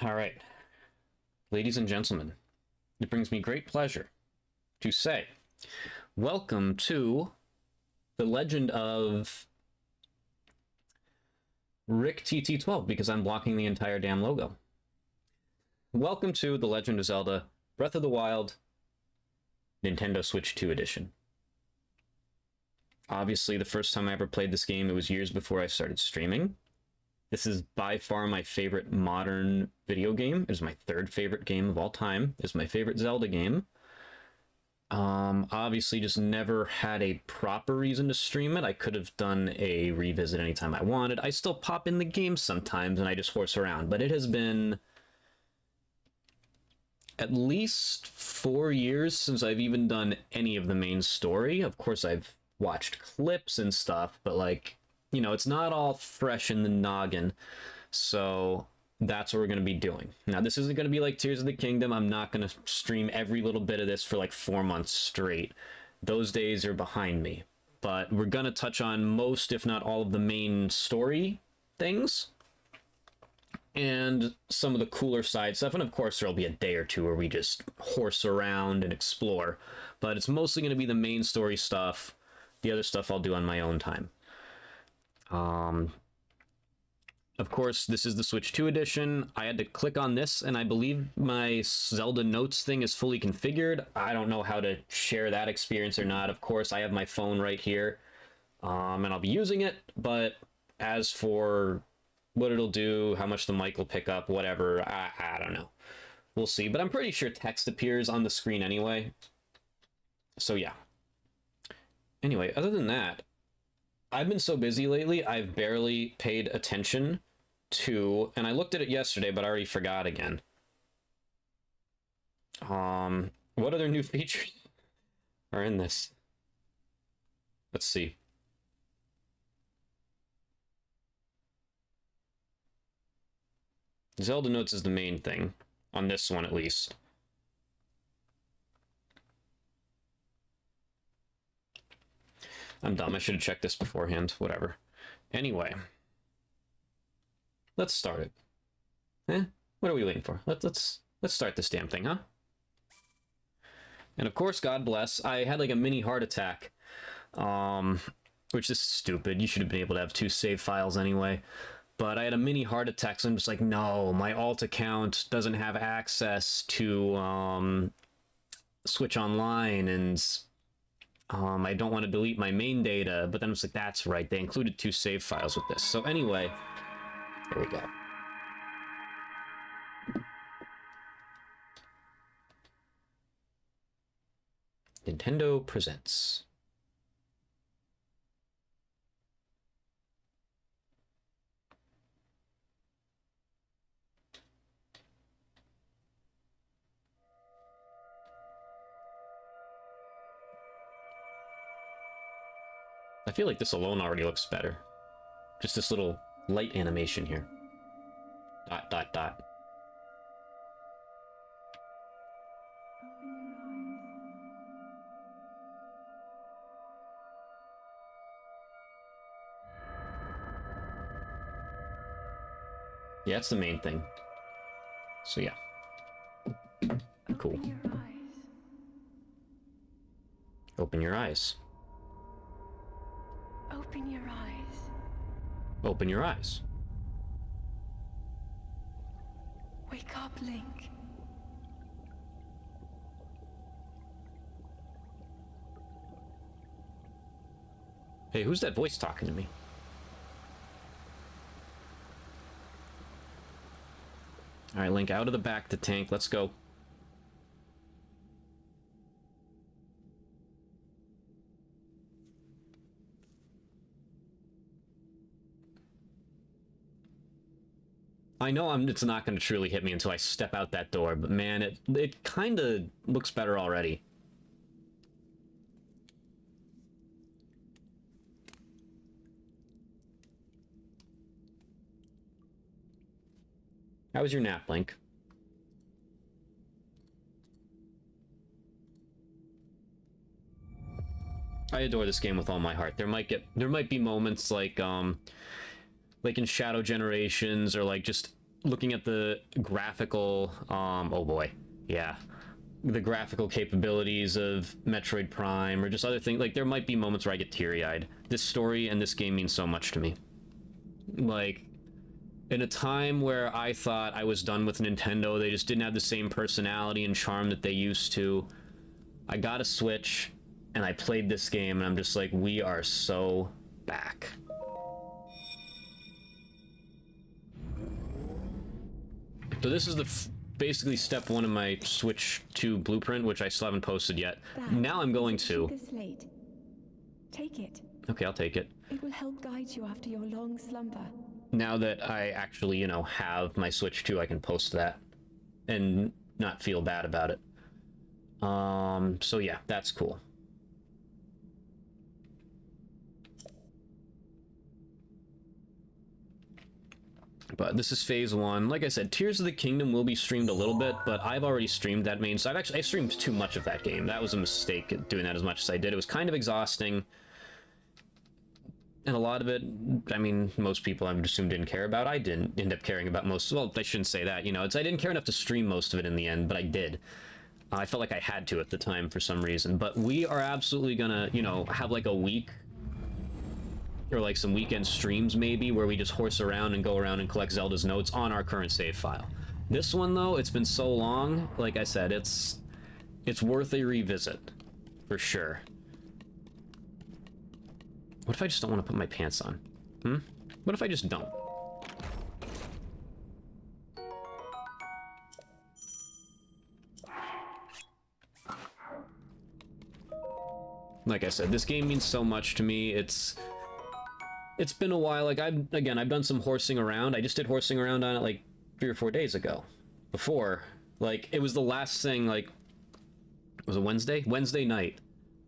All right, ladies and gentlemen, it brings me great pleasure to say welcome to the legend of Rick TT12 because I'm blocking the entire damn logo. Welcome to The Legend of Zelda Breath of the Wild Nintendo Switch 2 edition. Obviously, the first time I ever played this game, it was years before I started streaming. This is by far my favorite modern video game. It is my third favorite game of all time. It's my favorite Zelda game. Obviously just never had a proper reason to stream it. I could have done a revisit anytime I wanted. I still pop in the game sometimes and I just horse around, but it has been at least 4 years since I've even done any of the main story. Of course, I've watched clips and stuff, but like, you know, it's not all fresh in the noggin. So that's what we're going to be doing. Now, this isn't going to be like Tears of the Kingdom. I'm not going to stream every little bit of this for like 4 months straight. Those days are behind me. But we're going to touch on most, if not all, of the main story things and some of the cooler side stuff. And of course, there'll be a day or two where we just horse around and explore. But it's mostly going to be the main story stuff. The other stuff I'll do on my own time. Of course, this is the Switch 2 edition. I had to click on this, and I believe my Zelda Notes thing is fully configured. I don't know how to share that experience or not. Of course, I have my phone right here, and I'll be using it, but as for what it'll do, how much the mic will pick up, whatever, I don't know. We'll see, but I'm pretty sure text appears on the screen anyway. So yeah. Anyway, other than that, I've been so busy lately, I've barely paid attention to, and I looked at it yesterday, but I already forgot again. What other new features are in this? Let's see. Zelda Notes is the main thing, on this one at least. I'm dumb, I should have checked this beforehand, whatever. Anyway. Let's start it. What are we waiting for? Let's start this damn thing, huh? And of course, God bless, I had like a mini heart attack. Which is stupid. You should have been able to have 2 save files anyway. But I had a mini heart attack, so I'm just like, no, my alt account doesn't have access to Switch Online, and I don't want to delete my main data. But then it's like, that's right, they included 2 save files with this. So anyway, there we go. Nintendo presents. I feel like this alone already looks better. Just this little light animation here. ... Yeah, that's the main thing. So yeah. Cool. Open your eyes. Open your eyes. Open your eyes. Wake up, Link. Hey, who's that voice talking to me? All right, Link, out of the back to tank. Let's go. I know it's not going to truly hit me until I step out that door, but man, it kind of looks better already. How was your nap, Link? I adore this game with all my heart. There might be moments like in Shadow Generations or like just looking at the graphical, oh boy, yeah, the graphical capabilities of Metroid Prime or just other things, like there might be moments where I get teary-eyed. This story and this game means so much to me. Like, in a time where I thought I was done with Nintendo, they just didn't have the same personality and charm that they used to, I got a Switch and I played this game and I'm just like, we are so back. So this is the basically step one of my Switch 2 blueprint, which I still haven't posted yet. Now I'm going to... Slate. Take it. Okay, I'll take it. It will help guide you after your long slumber. Now that I actually, you know, have my Switch 2, I can post that and not feel bad about it. So yeah, that's cool. But this is phase one. Like I said, Tears of the Kingdom will be streamed a little bit, but I've already streamed that main. So I streamed too much of that game. That was a mistake doing that as much as I did. It was kind of exhausting. And a lot of it, I mean, most people I would assume didn't care about. I didn't end up caring about most. Well, I shouldn't say that. You know, I didn't care enough to stream most of it in the end, but I did. I felt like I had to at the time for some reason. But we are absolutely gonna, you know, have like a week or like some weekend streams maybe where we just horse around and go around and collect Zelda's notes on our current save file. This one though, it's been so long, like I said, it's worth a revisit for sure. What if I just don't want to put my pants on? What if I just don't? Like I said, this game means so much to me. It's been a while. Like I've done some horsing around. I just did horsing around on it like 3 or 4 days ago. Before, like it was the last thing. Like, was it Wednesday? Wednesday night,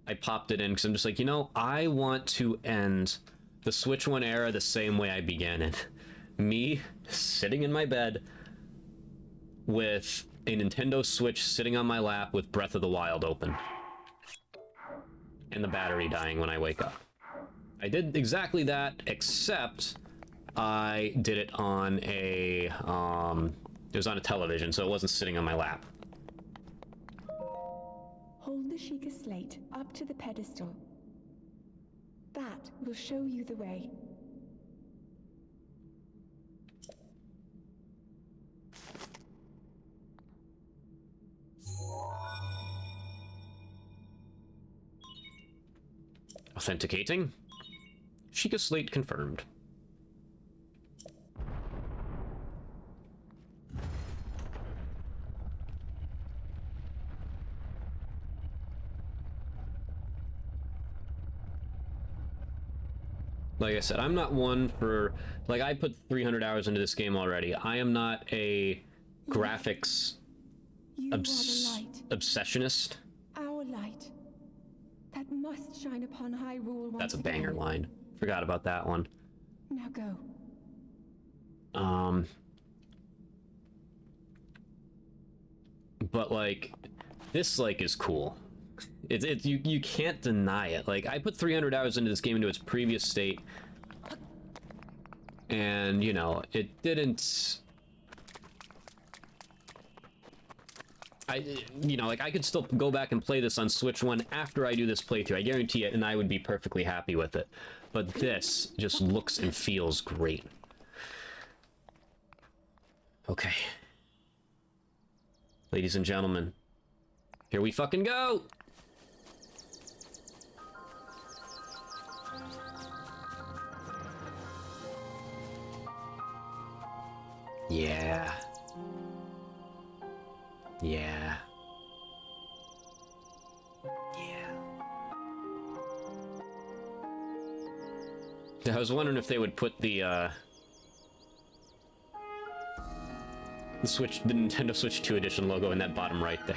I popped it in because I'm just like, you know, I want to end the Switch 1 era the same way I began it. Me sitting in my bed with a Nintendo Switch sitting on my lap with Breath of the Wild open, and the battery dying when I wake up. I did exactly that, except I did it on a, it was on a television, so it wasn't sitting on my lap. Hold the Sheikah slate up to the pedestal. That will show you the way. Authenticating. Sheikah slate confirmed. Like I said, I'm not one for, like, I put 300 hours into this game already. I am not a graphics obsessionist. Our light that must shine upon Hyrule once That's a banger again. line. Forgot about that one. Now go. But like, this like is cool. It's you can't deny it. Like, I put 300 hours into this game into its previous state, and you know, it didn't. You know, like, I could still go back and play this on Switch 1 after I do this playthrough. I guarantee it, and I would be perfectly happy with it. But this just looks and feels great. Okay. Ladies and gentlemen, here we fucking go! Yeah. Yeah. Yeah. I was wondering if they would put the Nintendo Switch 2 Edition logo in that bottom right there.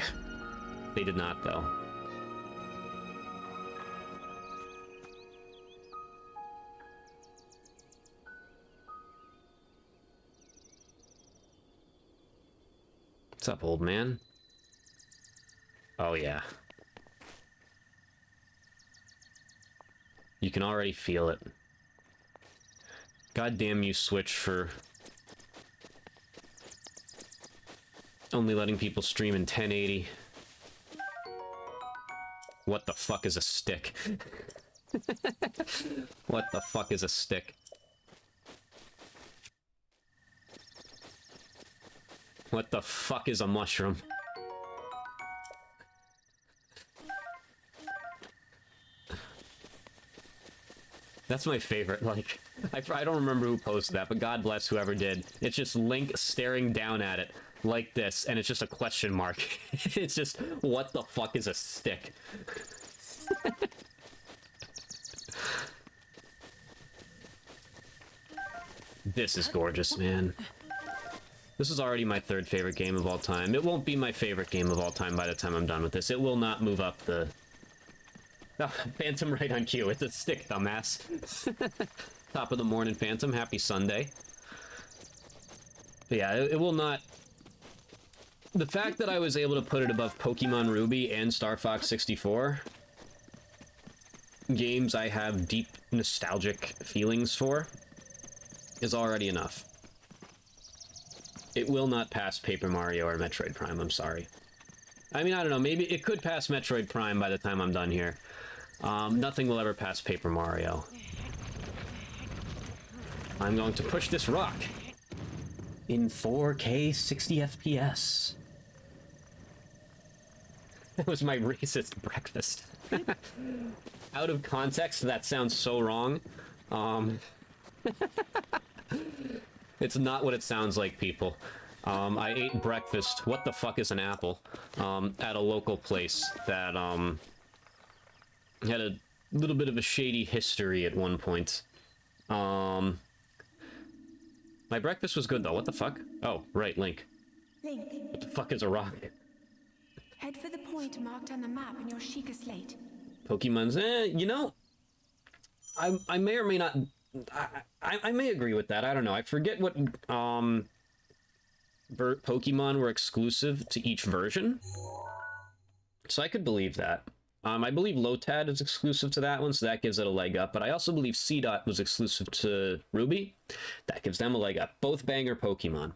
They did not, though. What's up, old man? Oh, yeah. You can already feel it. God damn you, Switch, for Only letting people stream in 1080. What the fuck is a stick? What the fuck is a stick? What the fuck is a mushroom? That's my favorite, like, I don't remember who posted that, but God bless whoever did. It's just Link staring down at it, like this, and it's just a question mark. It's just, what the fuck is a stick? This is gorgeous, man. This is already my third favorite game of all time. It won't be my favorite game of all time by the time I'm done with this. It will not move up the... Oh, Phantom right on cue. It's a stick, dumbass. Top of the morning, Phantom. Happy Sunday. But yeah, it will not... The fact that I was able to put it above Pokemon Ruby and Star Fox 64, games I have deep nostalgic feelings for, is already enough. It will not pass Paper Mario or Metroid Prime, I'm sorry. I mean, I don't know, maybe it could pass Metroid Prime by the time I'm done here. Nothing will ever pass Paper Mario. I'm going to push this rock in 4K 60 FPS. That was my racist breakfast. Out of context, that sounds so wrong. It's not what it sounds like, people. I ate breakfast, what the fuck is an apple, at a local place that, had a little bit of a shady history at one point. My breakfast was good, though. What the fuck? Oh, right, Link. Link, What the fuck is a rock? head for the point marked on the map in your Sheikah slate. Pokemon's, you know, I may or may not, I may agree with that. I don't know. I forget what, Pokemon were exclusive to each version. So I could believe that. I believe Lotad is exclusive to that one, so that gives it a leg up. But I also believe Seedot was exclusive to Ruby. That gives them a leg up. Both banger Pokemon.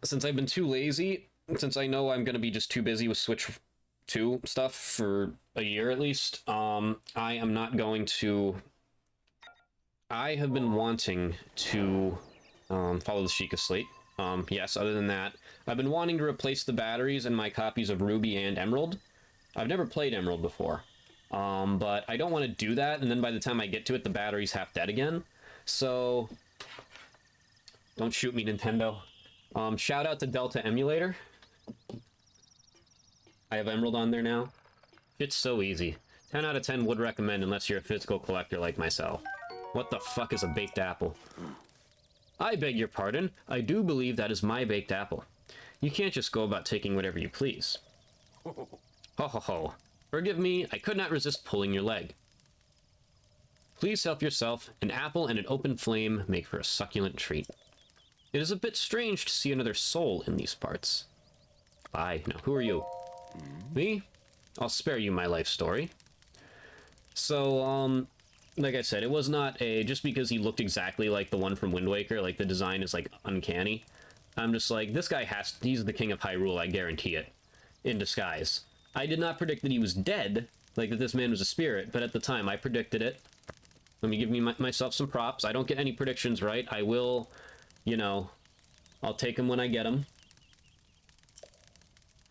Since I've been too lazy, since I know I'm going to be just too busy with Switch 2 stuff for a year at least, I am not going to... I have been wanting to follow the Sheikah Slate. Yes, other than that, I've been wanting to replace the batteries in my copies of Ruby and Emerald. I've never played Emerald before, but I don't want to do that, and then by the time I get to it, the battery's half dead again. So, don't shoot me, Nintendo. Shout out to Delta Emulator. I have Emerald on there now. It's so easy. 10 out of 10 would recommend unless you're a physical collector like myself. What the fuck is a baked apple? I beg your pardon. I do believe that is my baked apple. You can't just go about taking whatever you please. Ho ho ho. Forgive me, I could not resist pulling your leg. Please help yourself. An apple and an open flame make for a succulent treat. It is a bit strange to see another soul in these parts. Bye. Now, who are you? Me? I'll spare you my life story. So, like I said, it was not a... Just because he looked exactly like the one from Wind Waker, like, the design is, like, uncanny. I'm just like, this guy has... He's the king of Hyrule, I guarantee it. In disguise. I did not predict that he was dead, like that this man was a spirit, but at the time, I predicted it. Let me give myself some props. I don't get any predictions right. I will, you know... I'll take them when I get them.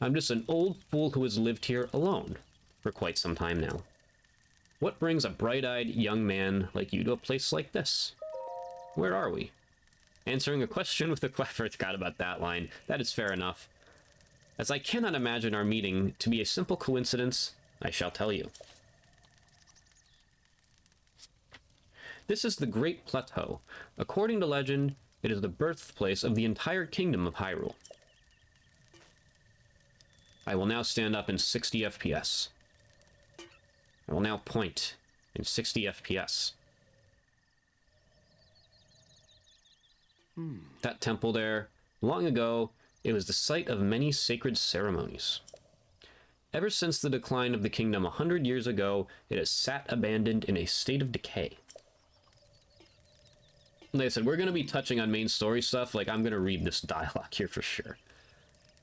I'm just an old fool who has lived here alone for quite some time now. What brings a bright-eyed young man like you to a place like this? Where are we? Answering a question with a question. I forgot about that line. That is fair enough. As I cannot imagine our meeting to be a simple coincidence, I shall tell you. This is the Great Plateau. According to legend, it is the birthplace of the entire kingdom of Hyrule. I will now stand up in 60 FPS. I will now point in 60 FPS. That temple there, long ago, it was the site of many sacred ceremonies. Ever since the decline of the kingdom 100 years ago, it has sat abandoned in a state of decay. like I said, we're going to be touching on main story stuff. Like, I'm going to read this dialogue here for sure.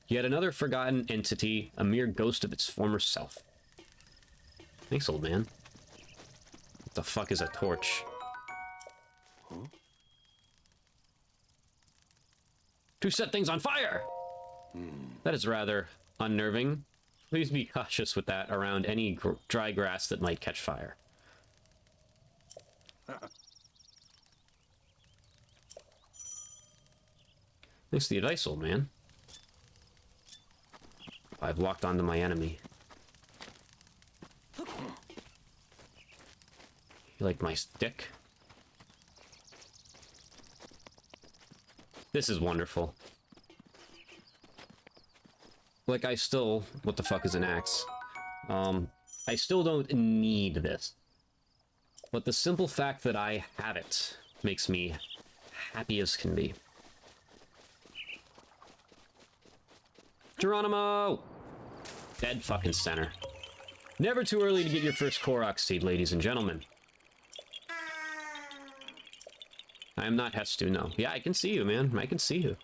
Yet another forgotten entity, a mere ghost of its former self. Thanks, old man. What the fuck is a torch? Huh? To set things on fire! That is rather unnerving. Please be cautious with that around any dry grass that might catch fire. Thanks to the advice, old man. I've locked onto my enemy. You like my stick? This is wonderful. Like, I still... What the fuck is an axe? I still don't need this. But the simple fact that I have it makes me happy as can be. Geronimo! Dead fucking center. Never too early to get your first Korok seed, ladies and gentlemen. I am not Hestu, no. Yeah, I can see you, man. I can see you.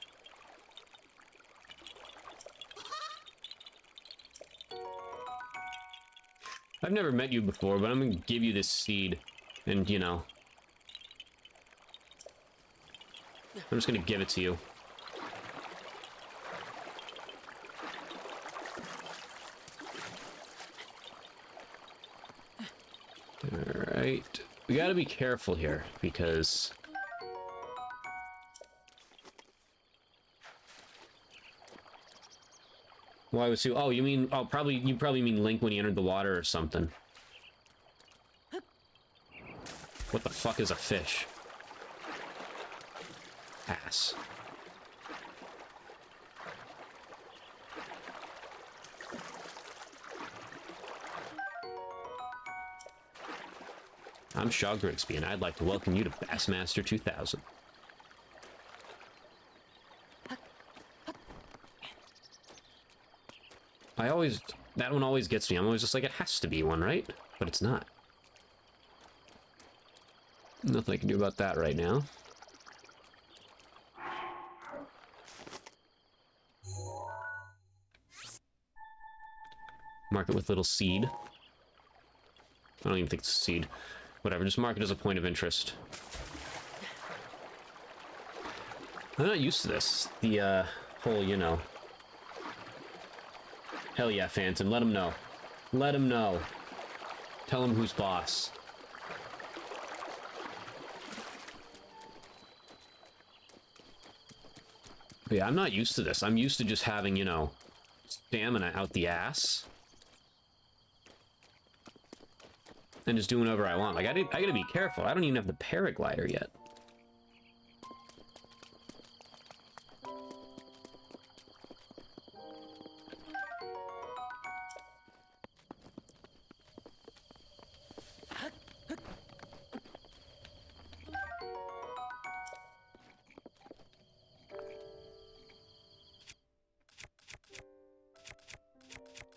I've never met you before, but I'm gonna give you this seed. And, you know... I'm just gonna give it to you. Alright. We gotta be careful here, because... Why was he? Oh, you mean? Oh, you probably mean Link when he entered the water or something. What the fuck is a fish? Ass. I'm Shaw Grigsby, and I'd like to welcome you to Bassmaster 2000. That one always gets me. I'm always just like, it has to be one, right? But it's not. Nothing I can do about that right now. Mark it with little seed. I don't even think it's a seed. Whatever, just mark it as a point of interest. I'm not used to this. The, whole, you know... Hell yeah, Phantom. Let him know. Let him know. Tell him who's boss. But yeah, I'm not used to this. I'm used to just having, you know, stamina out the ass. And just doing whatever I want. Like, I gotta be careful. I don't even have the paraglider yet.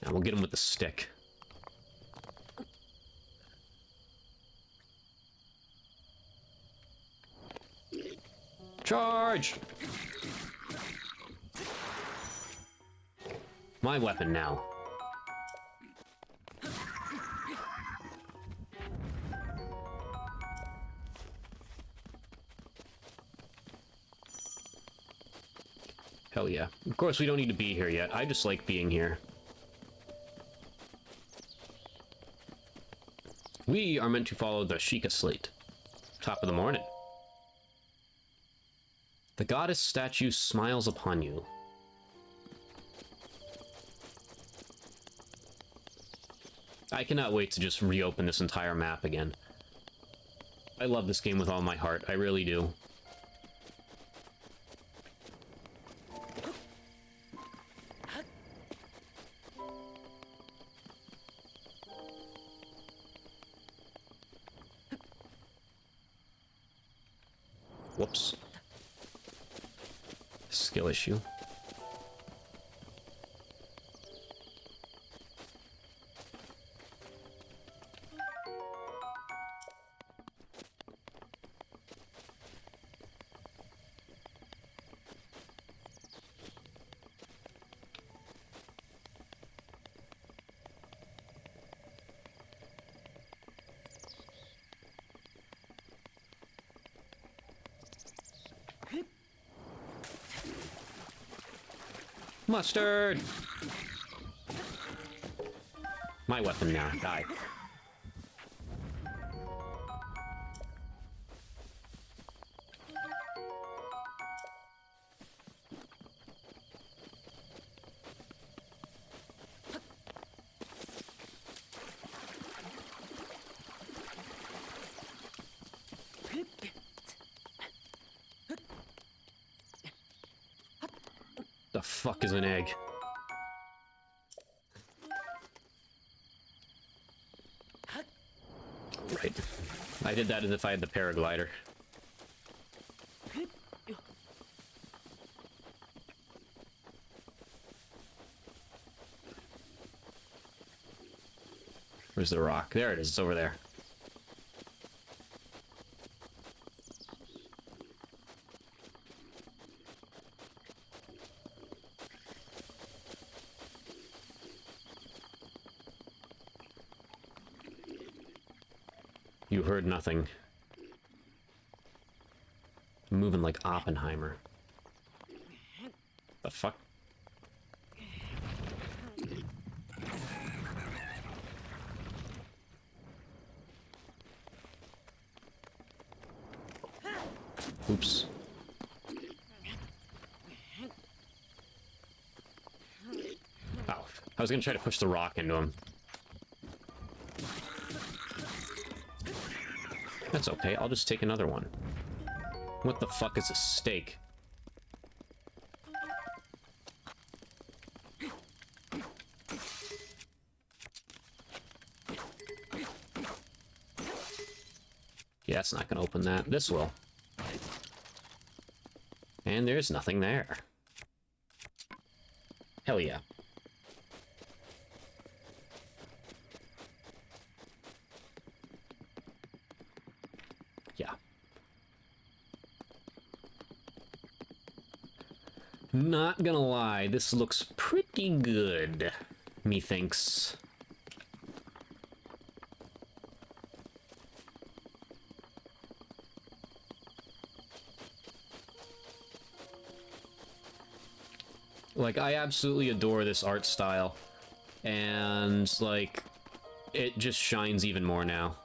Now we'll get him with the stick. Charge! My weapon now. Hell yeah. Of course, we don't need to be here yet. I just like being here. We are meant to follow the Sheikah Slate. Top of the morning. The goddess statue smiles upon you. I cannot wait to just reopen this entire map again. I love this game with all my heart. I really do. Whoops. Skill issue. Mustard! My weapon now. Die. The fuck is an egg? Right. I did that as if I had the paraglider. Where's the rock? There it is. It's over there. You heard nothing. I'm moving like Oppenheimer. The fuck? Oops. Oh, I was gonna try to push the rock into him. That's okay, I'll just take another one. What the fuck is a steak? Yeah, that's not gonna open that. This will. And there's nothing there. Hell yeah. Yeah. Not gonna lie, this looks pretty good, methinks. Like, I absolutely adore this art style, and, like, it just shines even more now.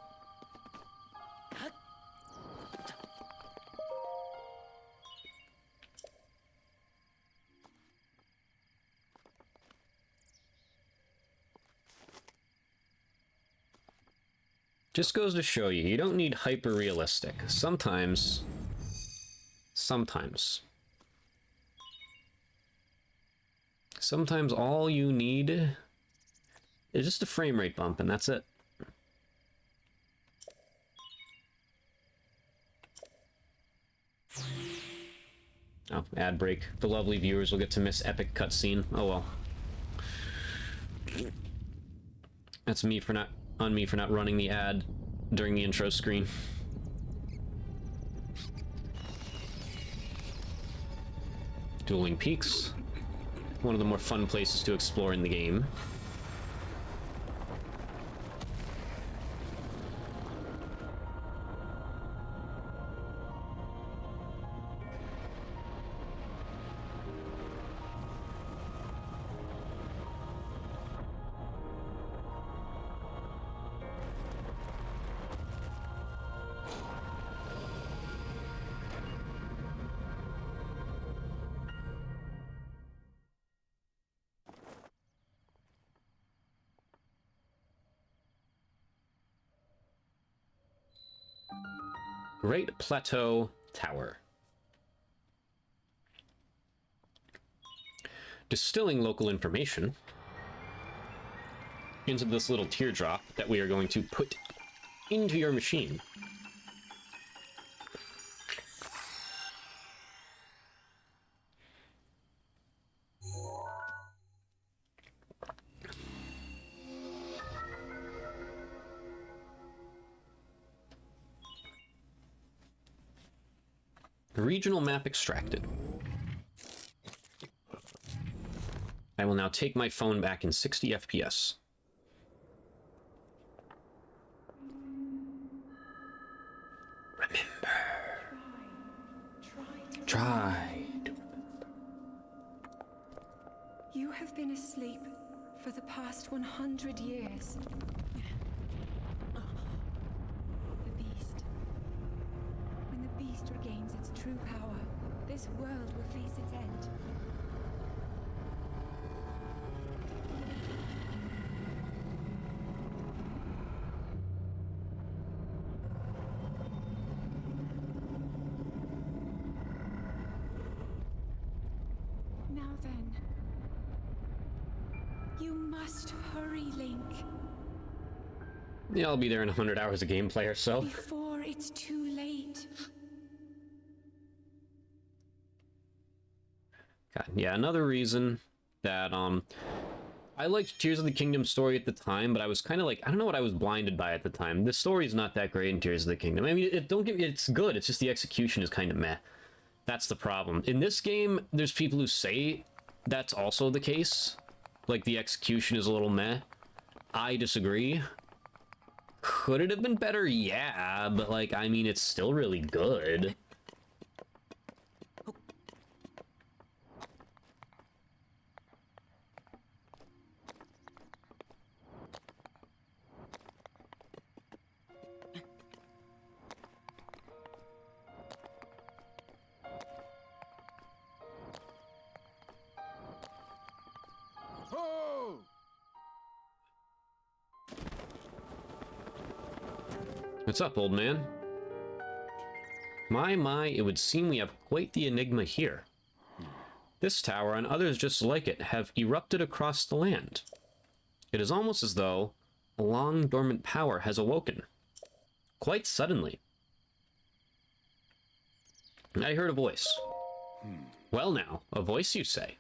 Just goes to show you, you don't need hyper-realistic. Sometimes all you need is just a frame rate bump, and that's it. Oh, ad break. The lovely viewers will get to miss epic cutscene. Oh well. That's me for not running the ad during the intro screen. Dueling Peaks. One of the more fun places to explore in the game. Great Plateau Tower. Distilling local information into this little teardrop that we are going to put into your machine. Regional map extracted. I will now take my phone back in 60 FPS. Remember. Try to remember. have been asleep for the past 100 years. The beast. When the beast regains its true power, this world will face its end. Now then, you must hurry, Link, Yeah, I'll be there in 100 hours of gameplay or so. before it's too late. God, yeah, another reason that I liked Tears of the Kingdom story at the time, but I was kind of like, I don't know what I was blinded by at the time. The story's not that great in Tears of the Kingdom. I mean, don't get me, it's good. It's just the execution is kind of meh. That's the problem. In this game, there's people who say that's also the case. Like, the execution is a little meh. I disagree. Could it have been better? Yeah, but, like, I mean, it's still really good. Oh! What's up, old man? My, it would seem we have quite the enigma here. This tower and others just like it have erupted across the land. It is almost as though a long dormant power has awoken. Quite suddenly. I heard a voice. Well now, a voice you say.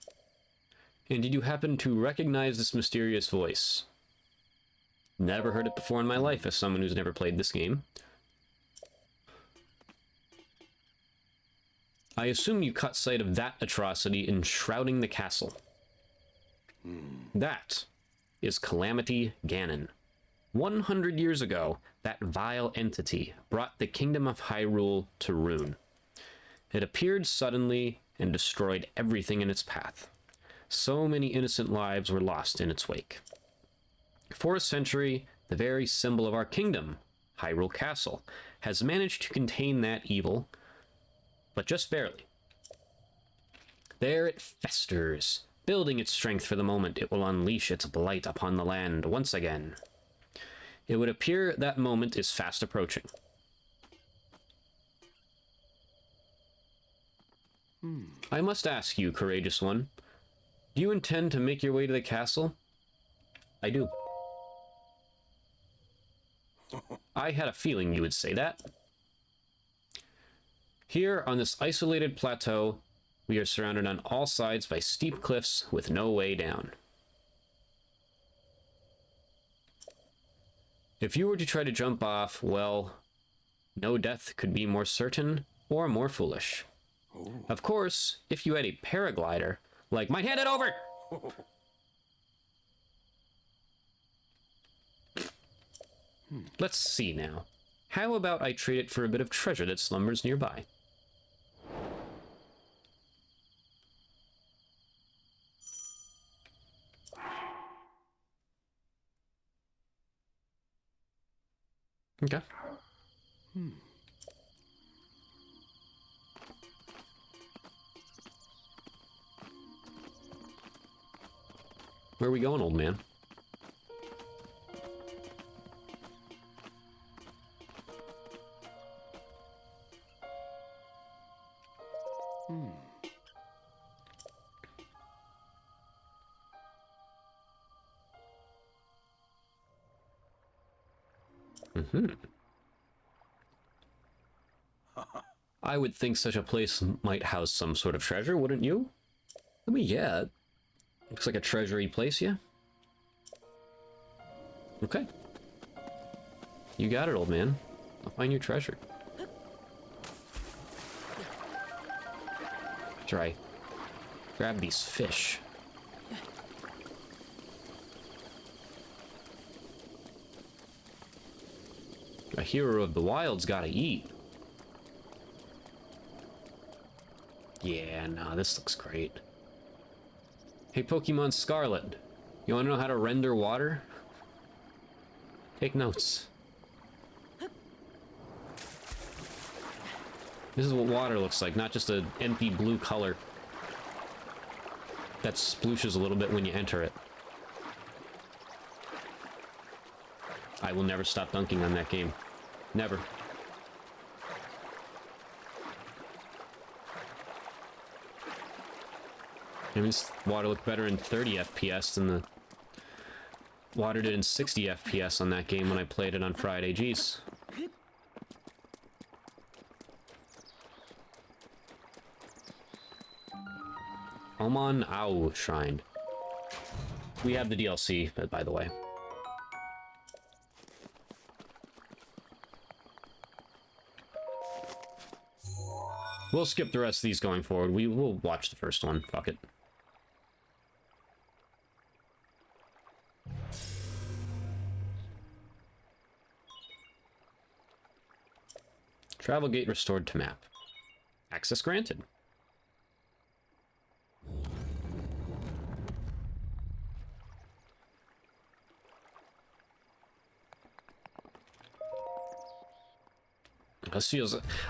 And did you happen to recognize this mysterious voice? Never heard it before in my life as someone who's never played this game. I assume you caught sight of that atrocity enshrouding the castle. That is Calamity Ganon. 100 years ago, that vile entity brought the kingdom of Hyrule to ruin. It appeared suddenly and destroyed everything in its path. So many innocent lives were lost in its wake. For a century, the very symbol of our kingdom, Hyrule Castle, has managed to contain that evil, but just barely. There it festers, building its strength for the moment it will unleash its blight upon the land once again. It would appear that moment is fast approaching. I must ask you, courageous one, do you intend to make your way to the castle? I do. I had a feeling you would say that. Here, on this isolated plateau, we are surrounded on all sides by steep cliffs with no way down. If you were to try to jump off, well, no death could be more certain or more foolish. Of course, if you had a paraglider, like mine, hand it over! Let's see now. How about I trade it for a bit of treasure that slumbers nearby? Okay. Where are we going, old man? I would think such a place might house some sort of treasure, wouldn't you? I mean, yeah. Looks like a treasury place, yeah? Okay. You got it, old man. I'll find your treasure. Try. Grab these fish. A hero of the wild's gotta eat. Yeah, nah, this looks great. Hey, Pokemon Scarlet. You want to know how to render water? Take notes. This is what water looks like, not just an empty blue color that splooshes a little bit when you enter it. I will never stop dunking on that game. Never. I mean, this water looked better in 30 FPS than the water did in 60 FPS on that game when I played it on Friday. Jeez. Omon Au Shrine. We have the DLC, by the way. We'll skip the rest of these going forward. We will watch the first one. Fuck it. Travel gate restored to map. Access granted.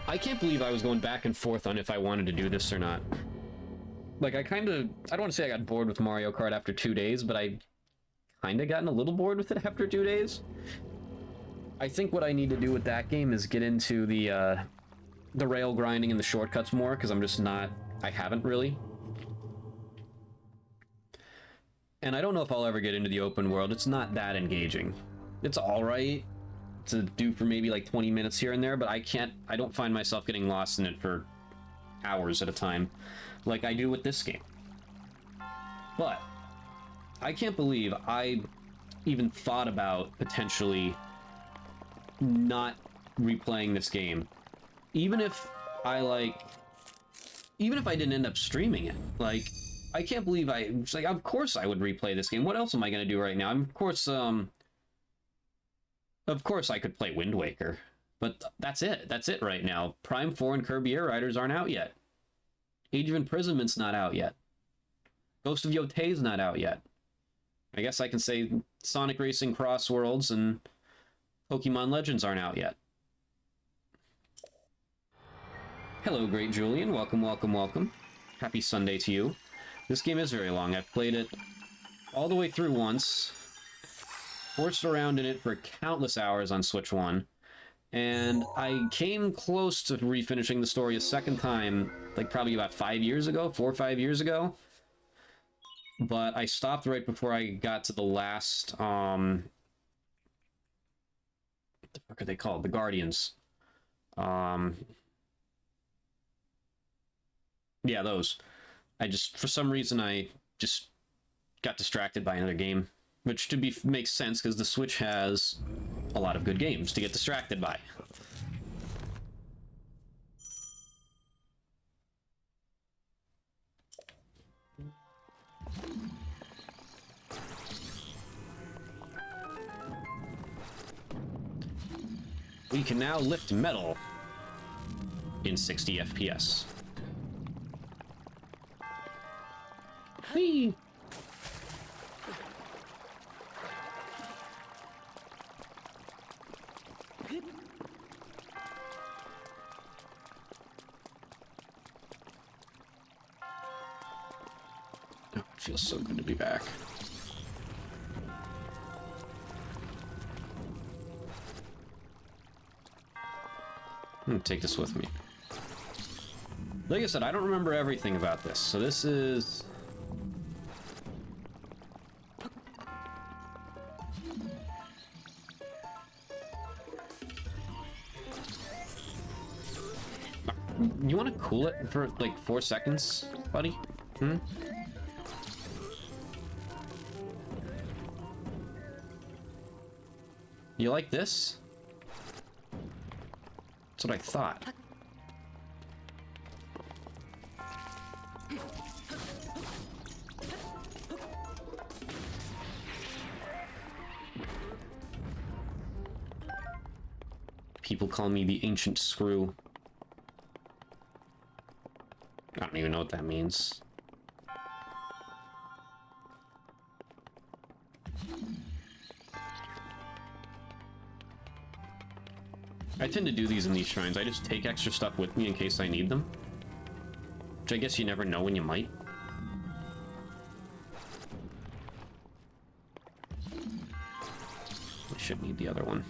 I can't believe I was going back and forth on if I wanted to do this or not. Like, I don't want to say I got bored with Mario Kart after 2 days, but I kind of gotten a little bored with it after 2 days. I think what I need to do with that game is get into the rail grinding and the shortcuts more, because I'm just not... I haven't really. And I don't know if I'll ever get into the open world. It's not that engaging. It's alright to do for maybe like 20 minutes here and there, but I don't find myself getting lost in it for hours at a time like I do with this game. But I can't believe I even thought about potentially not replaying this game, even if I didn't end up streaming it. Like, I can't believe it's like, of course I would replay this game. What else am I going to do right now? Of course I could play Wind Waker, but that's it. That's it right now. Prime 4 and Kirby Air Riders aren't out yet. Age of Imprisonment's not out yet. Ghost of Yotei's not out yet. I guess I can say Sonic Racing Cross Worlds and Pokemon Legends aren't out yet. Hello, Great Julian. Welcome, welcome, welcome. Happy Sunday to you. This game is very long. I've played it all the way through once. Forced around in it for countless hours on Switch 1, and I came close to refinishing the story a second time, like probably about 5 years ago, 4 or 5 years ago, but I stopped right before I got to the last, what the fuck are they called? The Guardians. Yeah, those. For some reason, I just got distracted by another game. Which makes sense, because the Switch has a lot of good games to get distracted by. We can now lift metal in 60 FPS. Whee! Feels so good to be back. I'm gonna take this with me. Like I said, I don't remember everything about this, so this is... You want to cool it for like 4 seconds, buddy? You like this? That's what I thought. People call me the Ancient Screw. I don't even know what that means. I tend to do these in these shrines. I just take extra stuff with me in case I need them. Which I guess you never know when you might. I should need the other one.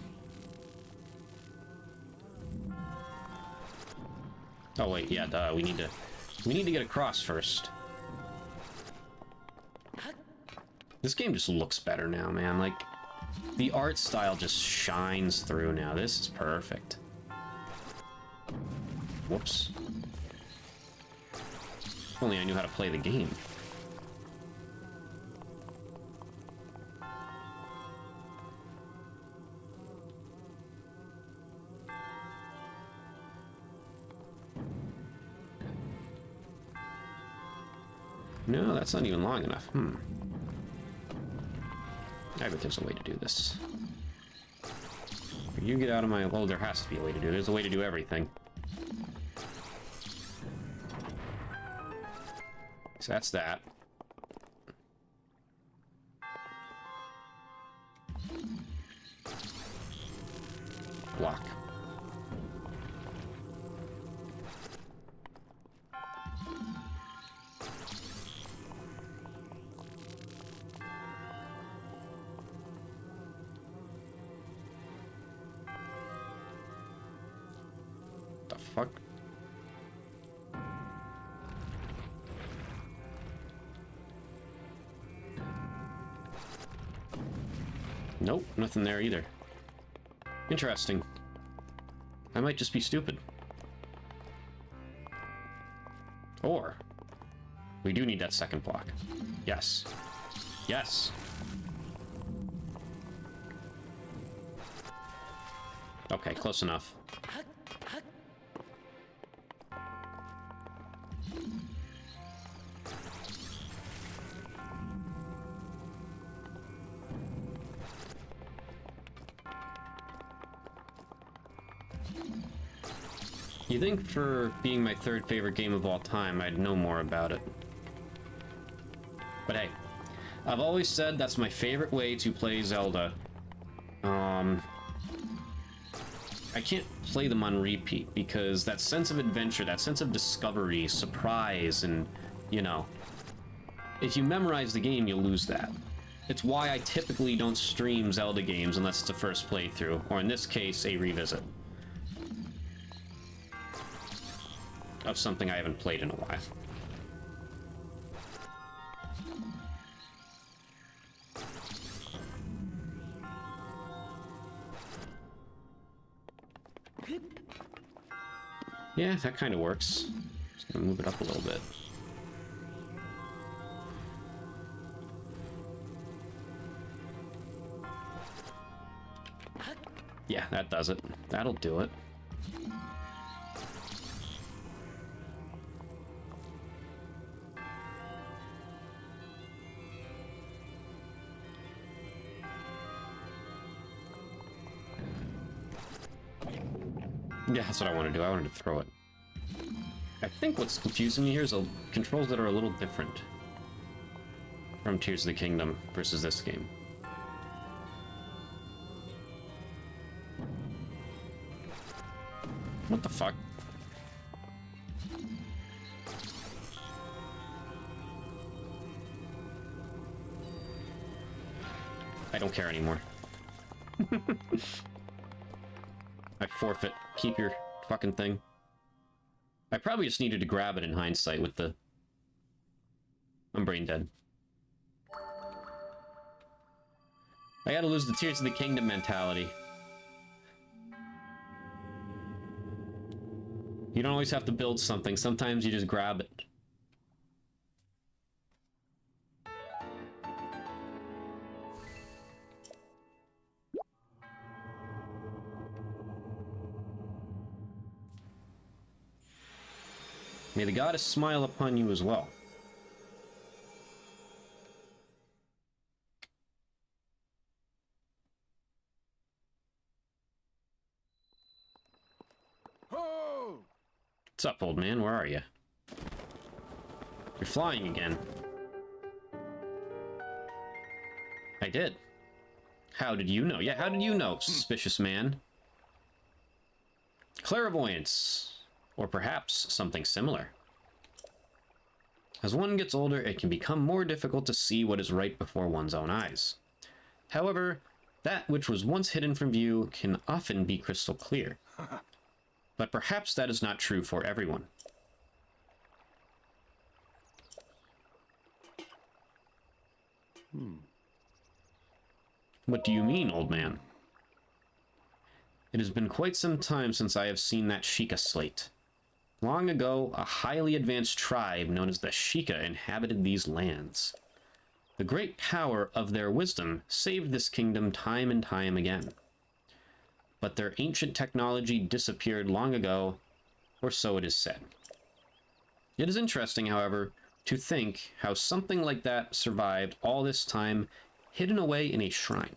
Oh wait, yeah, duh. We need to get across first. This game just looks better now, man. Like, the art style just shines through now. This is perfect. Whoops. If only I knew how to play the game. No, that's not even long enough. I bet there's a way to do this. You get out of my... Well, there has to be a way to do it. There's a way to do everything. So that's that. Block. The fuck? Nope, nothing there either. Interesting. I might just be stupid. Or we do need that second block. Yes. Yes. Okay, close enough. You think for being my third favorite game of all time, I'd know more about it. But hey, I've always said that's my favorite way to play Zelda. I can't play them on repeat because that sense of adventure, that sense of discovery, surprise, and, you know, if you memorize the game, you'll lose that. It's why I typically don't stream Zelda games unless it's a first playthrough, or in this case, a revisit of something I haven't played in a while. Yeah, that kind of works. Just gonna move it up a little bit. Yeah, that does it. That'll do it. Yeah, that's what I want to do. I wanted to throw it. I think what's confusing me here is controls that are a little different from Tears of the Kingdom versus this game. What the fuck? I don't care anymore. I forfeit. Keep your fucking thing. I probably just needed to grab it in hindsight with the... I'm brain dead. I gotta lose the Tears of the Kingdom mentality. You don't always have to build something. Sometimes you just grab it. May the goddess smile upon you as well. Ho! What's up, old man? Where are you? You're flying again. I did. How did you know? Yeah, how did you know, suspicious man? Clairvoyance, or perhaps something similar. As one gets older, it can become more difficult to see what is right before one's own eyes. However, that which was once hidden from view can often be crystal clear. But perhaps that is not true for everyone. What do you mean, old man? It has been quite some time since I have seen that Sheikah slate. Long ago, a highly advanced tribe known as the Sheikah inhabited these lands. The great power of their wisdom saved this kingdom time and time again. But their ancient technology disappeared long ago, or so it is said. It is interesting, however, to think how something like that survived all this time hidden away in a shrine.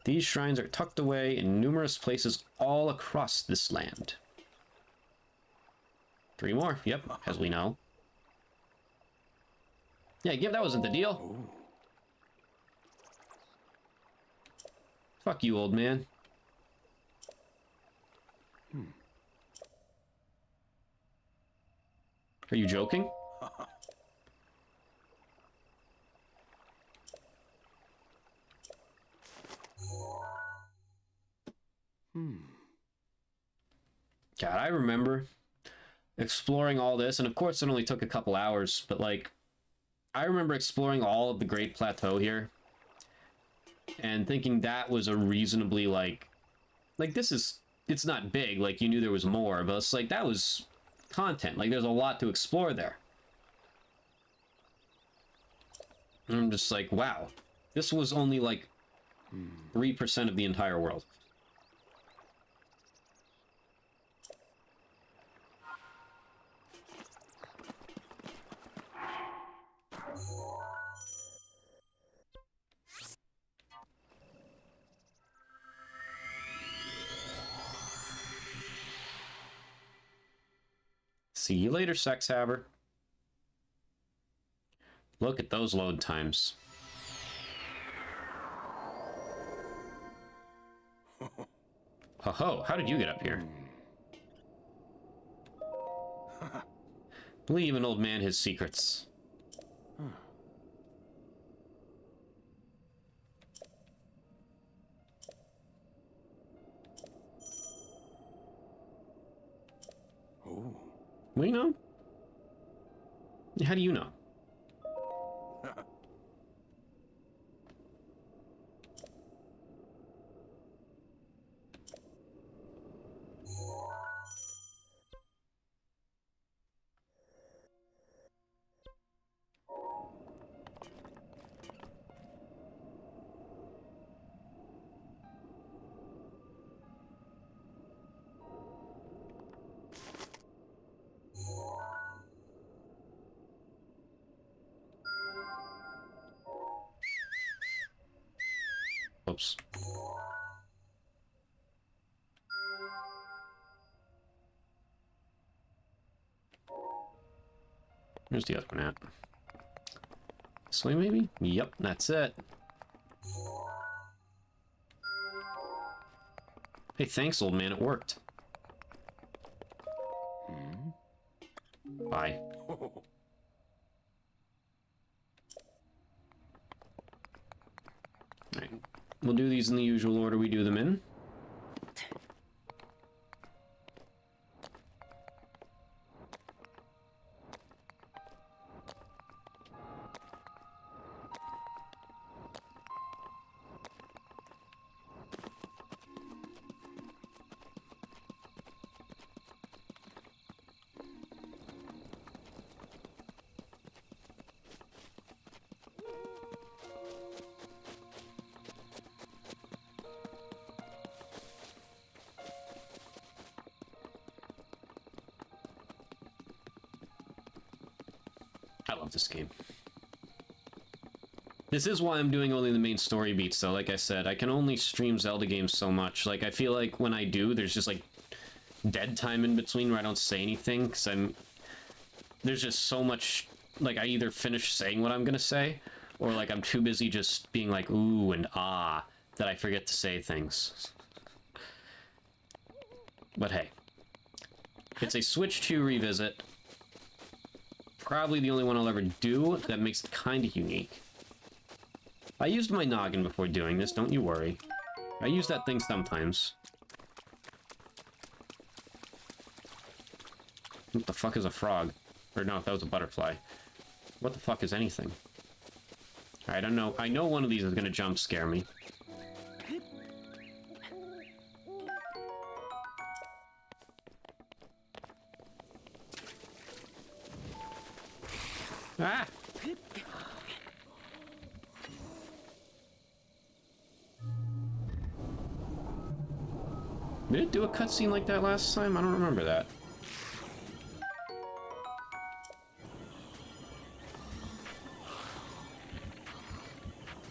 These shrines are tucked away in numerous places all across this land. 3 more, yep, as we know. Yeah, that wasn't the deal. Ooh. Fuck you, old man. Are you joking? God, I remember exploring all this, and of course it only took a couple hours, but like, I remember exploring all of the Great Plateau here, and thinking that was a reasonably, like this is, it's not big, like, you knew there was more, but it's like, that was content, like, there's a lot to explore there. And I'm just like, wow, this was only, like, 3% of the entire world. See you later, sex haver. Look at those load times. Ho-ho, how did you get up here? Leave an old man his secrets. Ooh. We know? How do you know? Oops. Where's the other one at? This way, maybe? Yep, that's it. Hey, thanks, old man. It worked. Bye. Alright. We'll do these in the usual order we do them in. I love this game. This is why I'm doing only the main story beats, though. Like I said, I can only stream Zelda games so much. Like, I feel like when I do, there's just, like, dead time in between where I don't say anything, because there's just so much, like, I either finish saying what I'm gonna say, or, like, I'm too busy just being like, ooh and ah, that I forget to say things. But hey. It's a Switch 2 revisit. Probably the only one I'll ever do that makes it kind of unique. I used my noggin before doing this, don't you worry. I use that thing sometimes. What the fuck is a frog? Or no, that was a butterfly. What the fuck is anything? I don't know. I know one of these is gonna jump scare me. Ah! Did it do a cutscene like that last time? I don't remember that.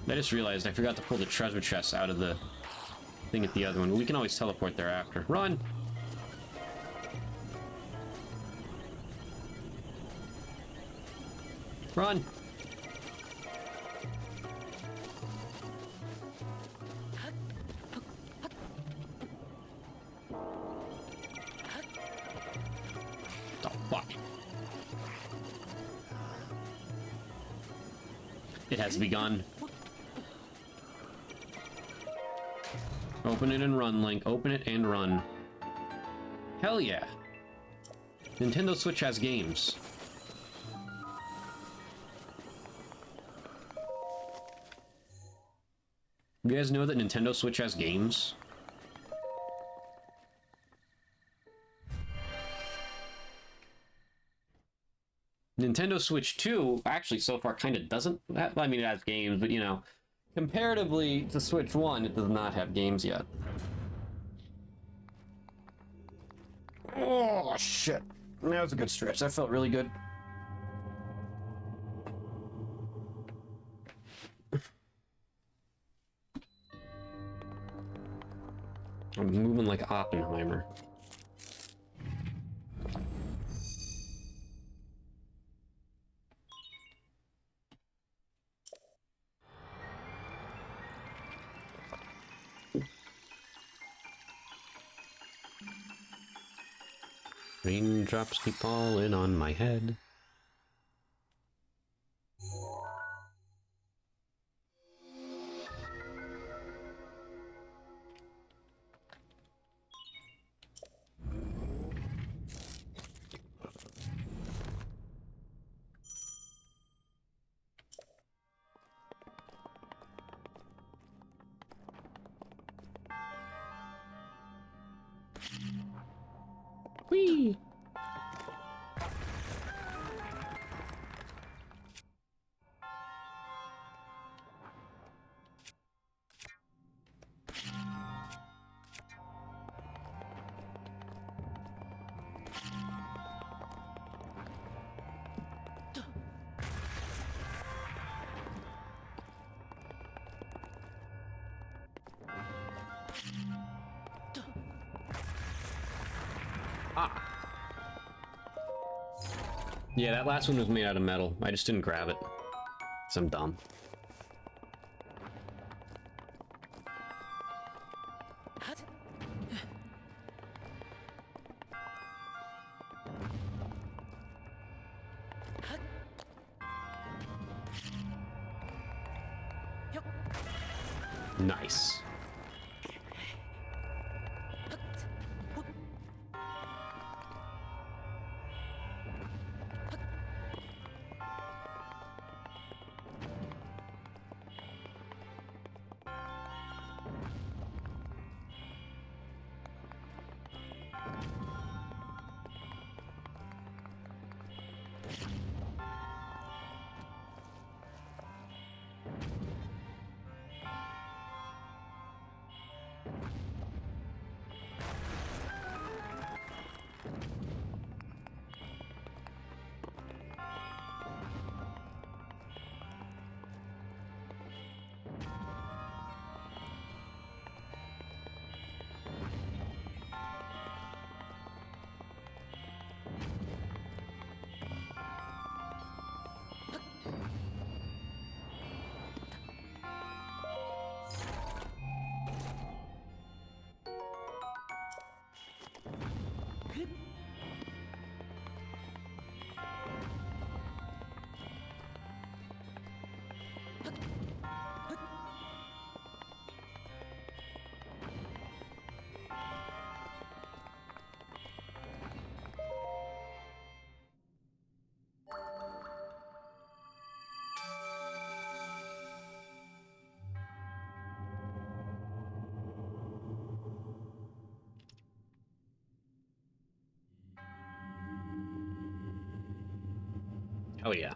I just realized I forgot to pull the treasure chest out of the thing at the other one. We can always teleport there after. Run! Run! The fuck? It has begun. Open it and run, Link. Open it and run. Hell yeah. Nintendo Switch has games. You guys know that Nintendo Switch has games? Nintendo Switch 2 actually so far kind of doesn't have, I mean, it has games, but you know, comparatively to Switch 1, it does not have games yet. Oh, shit. That was a good stretch. That felt really good. I'm moving like Oppenheimer. Raindrops keep falling on my head. Whee! Ah. Yeah, that last one was made out of metal. I just didn't grab it. 'Cause I'm dumb. Nice. Oh yeah.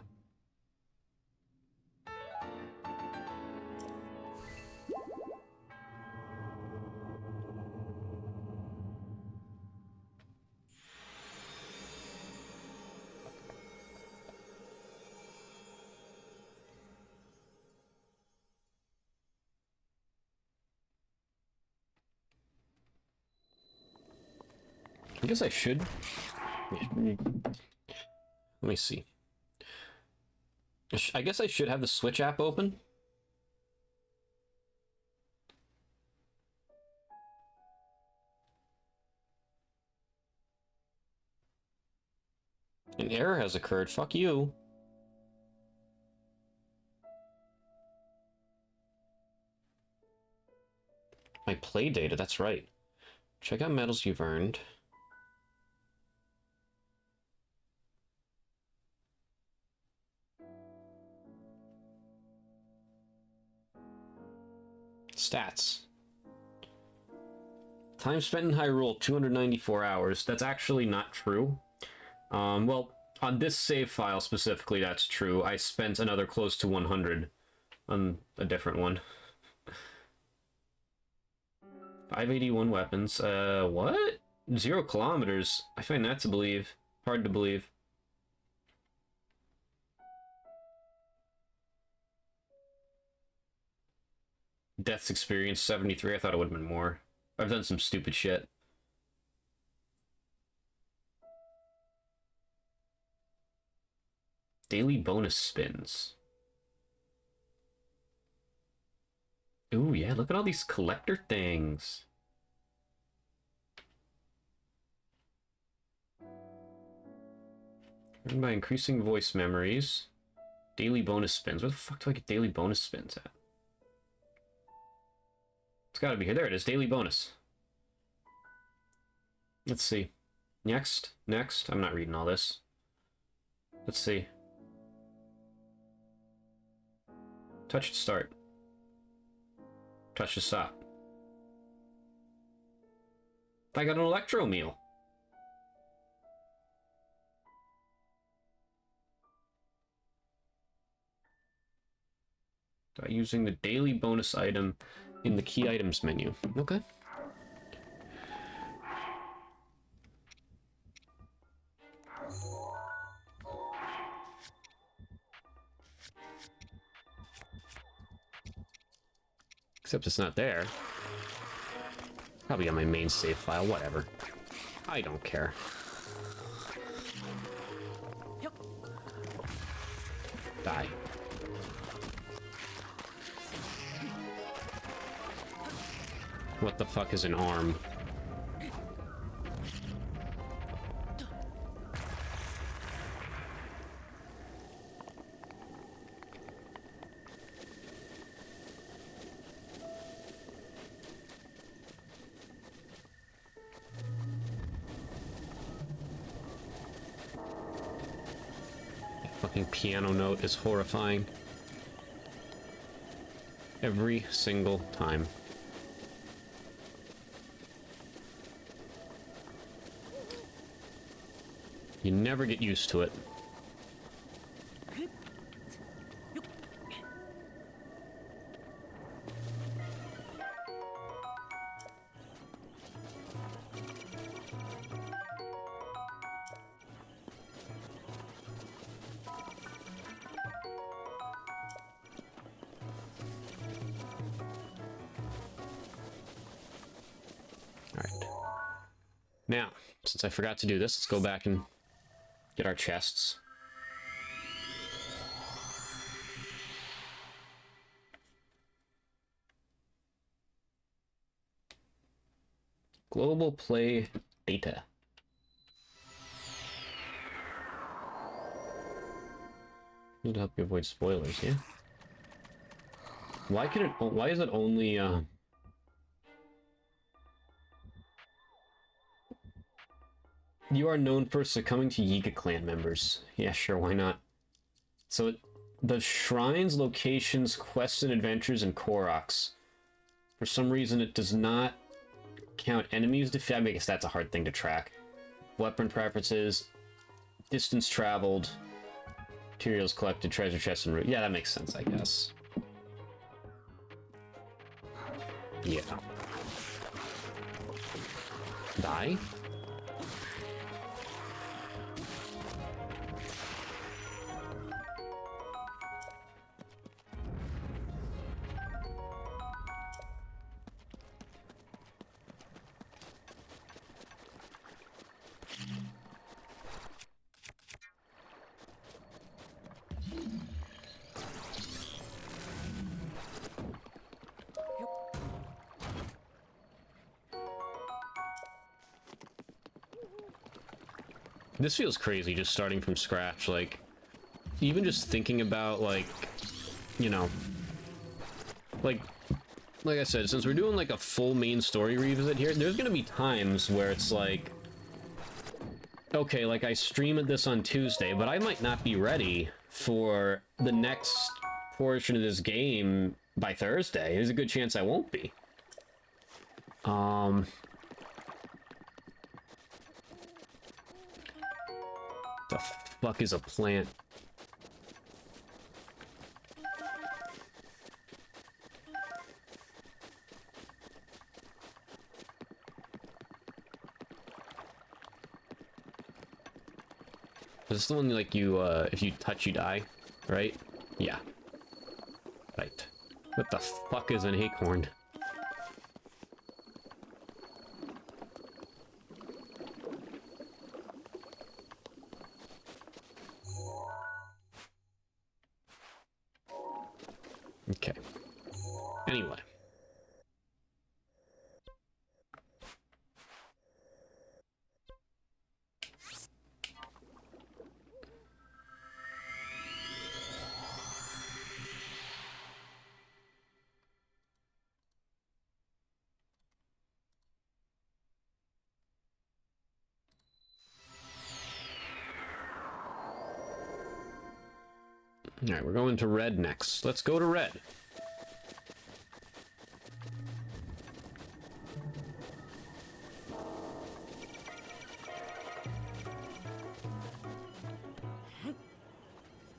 I guess I should. Let me see. I guess I should have the Switch app open. An error has occurred. Fuck you. My play data, that's right. Check out medals you've earned. Stats. Time spent in Hyrule, 294 hours. That's actually not true. Well, on this save file specifically, that's true. I spent another close to 100 on a different one. 581 weapons. What? 0 kilometers? I find that to believe. Hard to believe. Deaths experience 73. I thought it would have been more. I've done some stupid shit. Daily bonus spins. Ooh, yeah, look at all these collector things. Earned by increasing voice memories. Daily bonus spins. Where the fuck do I get daily bonus spins at? It's gotta be here. There it is. Daily bonus. Let's see. Next. Next. I'm not reading all this. Let's see. Touch to start. Touch to stop. I got an electro meal. By using the daily bonus item in the key items menu. Okay. Except it's not there. Probably on my main save file, whatever. I don't care. Die. What the fuck is an arm? That fucking piano note is horrifying. Every single time. You never get used to it. All right. Now, since I forgot to do this, let's go back and get our chests. Global play data. Need to help you avoid spoilers, yeah? Why can it? Why is it only? You are known for succumbing to Yiga clan members. Yeah, sure, why not? So, the shrines, locations, quests, and adventures in Koroks. For some reason, it does not count enemies defeated. I guess that's a hard thing to track. Weapon preferences, distance traveled, Materials collected, treasure chests and root. Yeah, that makes sense, I guess. Yeah. Die? This feels crazy, just starting from scratch. Like, even just thinking about, like, you know, like I said, since we're doing like a full main story revisit here, there's gonna be times where it's like, okay, like I streamed this on Tuesday, but I might not be ready for the next portion of this game by Thursday. There's a good chance I won't be. The fuck is a plant? Is this the one like you, if you touch, you die, right? Yeah. Right. What the fuck is an acorn? Okay. Anyway. All right, we're going to red next. Let's go to red.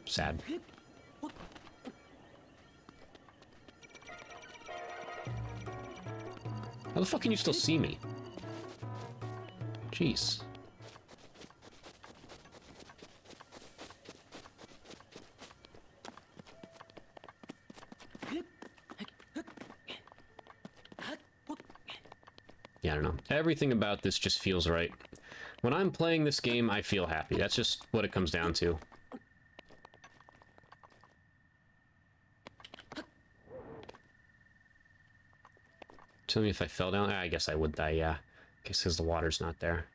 Sad. How the fuck can you still see me? Jeez. Yeah, I don't know. Everything about this just feels right. When I'm playing this game, I feel happy. That's just what it comes down to. Tell me if I fell down. I guess I would die, yeah. I guess because the water's not there.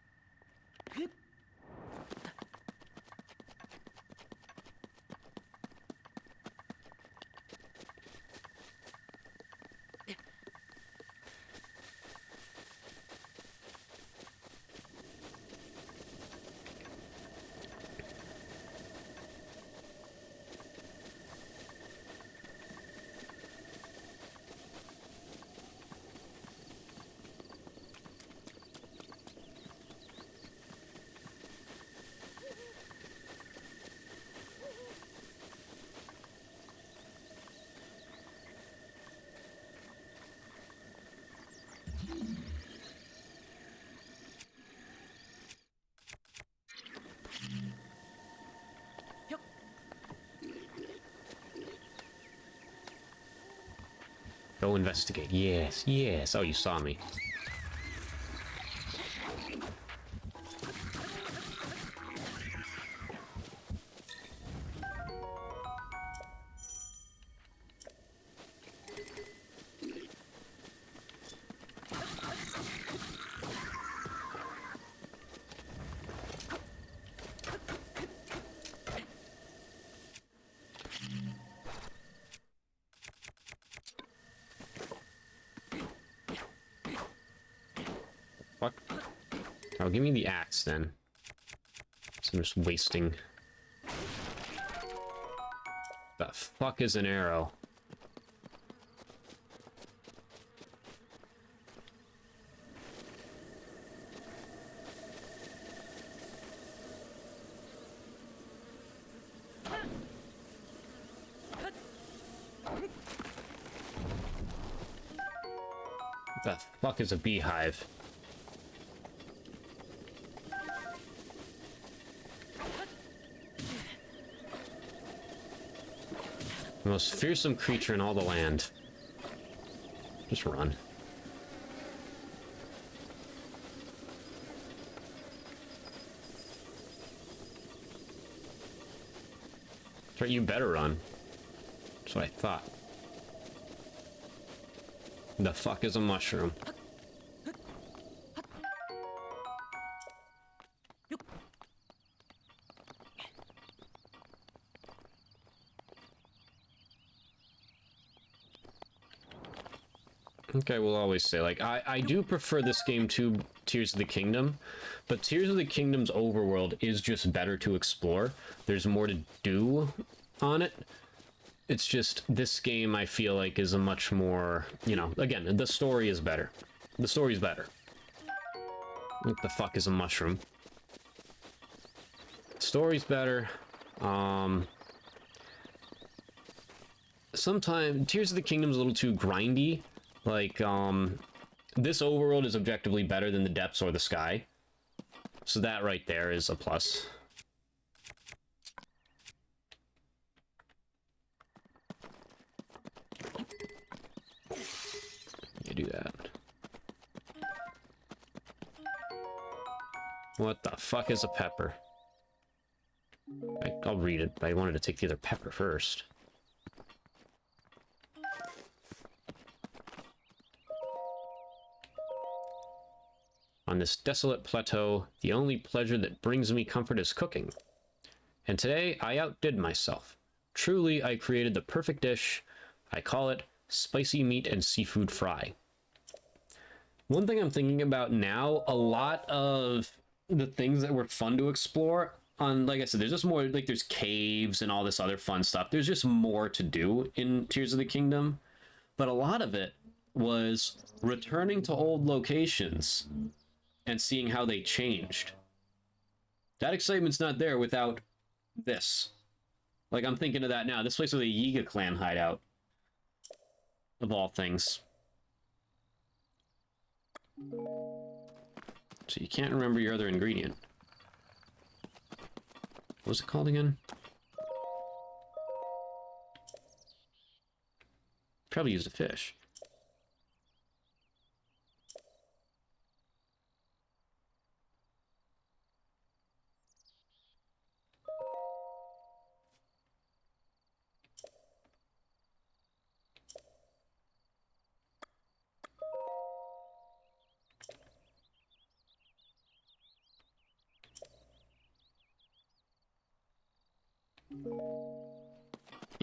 Go investigate. Yes, yes. Oh, you saw me. Fuck. Oh, give me the axe then. So I'm just wasting. The fuck is an arrow? The fuck is a beehive? The most fearsome creature in all the land. Just run. That's right, you better run. That's what I thought. The fuck is a mushroom? Okay, we'll always say, like, I do prefer this game to Tears of the Kingdom, but Tears of the Kingdom's overworld is just better to explore. There's more to do on it. It's just, this game, I feel like, is a much more, you know, again, the story is better. The story's better. What the fuck is a mushroom? Story's better. Sometimes Tears of the Kingdom's a little too grindy. Like, this overworld is objectively better than the depths or the sky. So that right there is a plus. You do that. What the fuck is a pepper? I'll read it, but I wanted to take the other pepper first. On this desolate plateau, the only pleasure that brings me comfort is cooking. And today, I outdid myself. Truly, I created the perfect dish. I call it spicy meat and seafood fry. One thing I'm thinking about now, a lot of the things that were fun to explore, on, like I said, there's just more, like, there's caves and all this other fun stuff. There's just more to do in Tears of the Kingdom. But a lot of it was returning to old locations and seeing how they changed. That excitement's not there without this. Like, I'm thinking of that now. This place was a Yiga clan hideout. Of all things. So you can't remember your other ingredient. What was it called again? Probably used a fish.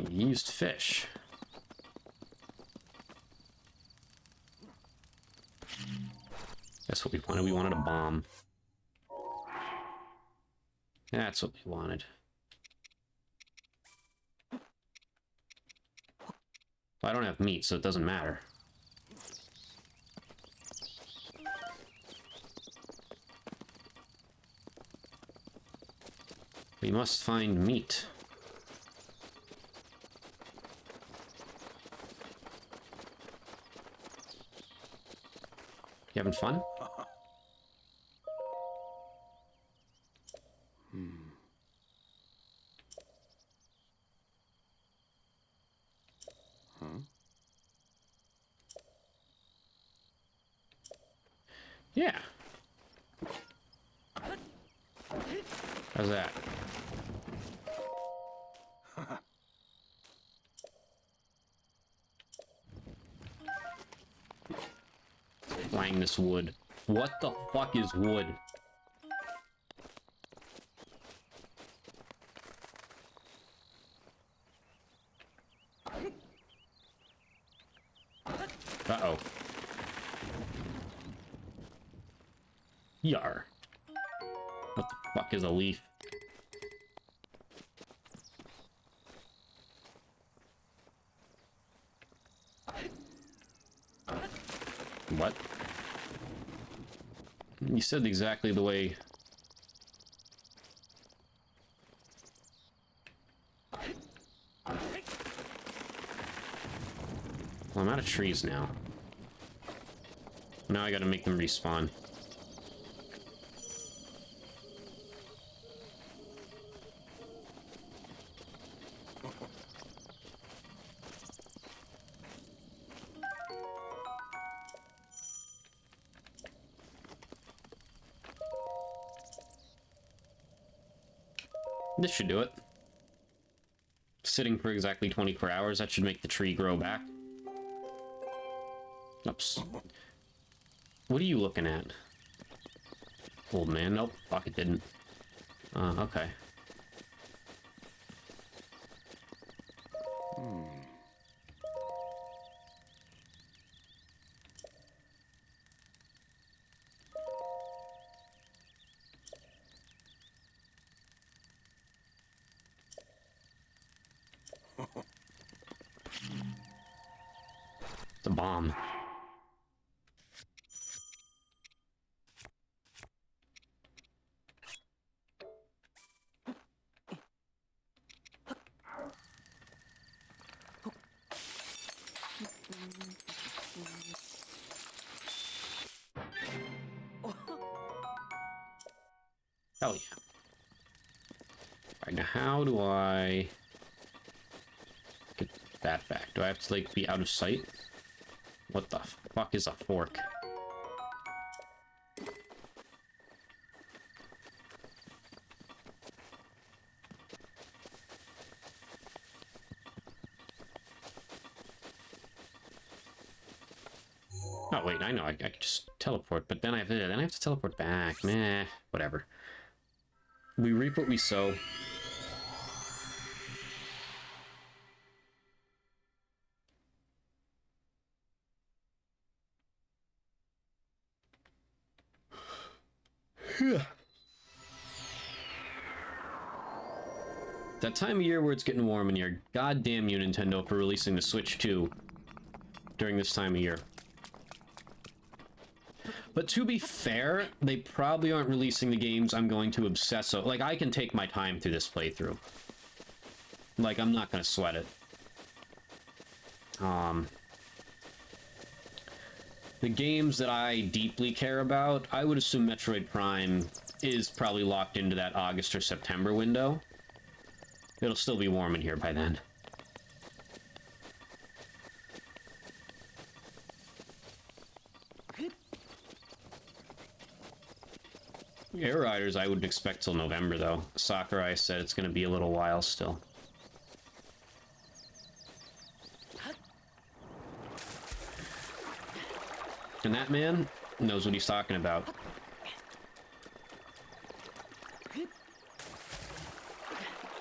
Used fish. That's what we wanted. We wanted a bomb. That's what we wanted. Well, I don't have meat, so it doesn't matter. We must find meat. You having fun? Yeah. How's that? Flying this wood. What the fuck is wood? Uh-oh. Yar. What the fuck is a leaf? What? You said exactly the way... Well, I'm out of trees now. Now I gotta make them respawn. This should do it. Sitting for exactly 24 hours, that should make the tree grow back. Oops. What are you looking at? Old man. Nope. Fuck, it didn't. Okay. The bomb. Hell yeah. Alright, now how do I get that back? Do I have to, like, be out of sight? What the fuck is a fork? Oh wait, I know, I could just teleport, but then I have to teleport back. Meh, whatever. We reap what we sow. That time of year where it's getting warm in here. Goddamn you, Nintendo, for releasing the Switch 2 during this time of year. But to be fair, they probably aren't releasing the games I'm going to obsess over. Like, I can take my time through this playthrough. Like, I'm not gonna sweat it. The games that I deeply care about, I would assume Metroid Prime is probably locked into that August or September window. It'll still be warm in here by then. Air Riders I wouldn't expect till November, though. Sakurai said it's going to be a little while still. And that man knows what he's talking about.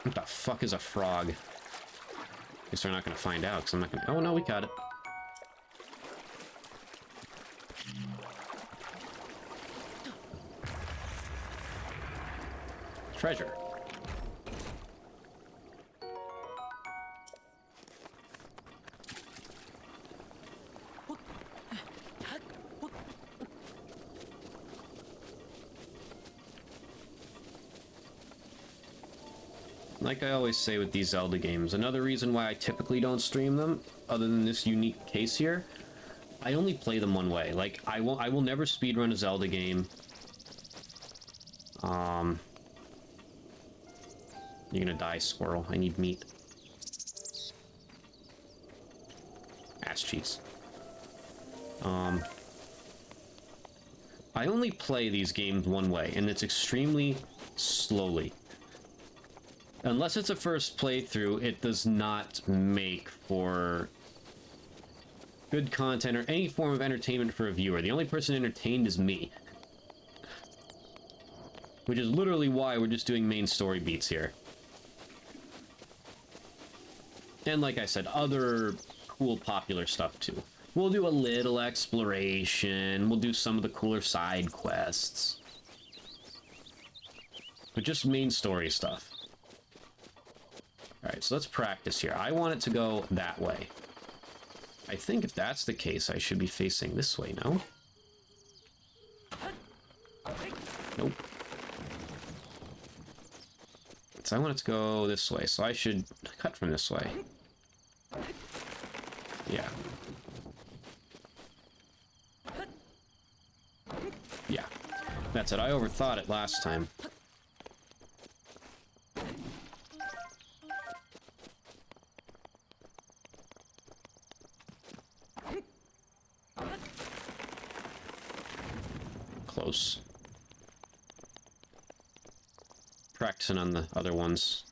What the fuck is a frog? Guess we're not going to find out, because I'm not going to... Oh, no, we got it. Treasure. Like I always say with these Zelda games, another reason why I typically don't stream them, other than this unique case here, I only play them one way. Like, I will never speedrun a Zelda game. You're gonna die, squirrel. I need meat. Ass cheese. I only play these games one way, and it's extremely slowly. Unless it's a first playthrough, it does not make for good content or any form of entertainment for a viewer. The only person entertained is me. Which is literally why we're just doing main story beats here. And like I said, other cool popular stuff too. We'll do a little exploration, we'll do some of the cooler side quests. But just main story stuff. Alright, so let's practice here. I want it to go that way. I think if that's the case, I should be facing this way, no? Nope. So I want it to go this way, so I should cut from this way. Yeah. That's it, I overthought it last time. Close. Practicing on the other ones.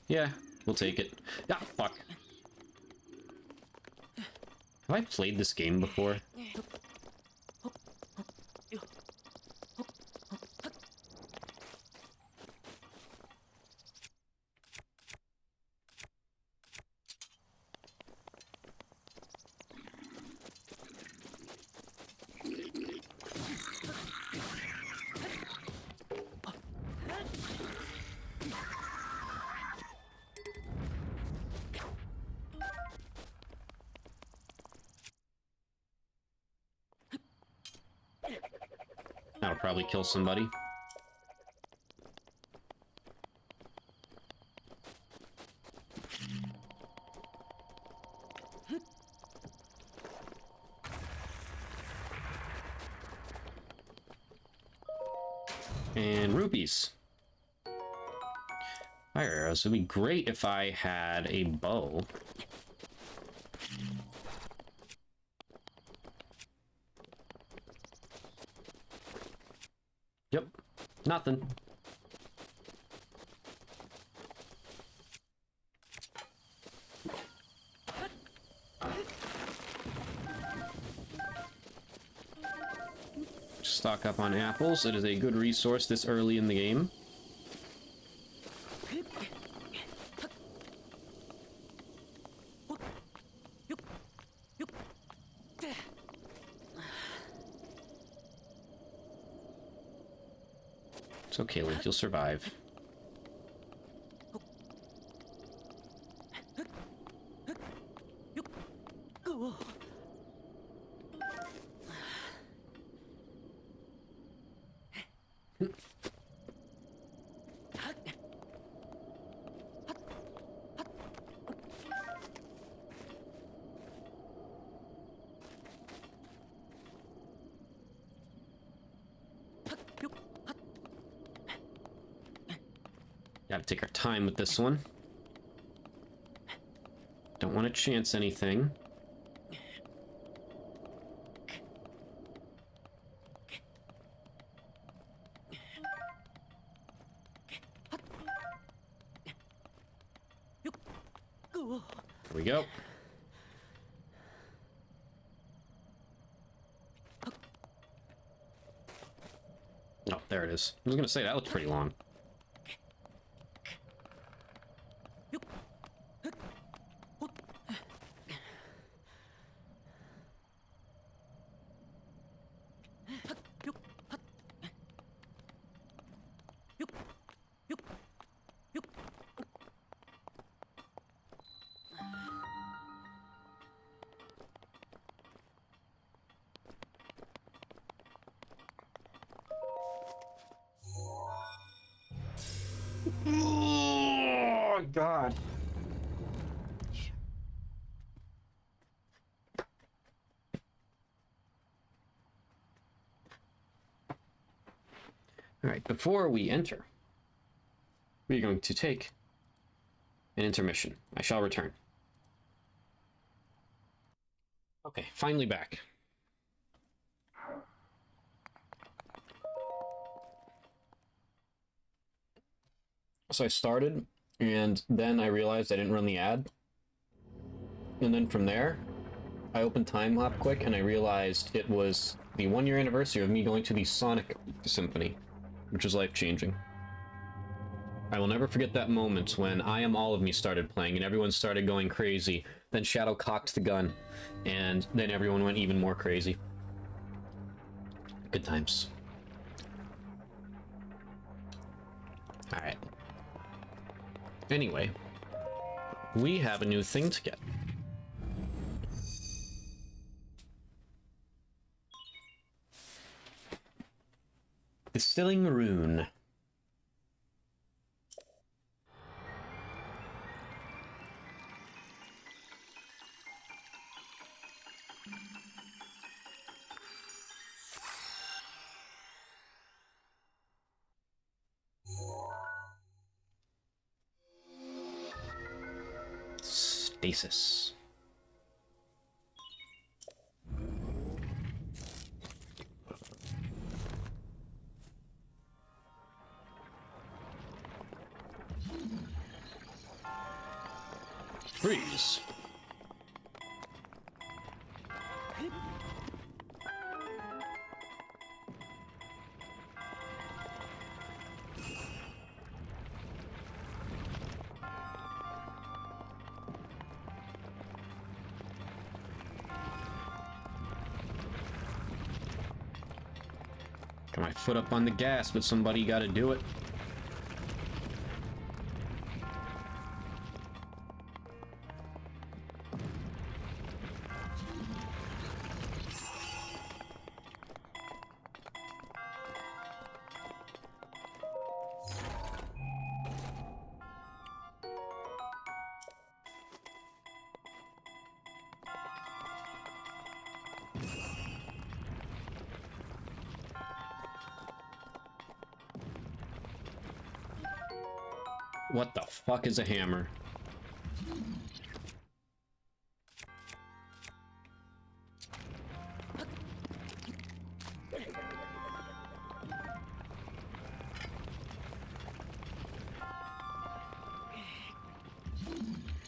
Yeah, we'll take it. Ah, fuck. Have I played this game before? That'll probably kill somebody. And rupees. Fire arrows. It would be great if I had a bow. Yep. Nothing. Stock up on apples. It is a good resource this early in the game. It's okay, Link. You'll survive. Gotta take our time with this one. Don't want to chance anything. Here we go. Oh, there it is. I was gonna say, that looks pretty long. Oh, God. All right, before we enter, we're going to take an intermission. I shall return. Okay, finally back. So I started, and then I realized I didn't run the ad. And then from there, I opened Timelapse quick, and I realized it was the 1-year anniversary of me going to the Sonic Symphony, which was life-changing. I will never forget that moment when I Am All of Me started playing, and everyone started going crazy. Then Shadow cocked the gun, and then everyone went even more crazy. Good times. Alright. Anyway, we have a new thing to get. Distilling Rune. stasis. Freeze. Got my foot up on the gas, but somebody gotta do it. What the fuck is a hammer?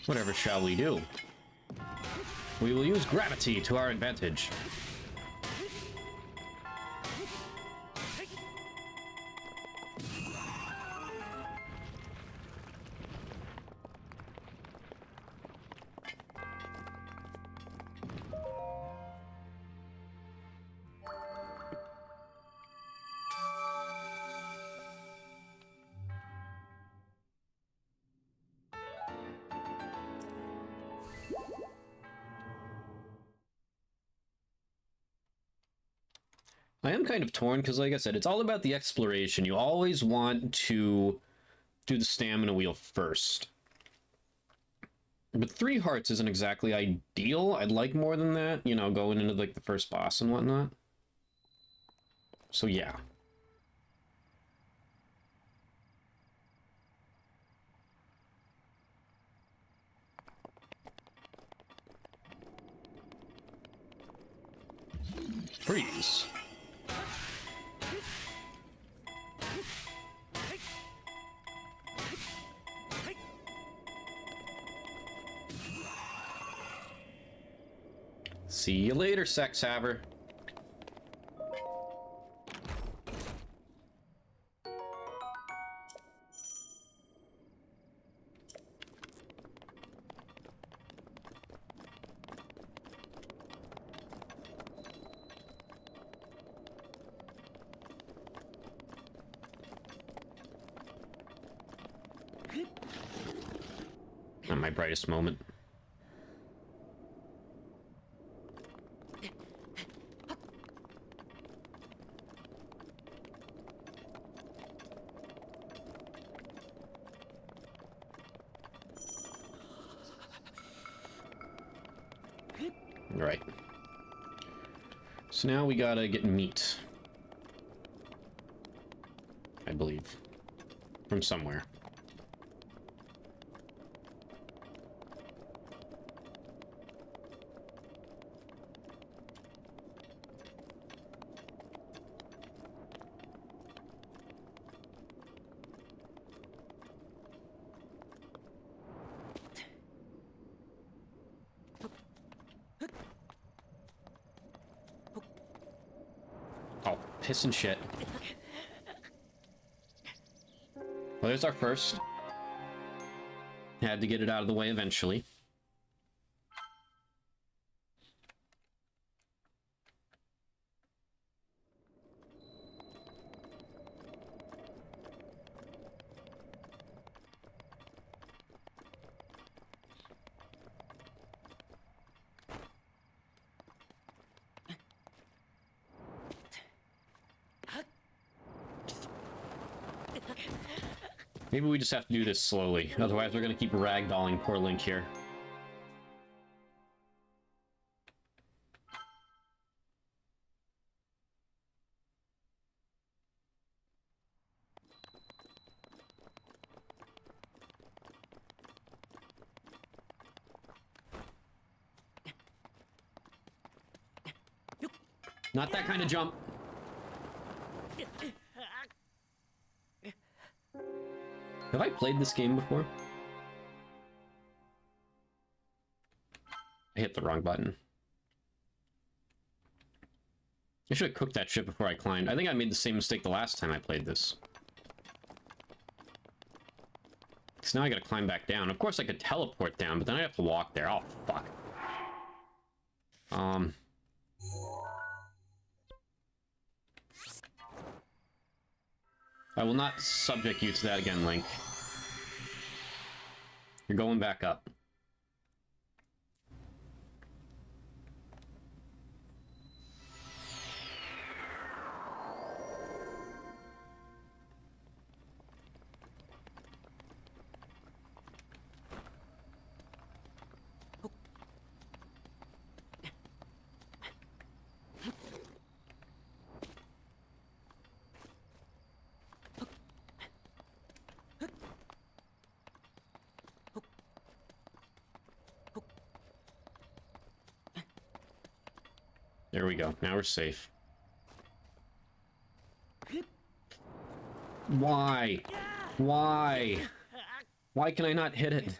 Whatever shall we do? We will use gravity to our advantage. I am kind of torn because, like I said, it's all about the exploration. You always want to do the stamina wheel first. But 3 hearts isn't exactly ideal. I'd like more than that, you know, going into, like, the first boss and whatnot. So, yeah. Freeze. See you later, sex haver. Not my brightest moment. Right. So now we gotta get meat. I believe. From somewhere. Oh, piss and shit. Well, there's our first. Had to get it out of the way eventually. Maybe we just have to do this slowly, otherwise we're gonna keep ragdolling poor Link here. Not that kind of jump. Have I played this game before? I hit the wrong button. I should have cooked that shit before I climbed. I think I made the same mistake the last time I played this. Because now I gotta climb back down. Of course I could teleport down, but then I have to walk there. Oh, fuck. I will not subject you to that again, Link. You're going back up. There we go. Now we're safe. Why? Why? Why can I not hit it?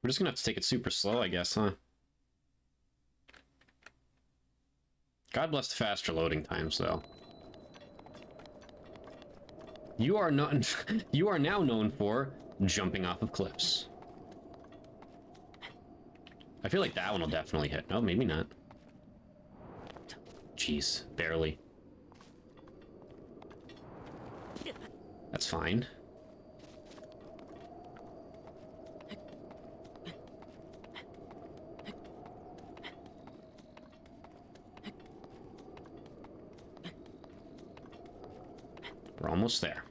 We're just gonna have to take it super slow, I guess, huh? God bless the faster loading times, though. You are not. You are now known for jumping off of cliffs. I feel like that one will definitely hit. No, maybe not. Jeez, barely. That's fine. We're almost there.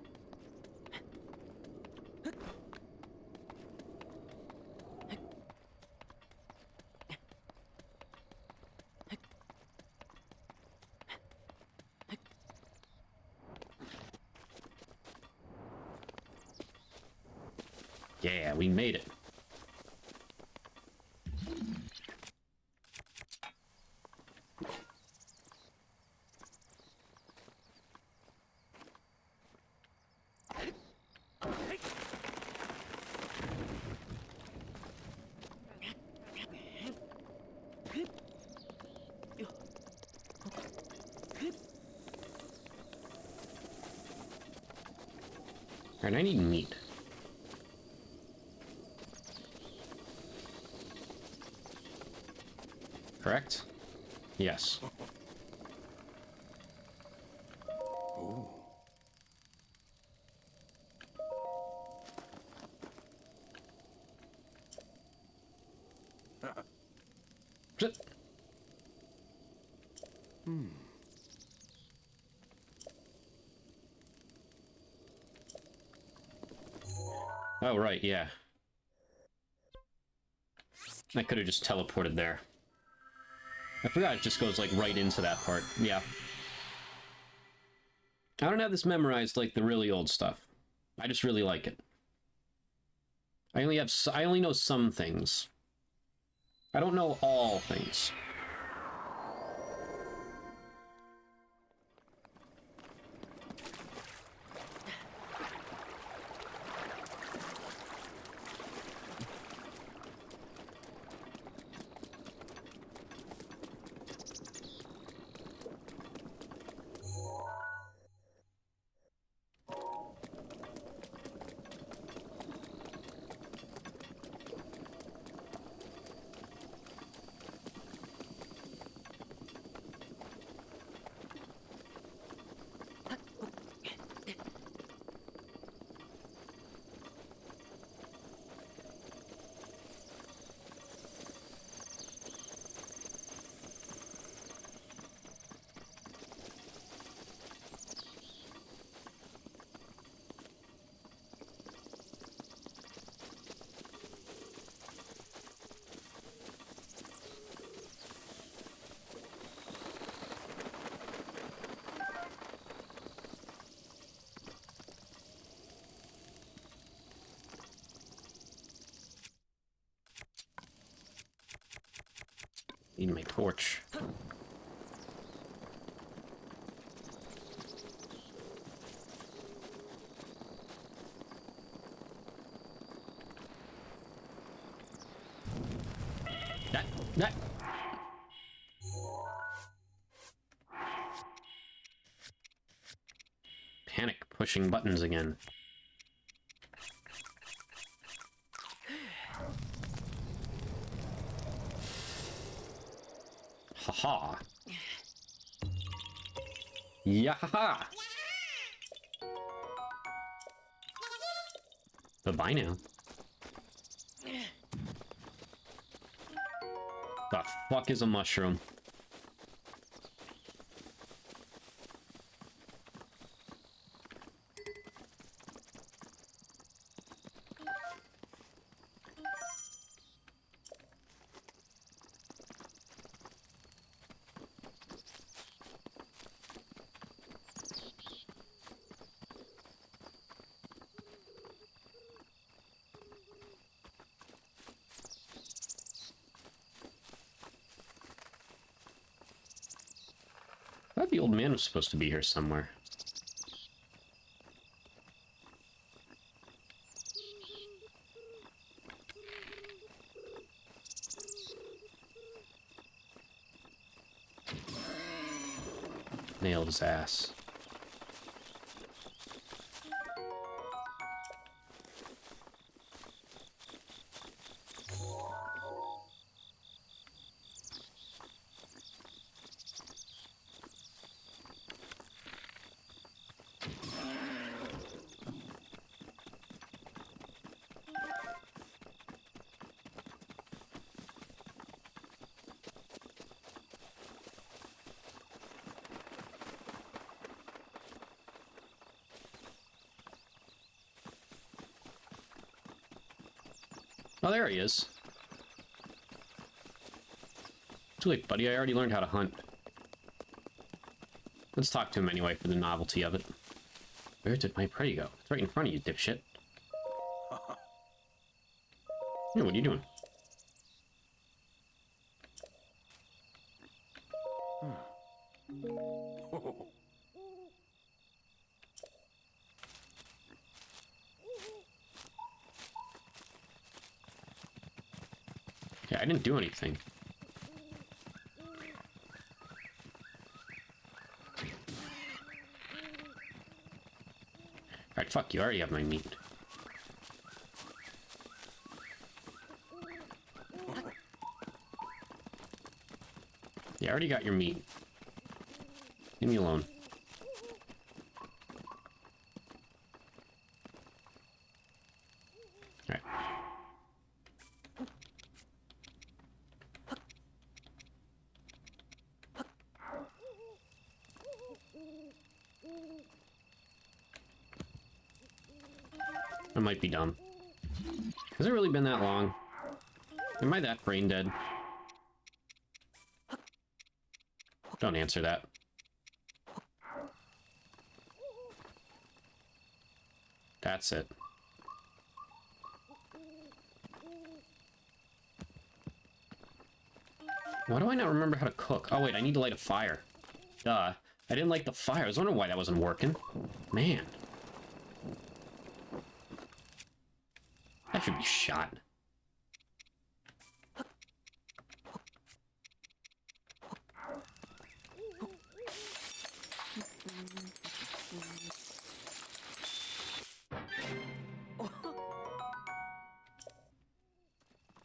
Yeah, we made it. Alright, I need meat. Correct? Yes. Ooh. Zip. Oh, right, yeah. I could have just teleported there. I forgot it just goes, like, right into that part. Yeah. I don't have this memorized like the really old stuff. I just really like it. I only know some things. I don't know all things. Need my torch. That. Panic pushing buttons again. Haha. Yahaha. Bye-bye now. The fuck is a mushroom? I thought the old man was supposed to be here somewhere. Nailed his ass. Oh, there he is. Too late, buddy. I already learned how to hunt. Let's talk to him anyway for the novelty of it. Where did my prey go? It's right in front of you, dipshit. Hey, what are you doing? Yeah, I didn't do anything. Alright, fuck you. I already have my meat. Yeah, I already got your meat. Leave me alone. Alright. I might be dumb. Has it really been that long? Am I that brain dead? Don't answer that. That's it. Why do I not remember how to cook? Oh wait, I need to light a fire. Duh. I didn't light the fire. I was wondering why that wasn't working. Man. That should be shot.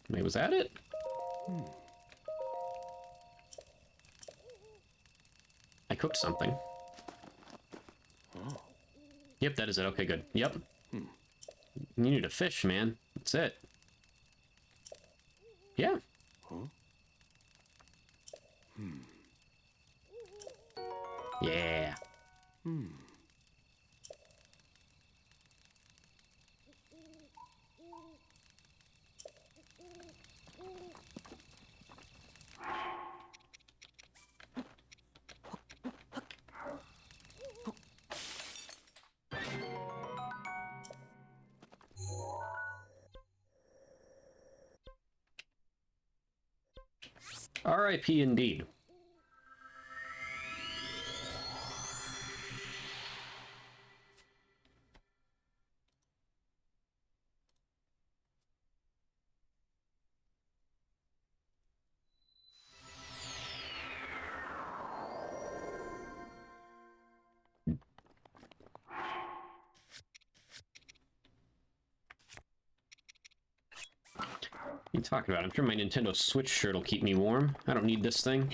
Wait, was that it? I cooked something. Yep, that is it. Okay, good. Yep. You need a fish, man. That's it. Yeah. Yeah. R.I.P. indeed. What are you talking about? I'm sure my Nintendo Switch shirt will keep me warm. I don't need this thing.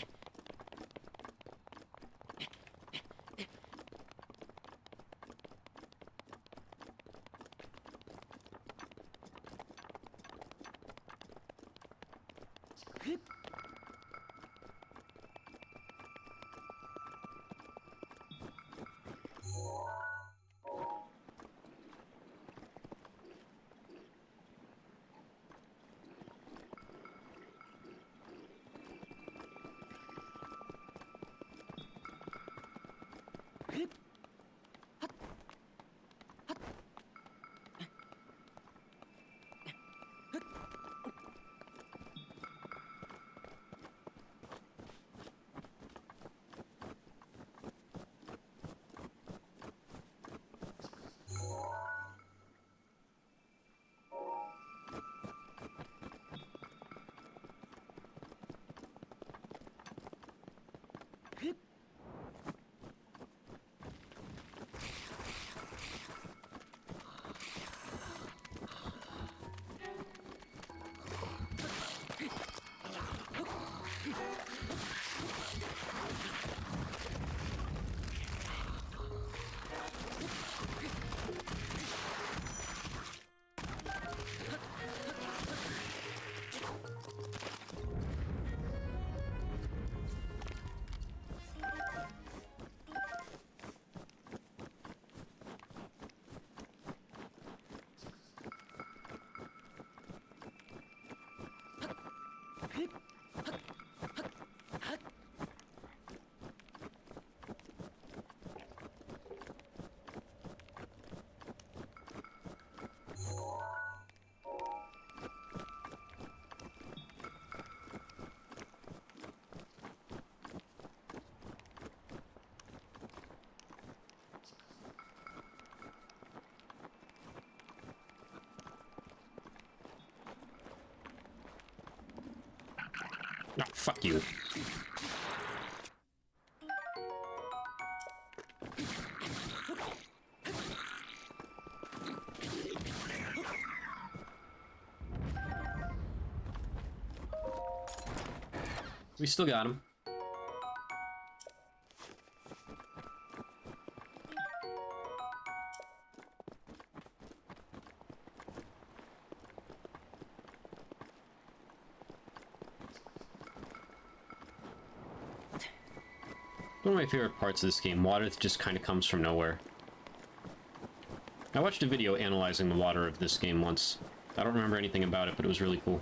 No, fuck you. We still got him. One of my favorite parts of this game, water that just kind of comes from nowhere. I watched a video analyzing the water of this game once. I don't remember anything about it, but it was really cool.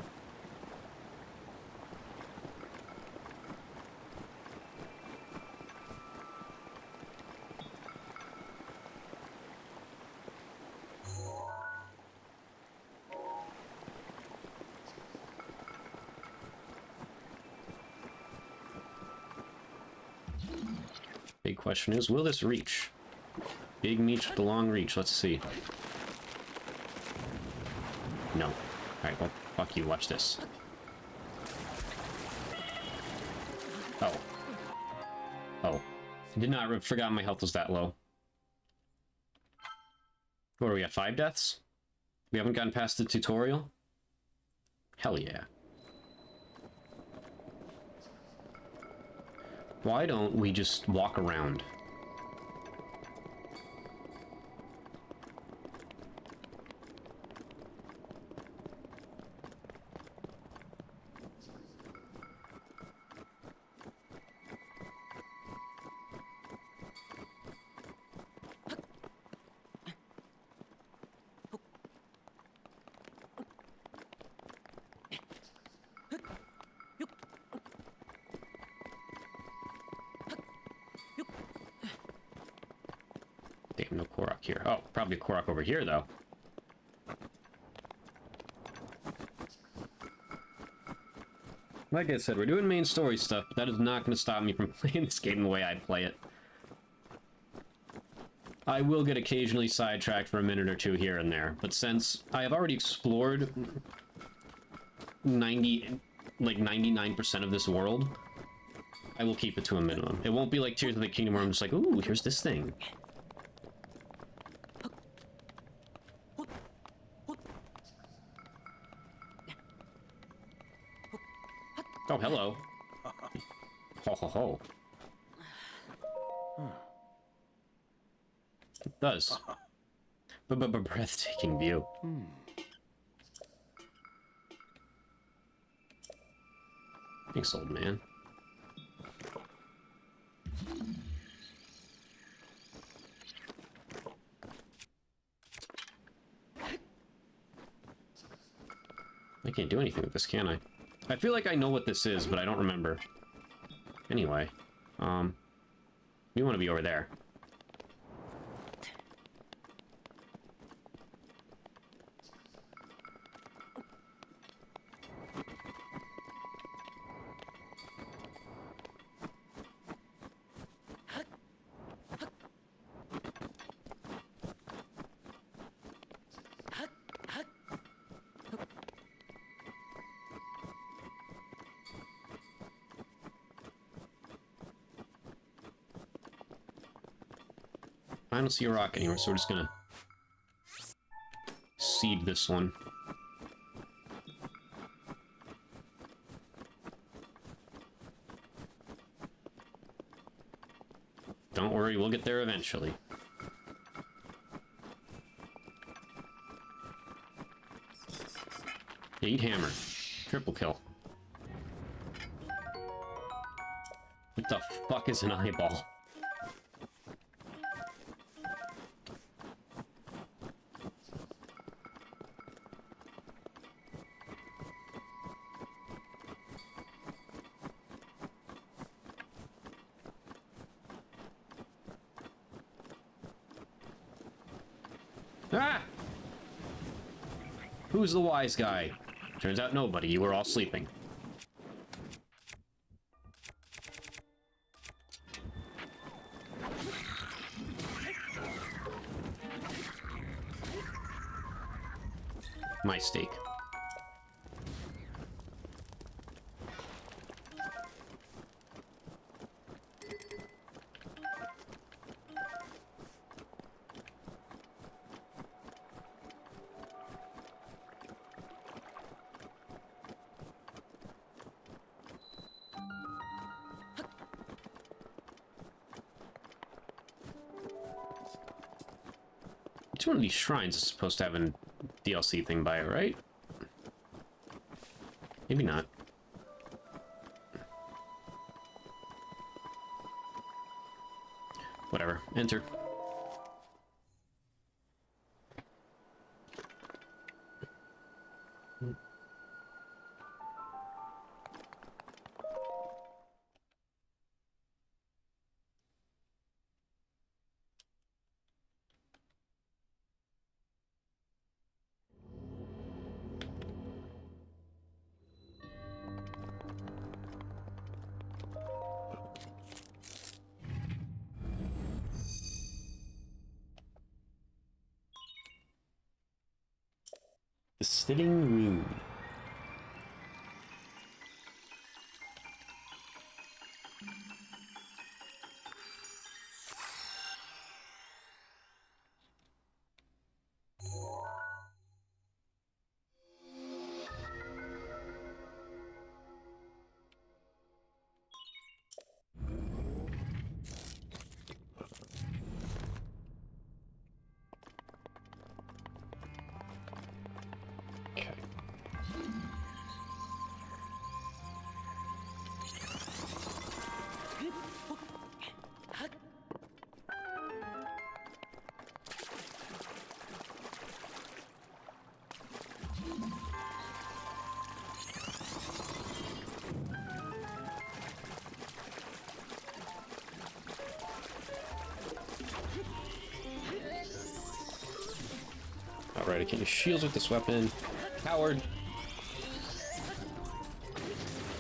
Big question is, will this reach? Big meat with the long reach. Let's see. No. Alright, well, fuck you. Watch this. Oh. Oh. Did not forgot my health was that low. What are we at? 5 deaths? We haven't gotten past the tutorial? Hell yeah. Why don't we just walk around? Damn, no Korok here. Oh, probably Korok over here, though. Like I said, we're doing main story stuff, but that is not going to stop me from playing this game the way I play it. I will get occasionally sidetracked for a minute or two here and there, but since I have already explored 99% of this world, I will keep it to a minimum. It won't be like Tears of the Kingdom where I'm just like, ooh, here's this thing. Oh, hello. Ho ho ho. It does. Breathtaking view. Thanks, old man. I can't do anything with this, can I? I feel like I know what this is, but I don't remember. Anyway, we want to be over there. I don't see a rock anywhere, so we're just gonna seed this one. Don't worry, we'll get there eventually. Eat hammer. Triple kill. What the fuck is an eyeball? Ah! Who's the wise guy? Turns out nobody. You were all sleeping. My steak. Each one of these shrines is supposed to have a DLC thing by it, right? Maybe not. Whatever. Enter. The Sitting Rune. Alright, I can't use shields with this weapon. Coward.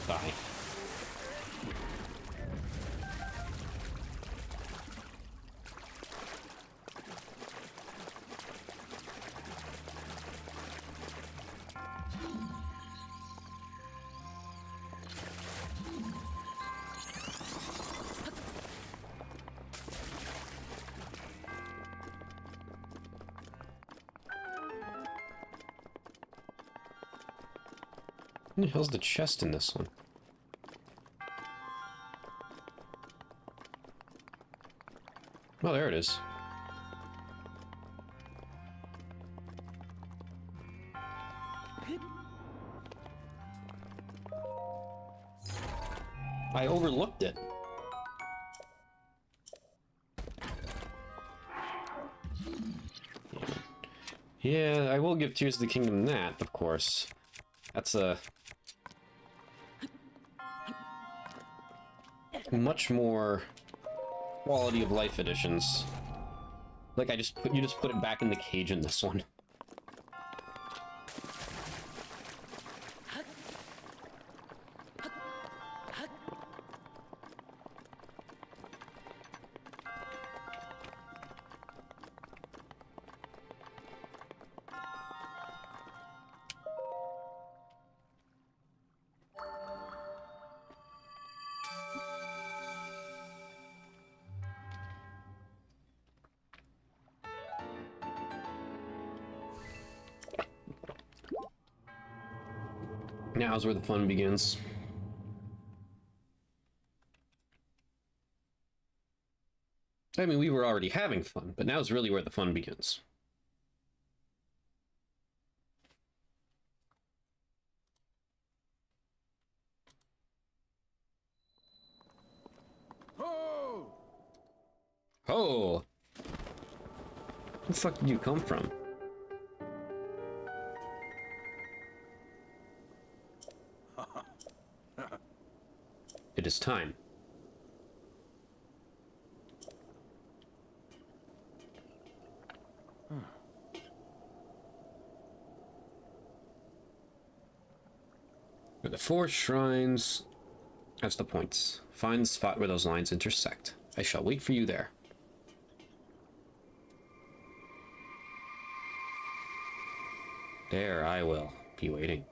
Die. Where the hell's the chest in this one? Oh, there it is. I overlooked it. Yeah, I will give Tears of the Kingdom that, of course. That's a much more quality of life editions. Like you just put it back in the cage in this one. Now's where the fun begins. I mean, we were already having fun, but now's really where the fun begins. Ho! Oh! Where the fuck did you come from? It is time. For the 4 shrines, that's the points. Find the spot where those lines intersect. I shall wait for you there. There, I will be waiting.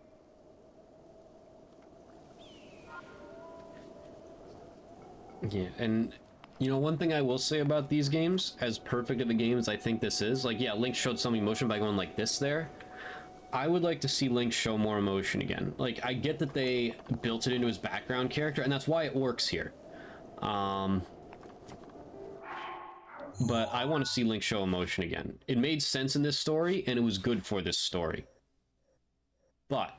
Yeah, and you know, one thing I will say about these games, as perfect of a game as I think this is, like, yeah, Link showed some emotion by going like this there. I would like to see Link show more emotion again. Like, I get that they built it into his background character, and that's why it works here. But I want to see Link show emotion again. It made sense in this story, and it was good for this story. But,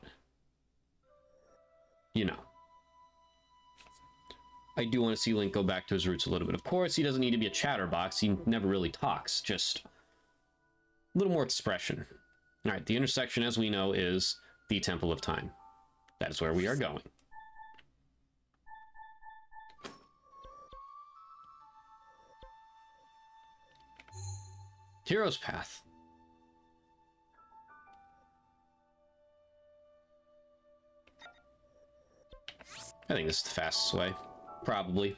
you know, I do want to see Link go back to his roots a little bit. Of course, he doesn't need to be a chatterbox. He never really talks. Just a little more expression. All right, the intersection, as we know, is the Temple of Time. That is where we are going. Hero's Path. I think this is the fastest way. Probably.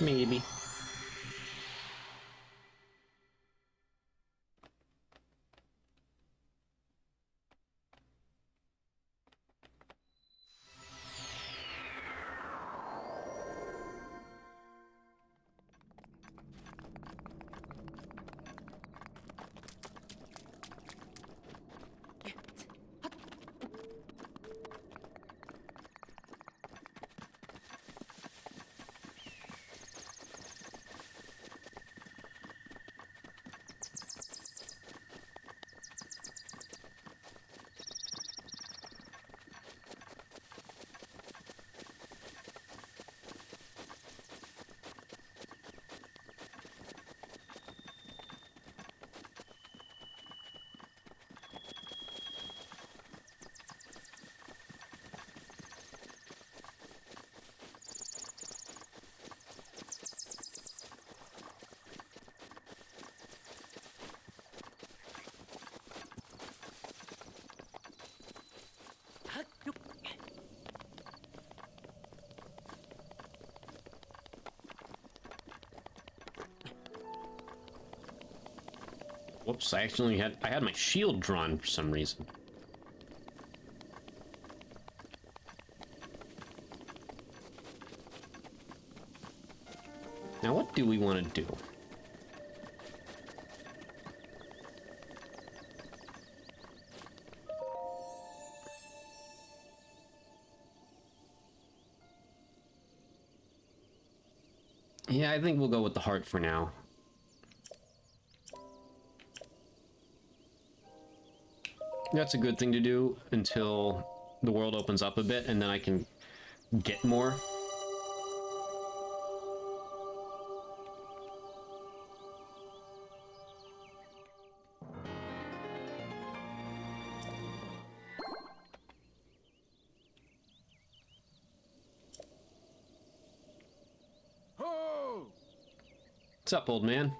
Maybe. Whoops, I had my shield drawn for some reason. Now what do we want to do? Yeah, I think we'll go with the heart for now. That's a good thing to do until the world opens up a bit, and then I can get more. Ho! What's up, old man?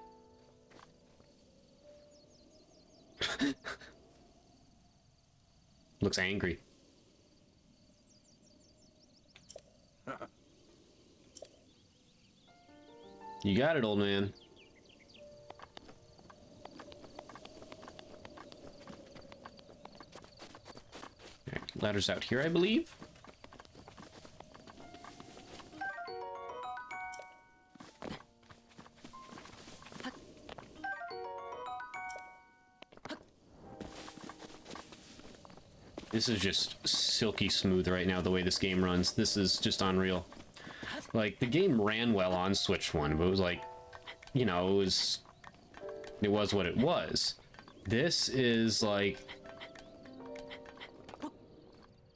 Looks angry. You got it, old man. Okay, ladder's out here, I believe. This is just silky smooth right now, the way this game runs. This is just unreal. Like, the game ran well on Switch 1, but it was like, you know, it was what it was. This is like,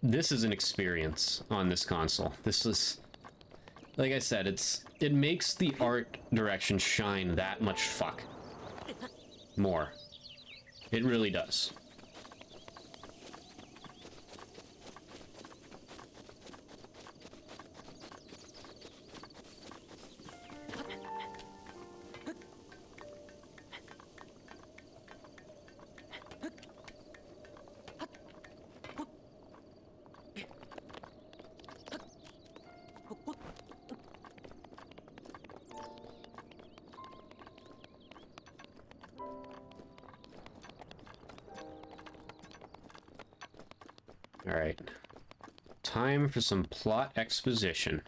this is an experience on this console. This is, like I said, it makes the art direction shine that much fuck more. It really does. Alright. Time for some plot exposition.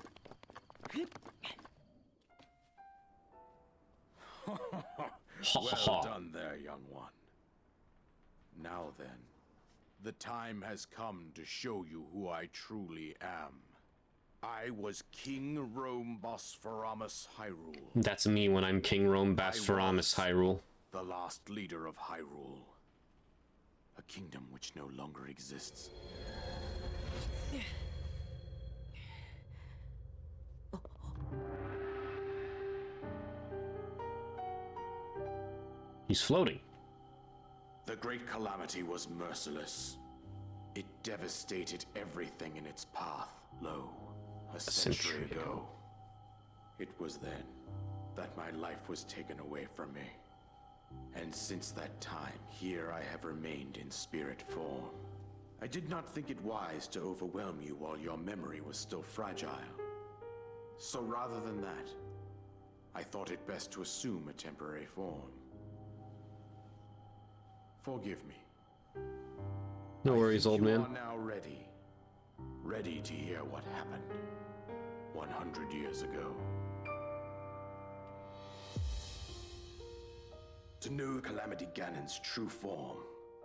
Well done there, young one. Now then, the time has come to show you who I truly am. I was King Rome Bosphoramus Hyrule, That's me when I'm King Rome Bosphoramus Hyrule. the last leader of Hyrule. A kingdom which no longer exists. He's floating. The Great Calamity was merciless. It devastated everything in its path. Lo, a century ago. It was then that my life was taken away from me. And since that time, here I have remained in spirit form. I did not think it wise to overwhelm you while your memory was still fragile. So rather than that, I thought it best to assume a temporary form. Forgive me. No worries, old man. You are now ready. Ready to hear what happened 100 years ago. To know Calamity Ganon's true form,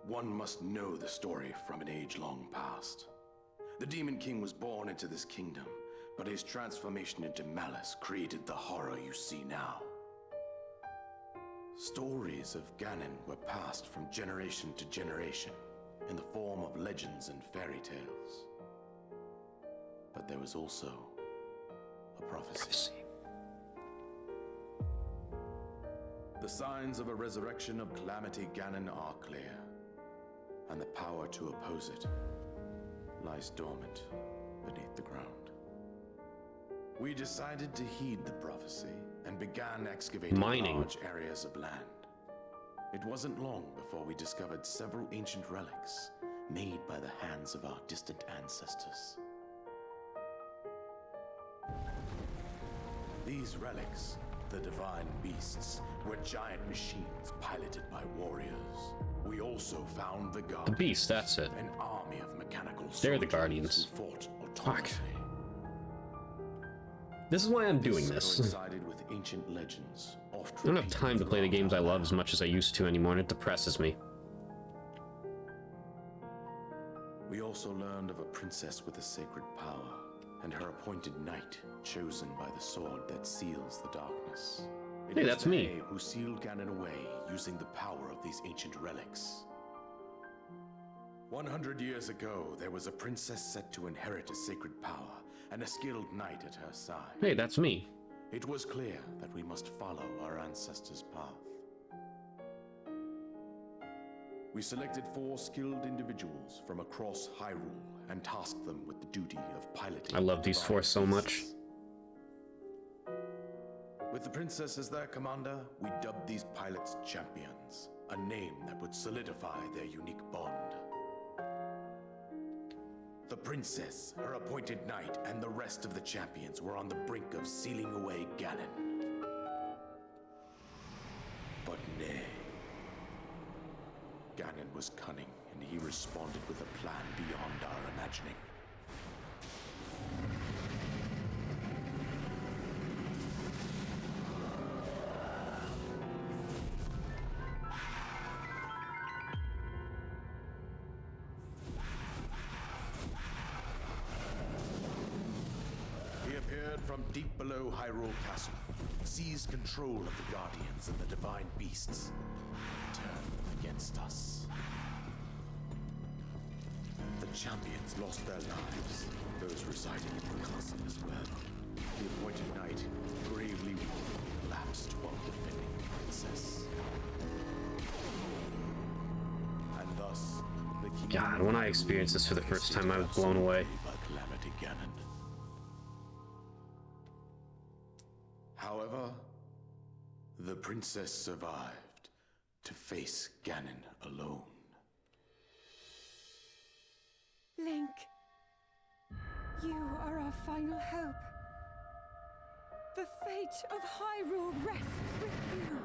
one must know the story from an age-long past. The Demon King was born into this kingdom, but his transformation into malice created the horror you see now. Stories of Ganon were passed from generation to generation in the form of legends and fairy tales. But there was also a prophecy. The signs of a resurrection of Calamity Ganon are clear, and the power to oppose it lies dormant beneath the ground. We decided to heed the prophecy and began excavating large areas of land. It wasn't long before we discovered several ancient relics made by the hands of our distant ancestors. These relics, the divine beasts, were giant machines piloted by warriors. We also found the Guardians. The beast, that's it. An army of mechanical soldiers. They're the Guardians. Who fought Fuck. autonomously. This is why I'm doing this. Coincided with ancient legends, oft I don't have time to play the games I love as much as I used to anymore, and it depresses me. We also learned of a princess with a sacred power, and her appointed knight, chosen by the sword that seals the darkness. It Hey, was that's me. they who sealed Ganon away using the power of these ancient relics. 100 years ago, there was a princess set to inherit a sacred power, and a skilled knight at her side. Hey, that's me. It was clear that we must follow our ancestors' path. We selected 4 skilled individuals from across Hyrule and tasked them with the duty of piloting. I love these the 4 so much. beasts. With the princess as their commander, we dubbed these pilots champions, a name that would solidify their unique bond. The princess, her appointed knight, and the rest of the champions were on the brink of sealing away Ganon. But nay. Ganon was cunning, and he responded with a plan beyond our imagining. He appeared from deep below Hyrule Castle, seized control of the Guardians and the Divine Beasts, and turned against us. The champions lost their lives, those residing in the castle as well. The appointed knight, gravely wounded, collapsed while defending the princess. And thus, the king... God, when I experienced this for the first time, I was blown away. By Calamity Ganon. However, the princess survived to face Ganon alone. Link, you are our final hope. The fate of Hyrule rests with you.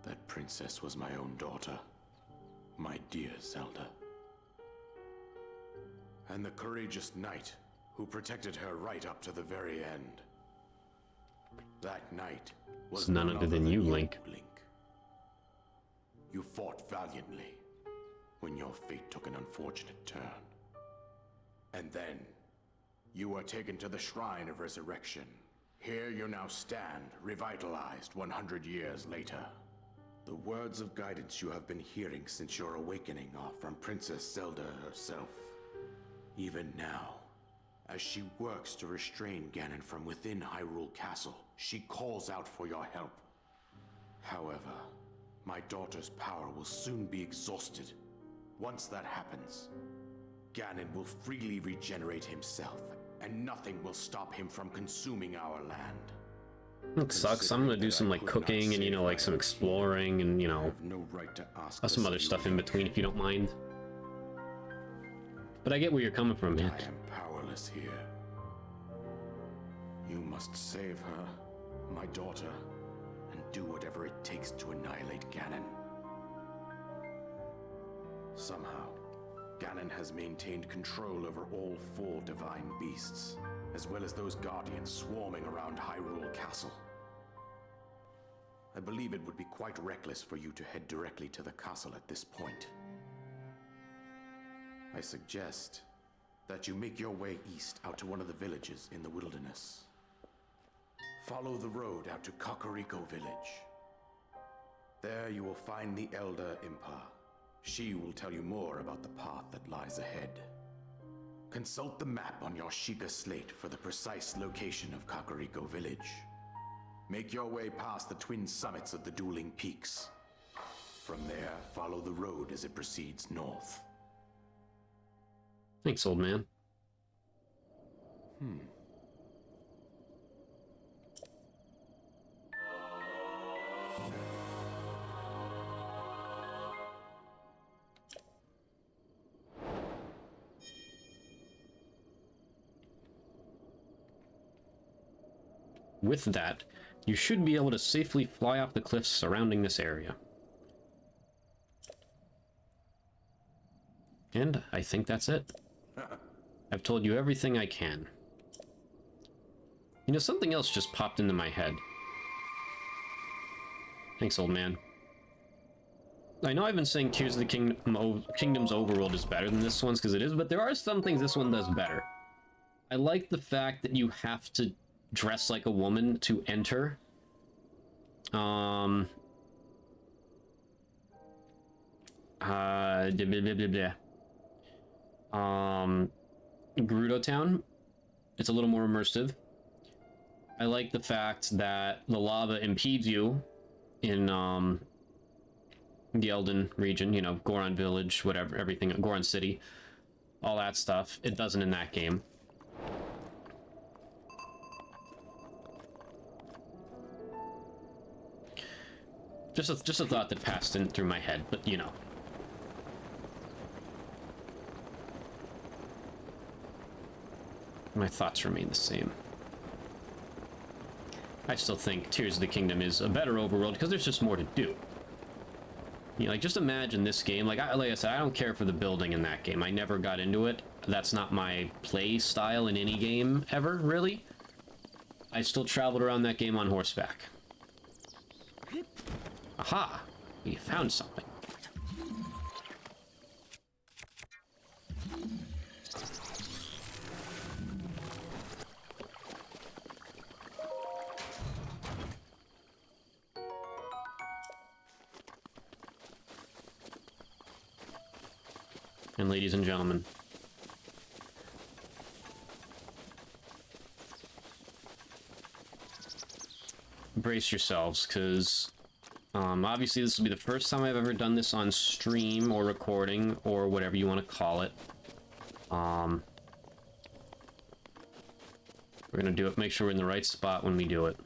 That princess was my own daughter, my dear Zelda. And the courageous knight who protected her right up to the very end. That knight was It's none other than you, Link. You fought valiantly when your fate took an unfortunate turn. And then, you were taken to the Shrine of Resurrection. Here you now stand, revitalized 100 years later. The words of guidance you have been hearing since your awakening are from Princess Zelda herself. Even now, as she works to restrain Ganon from within Hyrule Castle, she calls out for your help. However, my daughter's power will soon be exhausted. Once that happens, Ganon will freely regenerate himself, and nothing will stop him from consuming our land. It sucks. I'm gonna do some like cooking and, you know, like some exploring and, you I know, have no right to ask some other stuff in between if you don't mind. But I get where you're coming from, man. I am powerless here. You must save her, my daughter, and do whatever it takes to annihilate Ganon. Somehow, Ganon has maintained control over all 4 divine beasts, as well as those guardians swarming around Hyrule Castle. I believe it would be quite reckless for you to head directly to the castle at this point. I suggest that you make your way east out to one of the villages in the wilderness. Follow the road out to Kakariko Village. There you will find the Elder Impa. She will tell you more about the path that lies ahead. Consult the map on your Sheikah slate for the precise location of Kakariko Village. Make your way past the twin summits of the dueling peaks. From there, follow the road as it proceeds north. Thanks, old man. With that, you should be able to safely fly off the cliffs surrounding this area. And I think that's it. I've told you everything I can. You know, something else just popped into my head. Thanks, old man. I know I've been saying Tears of the Kingdom's overworld is better than this one's, because it is, but there are some things this one does better. I like the fact that you have to dress like a woman to enter. Blah, blah, blah, blah. Gerudo Town, it's a little more immersive. I like the fact that the lava impedes you in the Elden region, you know, Goron Village, whatever, everything, Goron City, all that stuff. It doesn't in that game. Just a thought that passed in through my head, but you know. My thoughts remain the same. I still think Tears of the Kingdom is a better overworld because there's just more to do. You know, like, just imagine this game. Like I said, I don't care for the building in that game. I never got into it. That's not my play style in any game ever, really. I still traveled around that game on horseback. Aha! We found something. And ladies and gentlemen, brace yourselves, because obviously this will be the first time I've ever done this on stream or recording or whatever you want to call it. We're gonna do it, make sure we're in the right spot when we do it.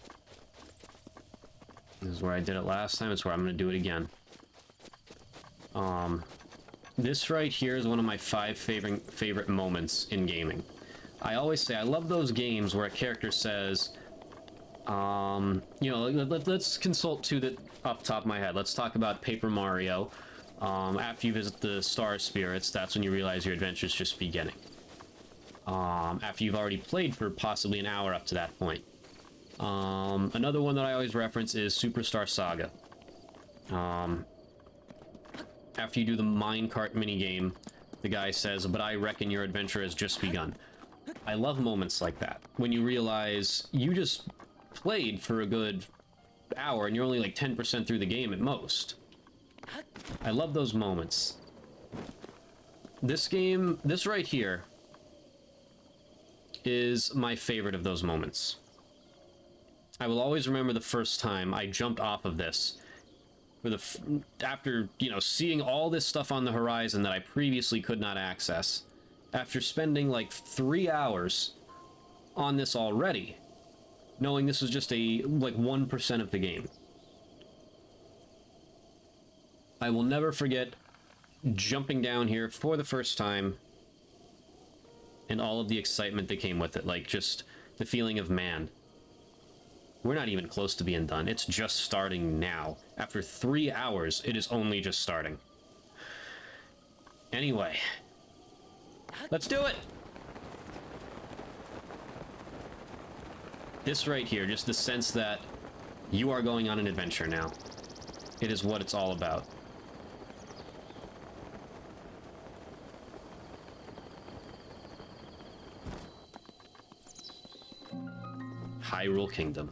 This is where I did it last time, it's where I'm gonna do it again. This right here is one of my 5 favorite moments in gaming. I always say I love those games where a character says, you know, let's consult to the off the top of my head. Let's talk about Paper Mario. After you visit the Star Spirits, that's when you realize your adventure is just beginning. After you've already played for possibly an hour up to that point. Another one that I always reference is Superstar Saga. After you do the minecart minigame, the guy says, "But I reckon your adventure has just begun." I love moments like that, when you realize you just played for a good hour and you're only like 10% through the game at most. I love those moments. This game, this right here, is my favorite of those moments. I will always remember the first time I jumped off of this. After, you know, seeing all this stuff on the horizon that I previously could not access, after spending like 3 hours on this already, knowing this was just like 1% of the game. I will never forget jumping down here for the first time and all of the excitement that came with it, like just the feeling of, man, we're not even close to being done. It's just starting now. After 3 hours, it is only just starting. Anyway, let's do it! This right here, just the sense that you are going on an adventure now. It is what it's all about. Hyrule Kingdom.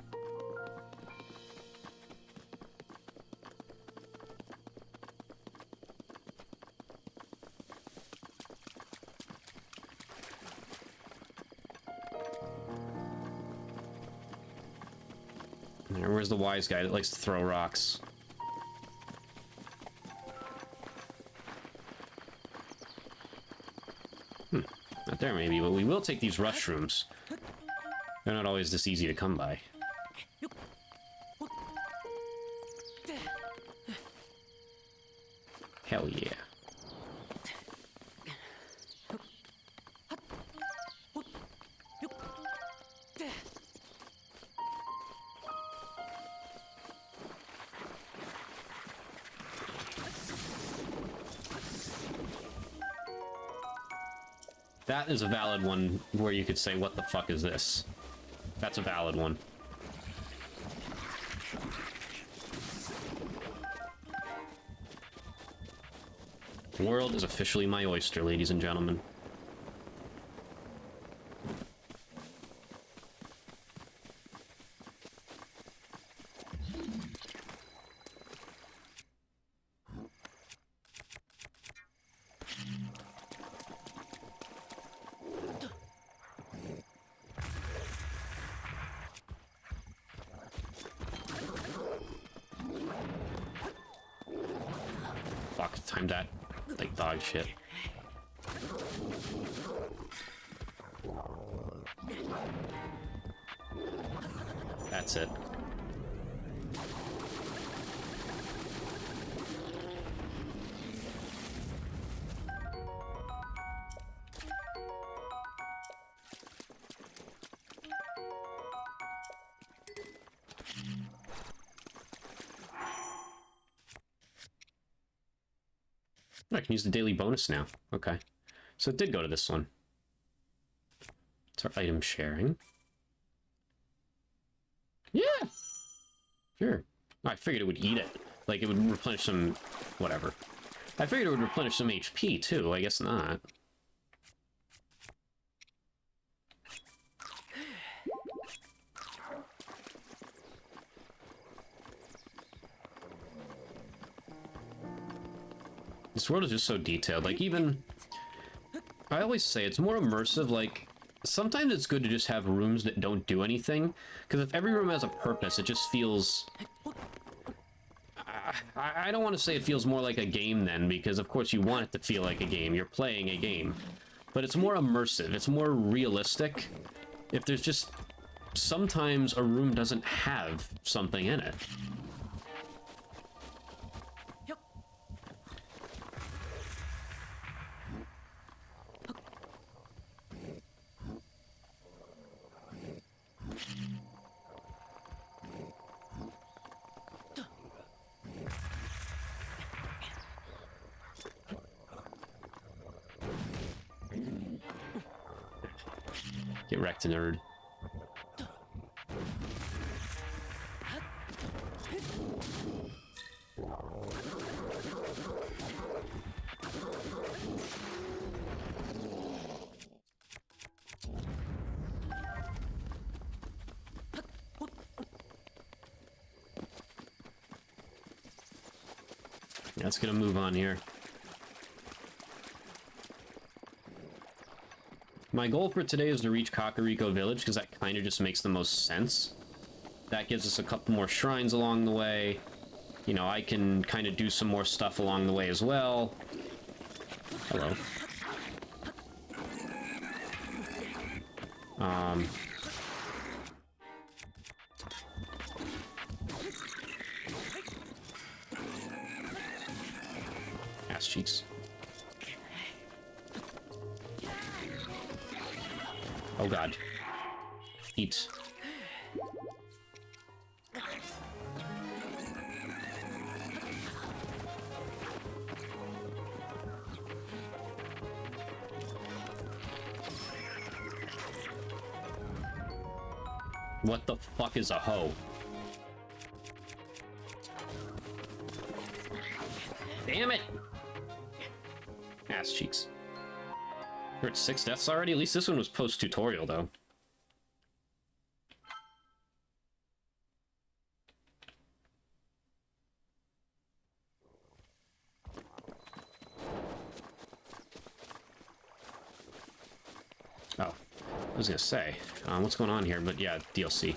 Where's the wise guy that likes to throw rocks? Not there maybe, but we will take these mushrooms. They're not always this easy to come by. Hell yeah. That is a valid one where you could say, what the fuck is this? That's a valid one. The world is officially my oyster, ladies and gentlemen. Fuck, timed that like dog shit. That's it. I can use the daily bonus now. Okay. So it did go to this one. It's our item sharing. Yeah! Sure. I figured it would eat it. Like, it would replenish some... whatever. I figured it would replenish some HP, too. I guess not. This world is just so detailed. Like, even... I always say it's more immersive, like... Sometimes it's good to just have rooms that don't do anything, because if every room has a purpose, it just feels... I don't want to say it feels more like a game then, because of course you want it to feel like a game. You're playing a game. But it's more immersive. It's more realistic. If there's just... Sometimes a room doesn't have something in it. Get wrecked, nerd. Let's get a move on here. My goal for today is to reach Kakariko Village, because that kind of just makes the most sense. That gives us a couple more shrines along the way. You know, I can kind of do some more stuff along the way as well. Hello. Ass cheeks. Oh god. Eat. What the fuck is a hoe? Damn it! Ass cheeks. We're at 6 deaths already? At least this one was post-tutorial, though. Oh, I was gonna say, what's going on here? But yeah, DLC.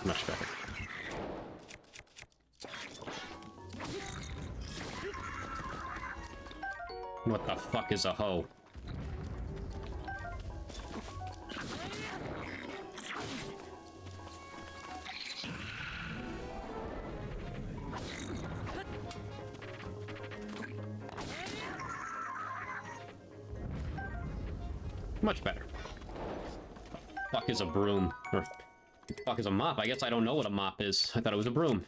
Much better. What the fuck is a hoe? Much better. Fuck is a broom? Or What the fuck is a mop? I guess I don't know what a mop is. I thought it was a broom.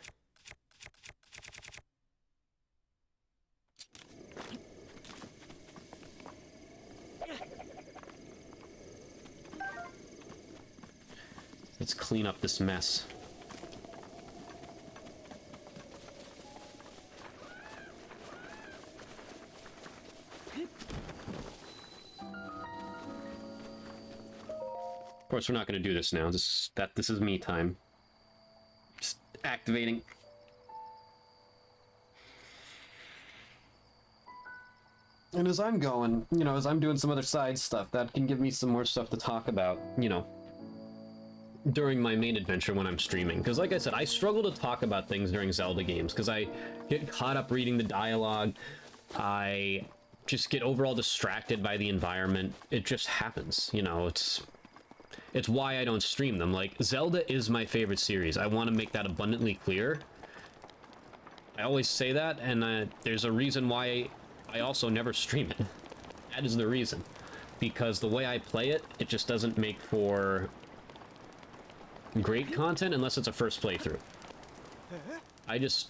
Let's clean up this mess. Of course, we're not going to do this now. This is me time. Just activating. And as I'm going, you know, as I'm doing some other side stuff, that can give me some more stuff to talk about, you know, during my main adventure when I'm streaming. Because like I said, I struggle to talk about things during Zelda games, because I get caught up reading the dialogue. I just get overall distracted by the environment. It just happens, you know, it's why I don't stream them. Like, Zelda is my favorite series. I want to make that abundantly clear. I always say that, and there's a reason why I also never stream it. That is the reason. Because the way I play it, it just doesn't make for great content unless it's a first playthrough. I just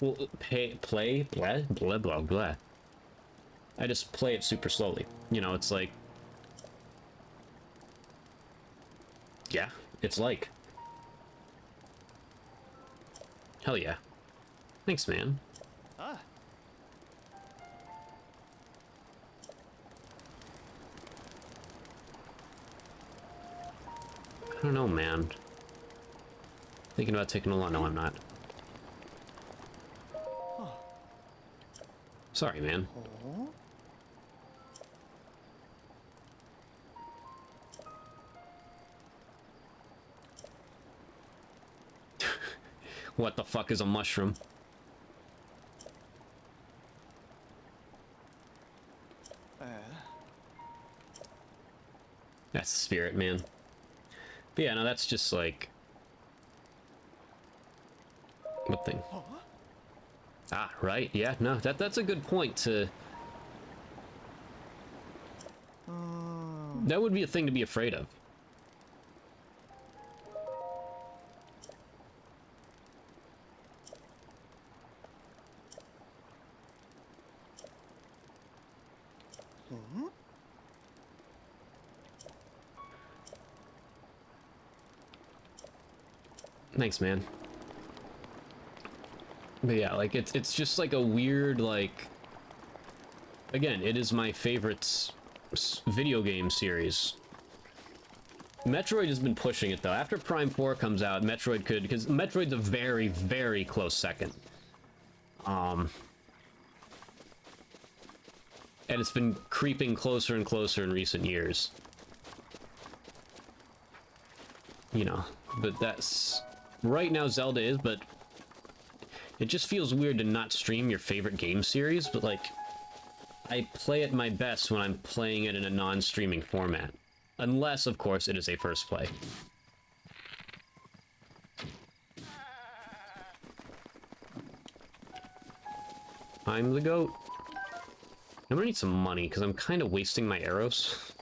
play blah blah blah blah. I just play it super slowly. You know, it's like, yeah, it's like. Hell yeah. Thanks, man. I don't know, man. Thinking about taking a lot. No, I'm not. Sorry, man. What the fuck is a mushroom? That's the spirit, man. But yeah, no, that's just like... What thing? Ah, right, yeah, no, that's a good point to... That would be a thing to be afraid of. Thanks, man. But yeah, like, it's just like a weird, like... Again, it is my favorite video game series. Metroid has been pushing it, though. After Prime 4 comes out, Metroid could... Because Metroid's a very, very close second. And it's been creeping closer and closer in recent years. You know, but that's... Right now, Zelda is, but it just feels weird to not stream your favorite game series, but, like, I play it my best when I'm playing it in a non-streaming format. Unless, of course, it is a first play. I'm the goat. I'm gonna need some money, because I'm kind of wasting my arrows.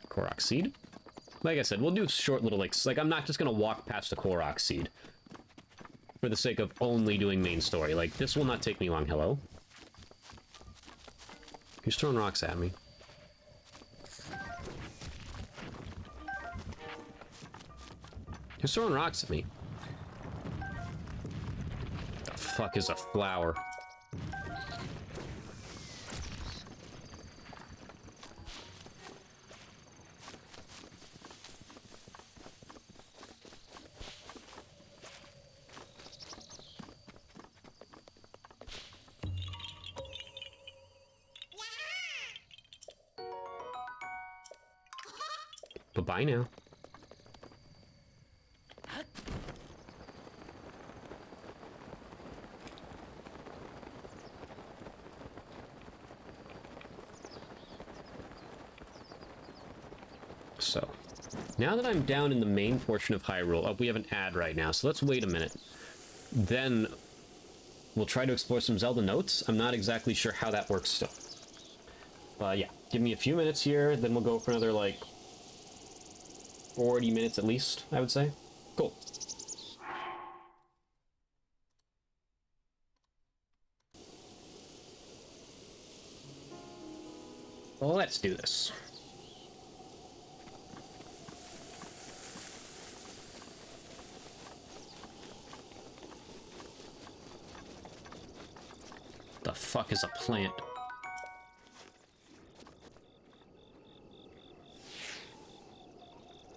Korok seed? Like I said, we'll do short little, like I'm not just gonna walk past a Korok seed for the sake of only doing main story. Like, this will not take me long. Hello? Who's throwing rocks at me? Who's throwing rocks at me? The fuck is a flower? Bye now. So, now that I'm down in the main portion of Hyrule, oh, we have an ad right now, so let's wait a minute. Then we'll try to explore some Zelda notes. I'm not exactly sure how that works still. But yeah, give me a few minutes here, then we'll go for another, like, 40 minutes at least, I would say. Cool. Well, let's do this. The fuck is a plant?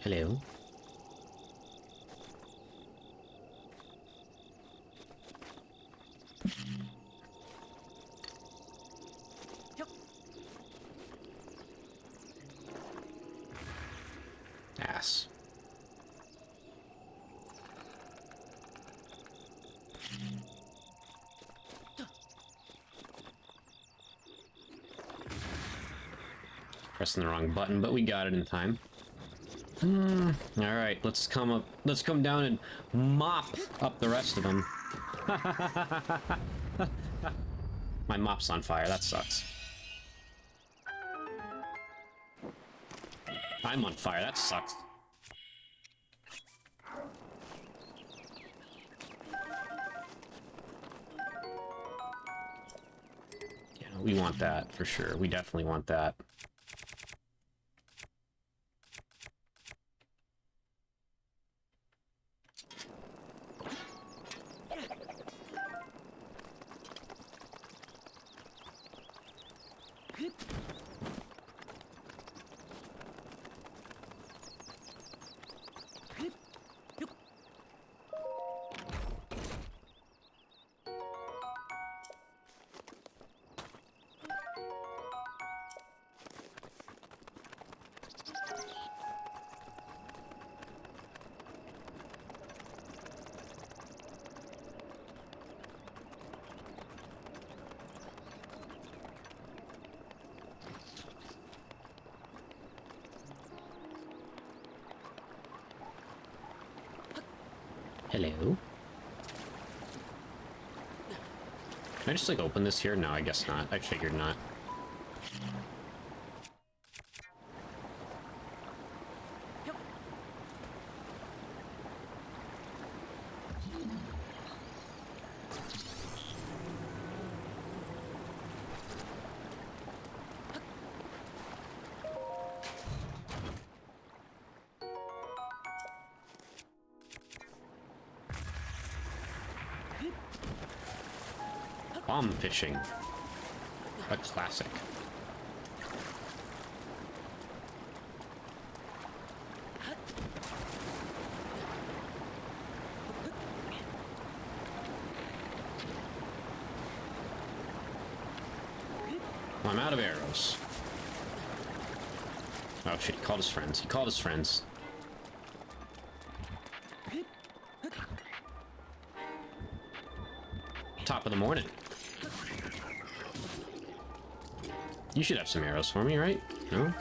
Hello? Ass. Pressing the wrong button, but we got it in time. All right, let's come down and mop up the rest of them. My mop's on fire. That sucks. I'm on fire. That sucks. Yeah, we want that for sure. We definitely want that. Hello? Can I just, like, open this here? No, I guess not. I figured not. Bomb fishing. A classic. Well, I'm out of arrows. Oh shit, he called his friends. He called his friends. Top of the morning. You should have some arrows for me, right? No?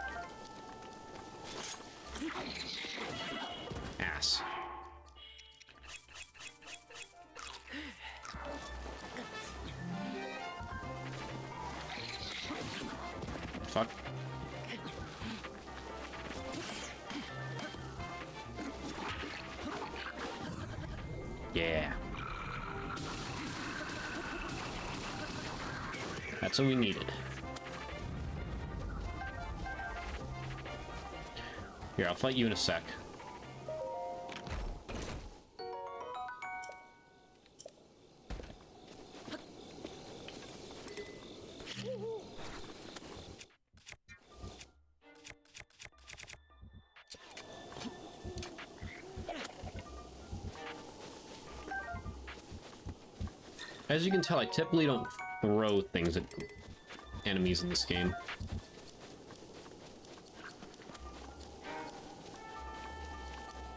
Ass. Fuck. Yeah. That's what we needed. Here, I'll fight you in a sec. As you can tell, I typically don't throw things at enemies in this game.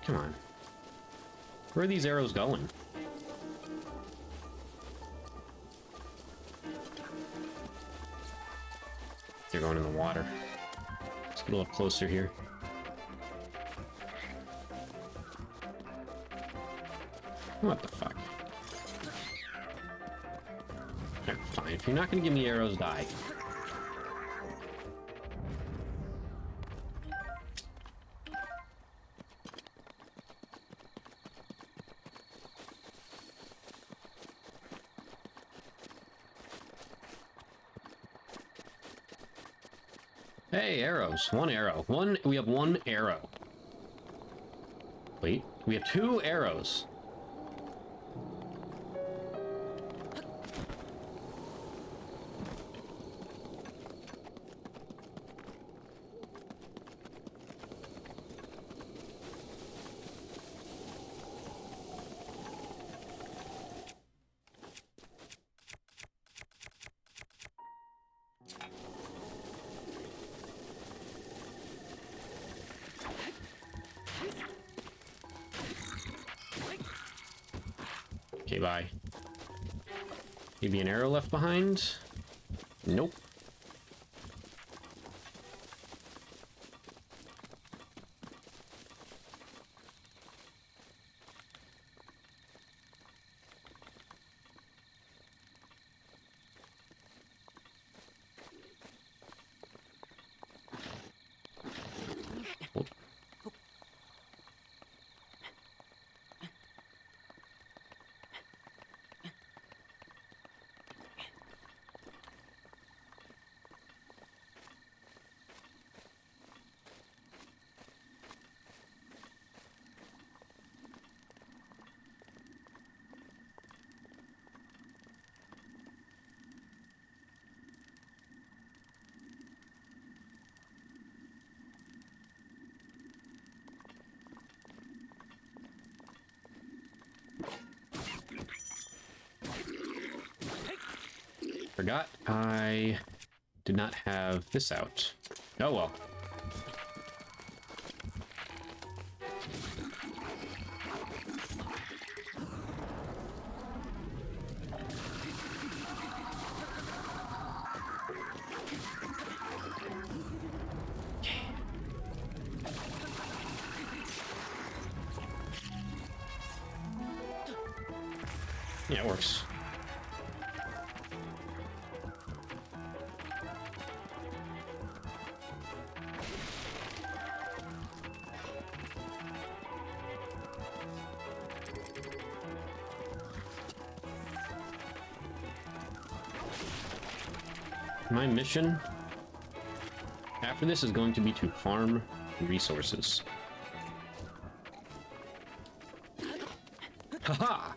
Come on. Where are these arrows going? They're going in the water. Let's get a little closer here. What the fuck? Alright, fine. If you're not gonna give me arrows, die. Hey, arrows. One arrow. We have one arrow. Wait, we have 2 arrows. Okay, bye. Maybe an arrow left behind? Nope. Forgot I did not have this out. Oh well. Yeah, it works. My mission after this is going to be to farm resources. Haha!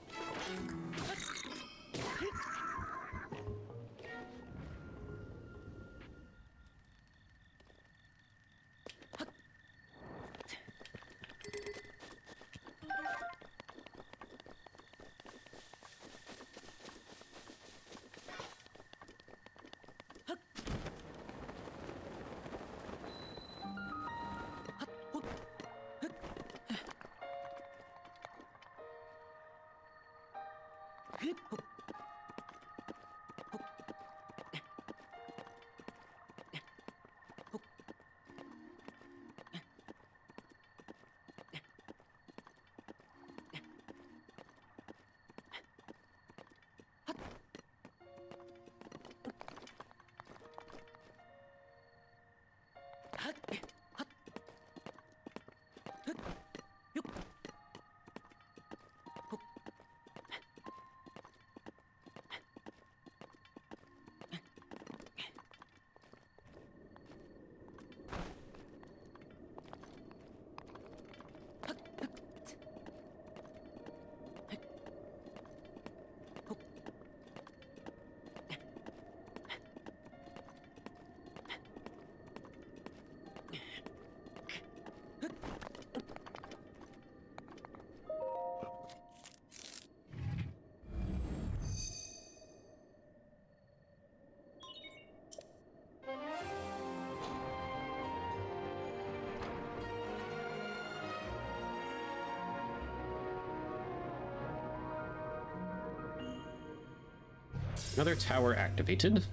Another tower activated.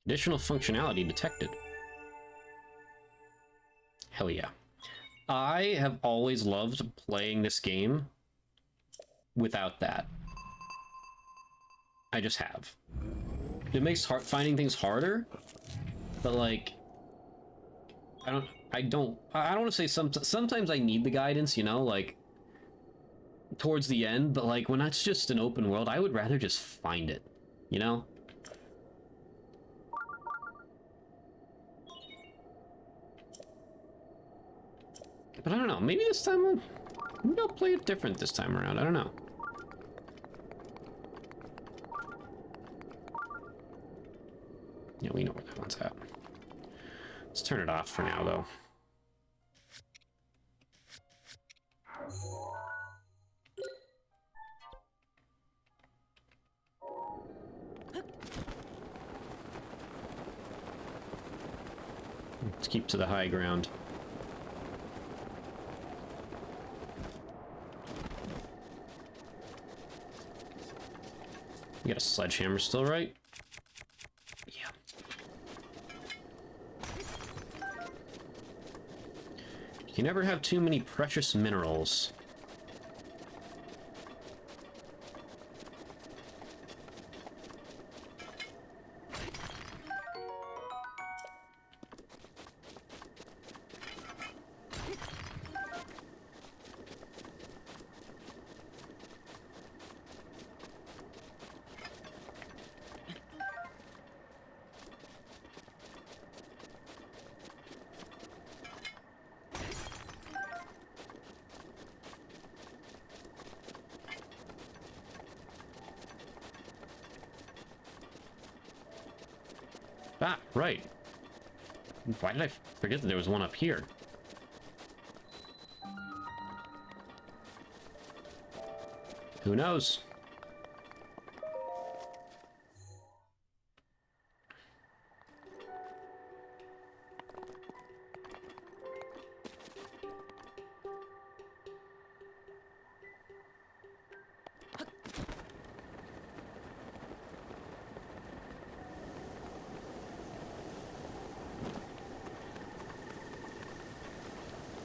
Additional functionality detected. Hell yeah. I have always loved playing this game without that. I just have. It makes finding things harder, but like, I don't want to say sometimes I need the guidance, you know, like towards the end, but like when it's just an open world, I would rather just find it, you know? But I don't know, maybe this time maybe I'll play it different this time around, I don't know. Yeah, we know where that one's at. Let's turn it off for now, though. Let's keep to the high ground. You got a sledgehammer still, right? Yeah. You never have too many precious minerals. Ah, right. Why did I forget that there was one up here? Who knows?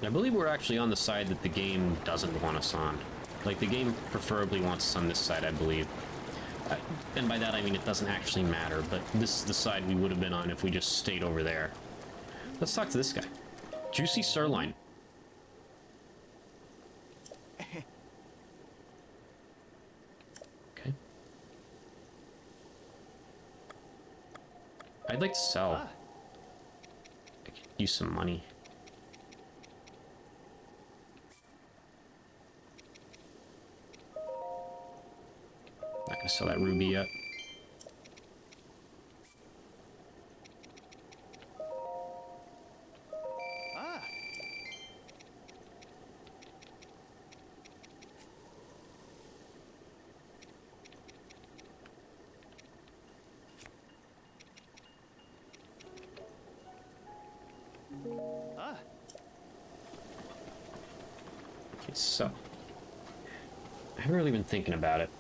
I believe we're actually on the side that the game doesn't want us on. Like, the game preferably wants us on this side, I believe. And by that I mean it doesn't actually matter, but this is the side we would have been on if we just stayed over there. Let's talk to this guy. Juicy Sirloin. Okay. I'd like to sell. I could use some money. Not gonna sell that ruby yet. Okay, so I haven't really been thinking about it.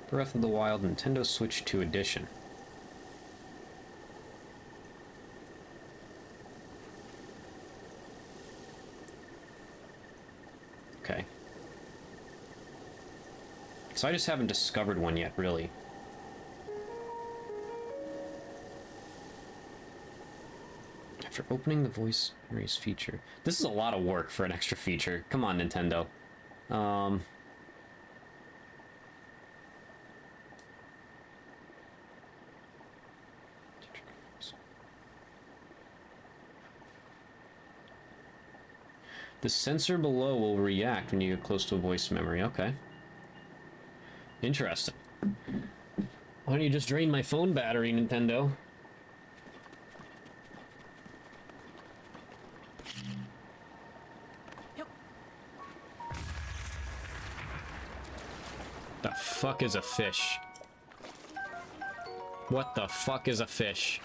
Breath of the Wild Nintendo Switch 2 Edition. Okay. So I just haven't discovered one yet, really. After opening the voice erase feature. This is a lot of work for an extra feature. Come on, Nintendo. The sensor below will react when you get close to a voice memory. Okay. Interesting. Why don't you just drain my phone battery, Nintendo? The fuck is a fish? What the fuck is a fish?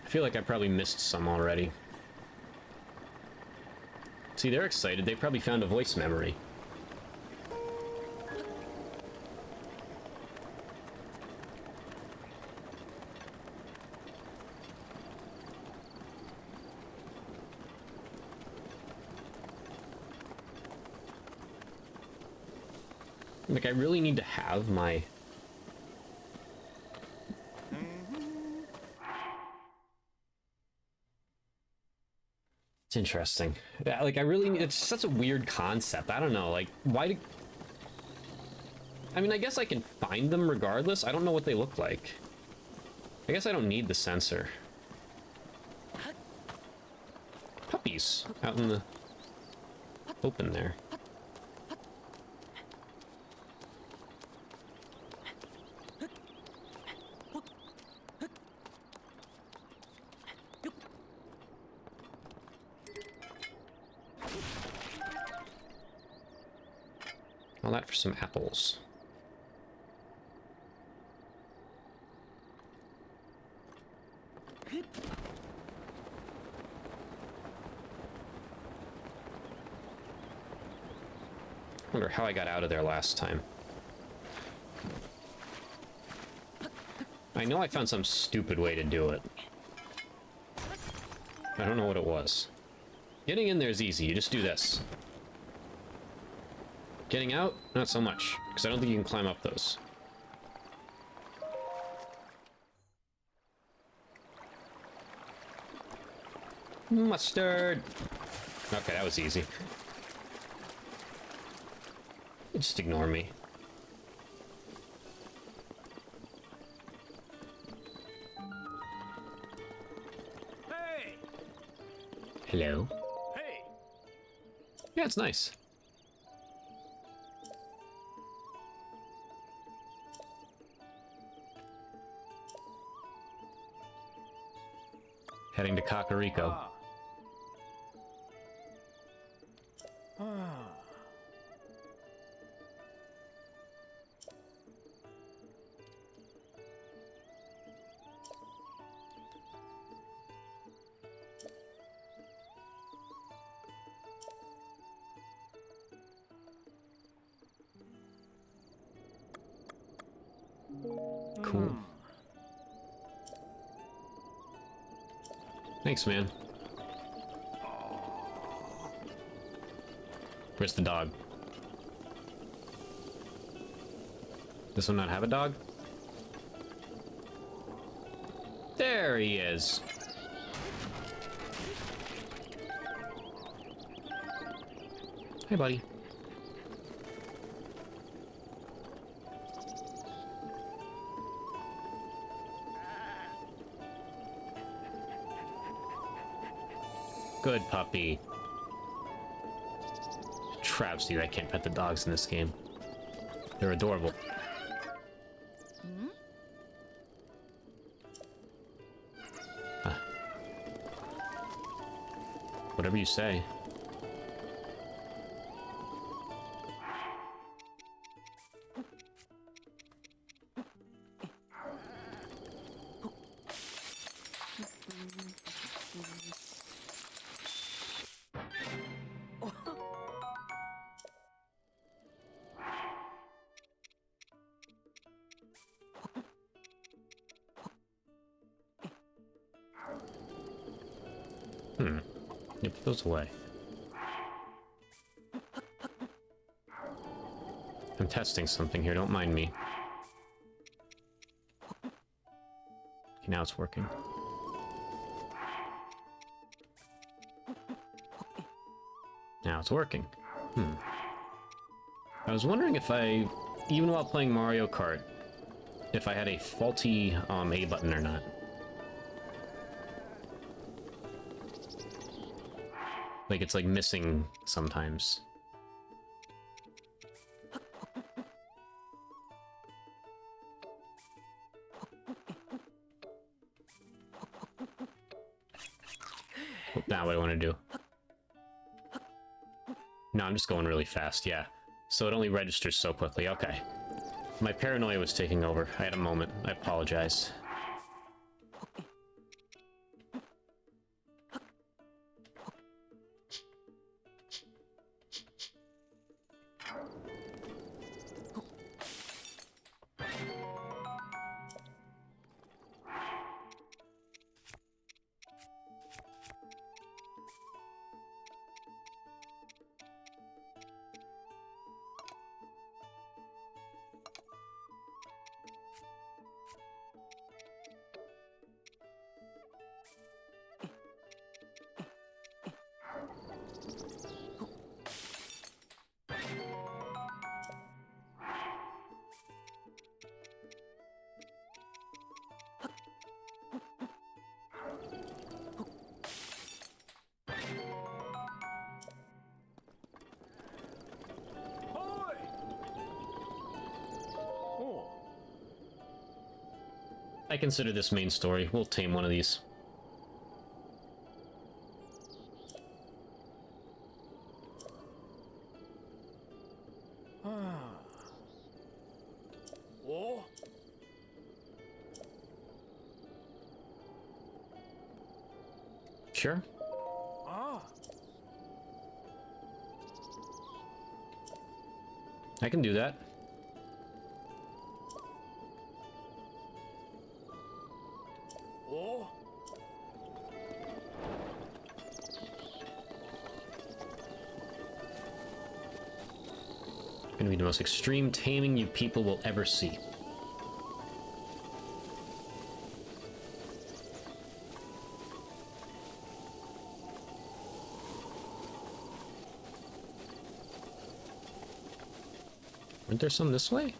I feel like I probably missed some already. See, they're excited. They probably found a voice memory. Like, I really need to have my... It's interesting. Yeah, like, I really... It's such a weird concept. I don't know, like, why do... I mean, I guess I can find them regardless. I don't know what they look like. I guess I don't need the sensor. Puppies out in the open there. All that for some apples. Wonder how I got out of there last time. I know I found some stupid way to do it. I don't know what it was. Getting in there is easy. You just do this. Getting out, not so much, because I don't think you can climb up those. Mustard! Okay, that was easy. Just ignore me. Hey! Hello? Hey! Yeah, it's nice. Heading to Kakariko. Cool. Thanks, man. Where's the dog? This one not have a dog? There he is. Hey, buddy. Good puppy. Travesty that I can't pet the dogs in this game. They're adorable. Whatever you say. You put those away. I'm testing something here, don't mind me. Okay, now it's working. Now it's working. I was wondering if I, even while playing Mario Kart, if I had a faulty A button or not. Like, it's like missing sometimes. Now what do I want to do? No, I'm just going really fast, yeah. So it only registers so quickly, okay. My paranoia was taking over. I had a moment. I apologize. Hoy! Oh. I consider this main story. We'll tame one of these. Oh. Sure. Ah. I can do that. Oh. Gonna be the most extreme taming you people will ever see. Weren't there some this way?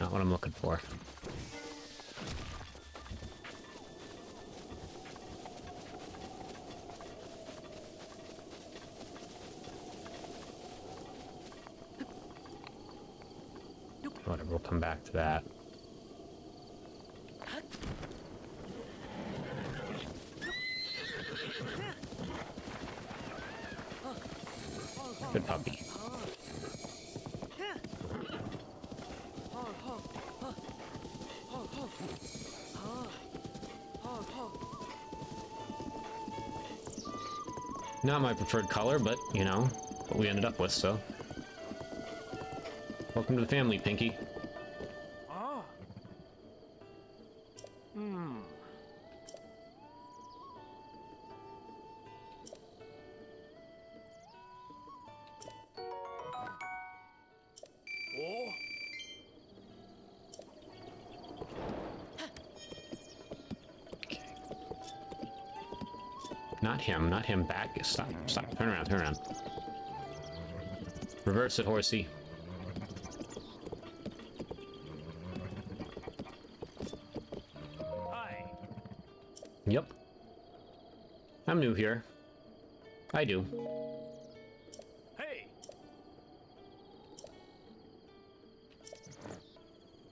Not what I'm looking for. Whatever, we'll come back to that. Good puppy. Not my preferred color, but, you know, what we ended up with, so. Welcome to the family, Pinky. Ah. Hmm. Oh. Okay. Not him, not him. Back. Stop, stop. Turn around, turn around. Reverse it, horsey. Hi. Yep. I'm new here. I do. Hey.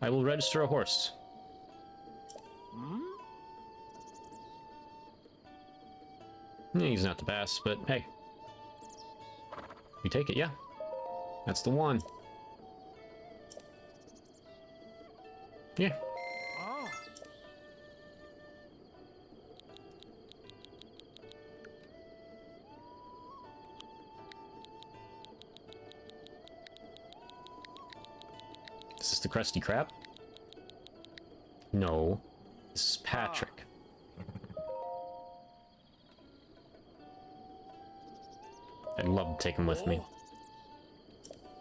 I will register a horse. Hmm? He's not the best, but hey. You take it, yeah. That's the one. Yeah. Ah. Is this the Krusty Krab? No. This is Patrick. I'd love to take him with me.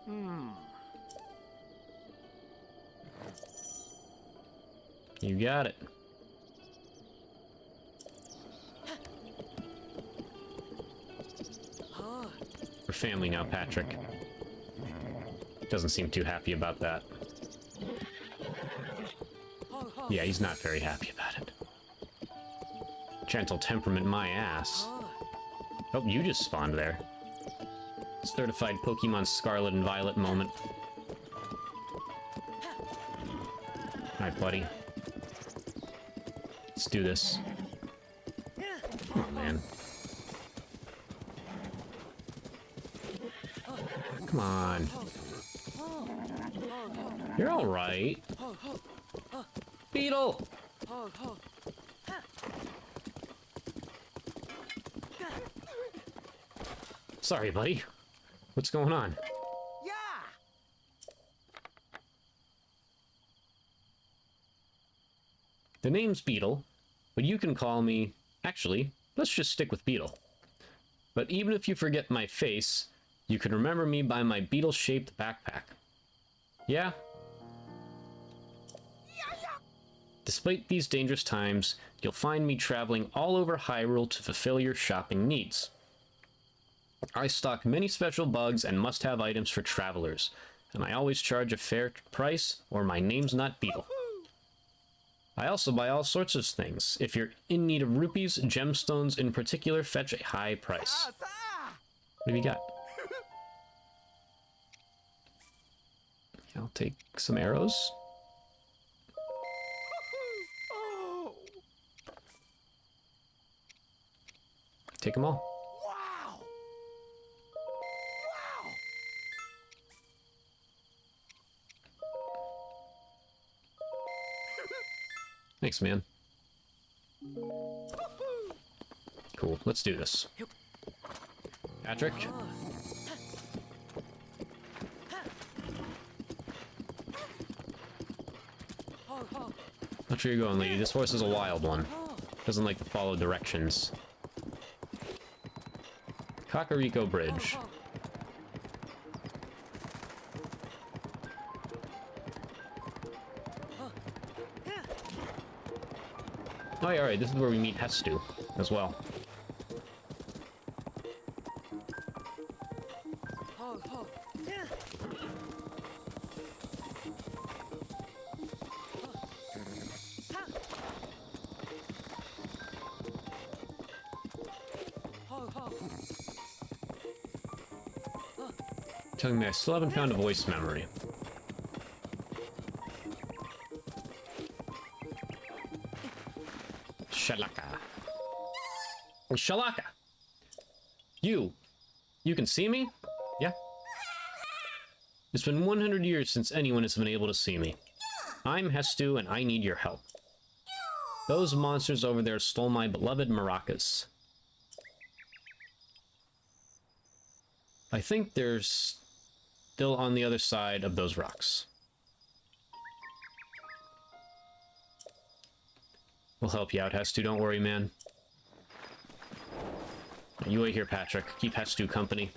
Hmm. You got it. We're family now, Patrick. Doesn't seem too happy about that. Yeah, he's not very happy about it. Gentle temperament, my ass. Oh, you just spawned there. Certified Pokemon Scarlet and Violet moment. Alright, buddy. Let's do this. Come on, man. Come on. You're alright. Beetle! Sorry, buddy. What's going on? Yeah. The name's Beetle, but you can call me... Actually, let's just stick with Beetle. But even if you forget my face, you can remember me by my beetle-shaped backpack. Yeah? Despite these dangerous times, you'll find me traveling all over Hyrule to fulfill your shopping needs. I stock many special bugs and must-have items for travelers, and I always charge a fair price or my name's not Beetle. I also buy all sorts of things. If you're in need of rupees, gemstones in particular fetch a high price. What have you got? I'll take some arrows. Oh. Take them all. Wow. Wow. Thanks, man. Cool, let's do this. Patrick? Not sure you're going, lady. This horse is a wild one. Doesn't like to follow directions. Kakariko Bridge. Oh yeah, alright, this is where we meet Hestu as well. Telling me I still haven't found a voice memory. Shalaka. Shalaka! You can see me? Yeah? It's been 100 years since anyone has been able to see me. I'm Hestu and I need your help. Those monsters over there stole my beloved maracas. I think they're still on the other side of those rocks. We'll help you out, Hestu. Don't worry, man. You wait here, Patrick. Keep Hestu company.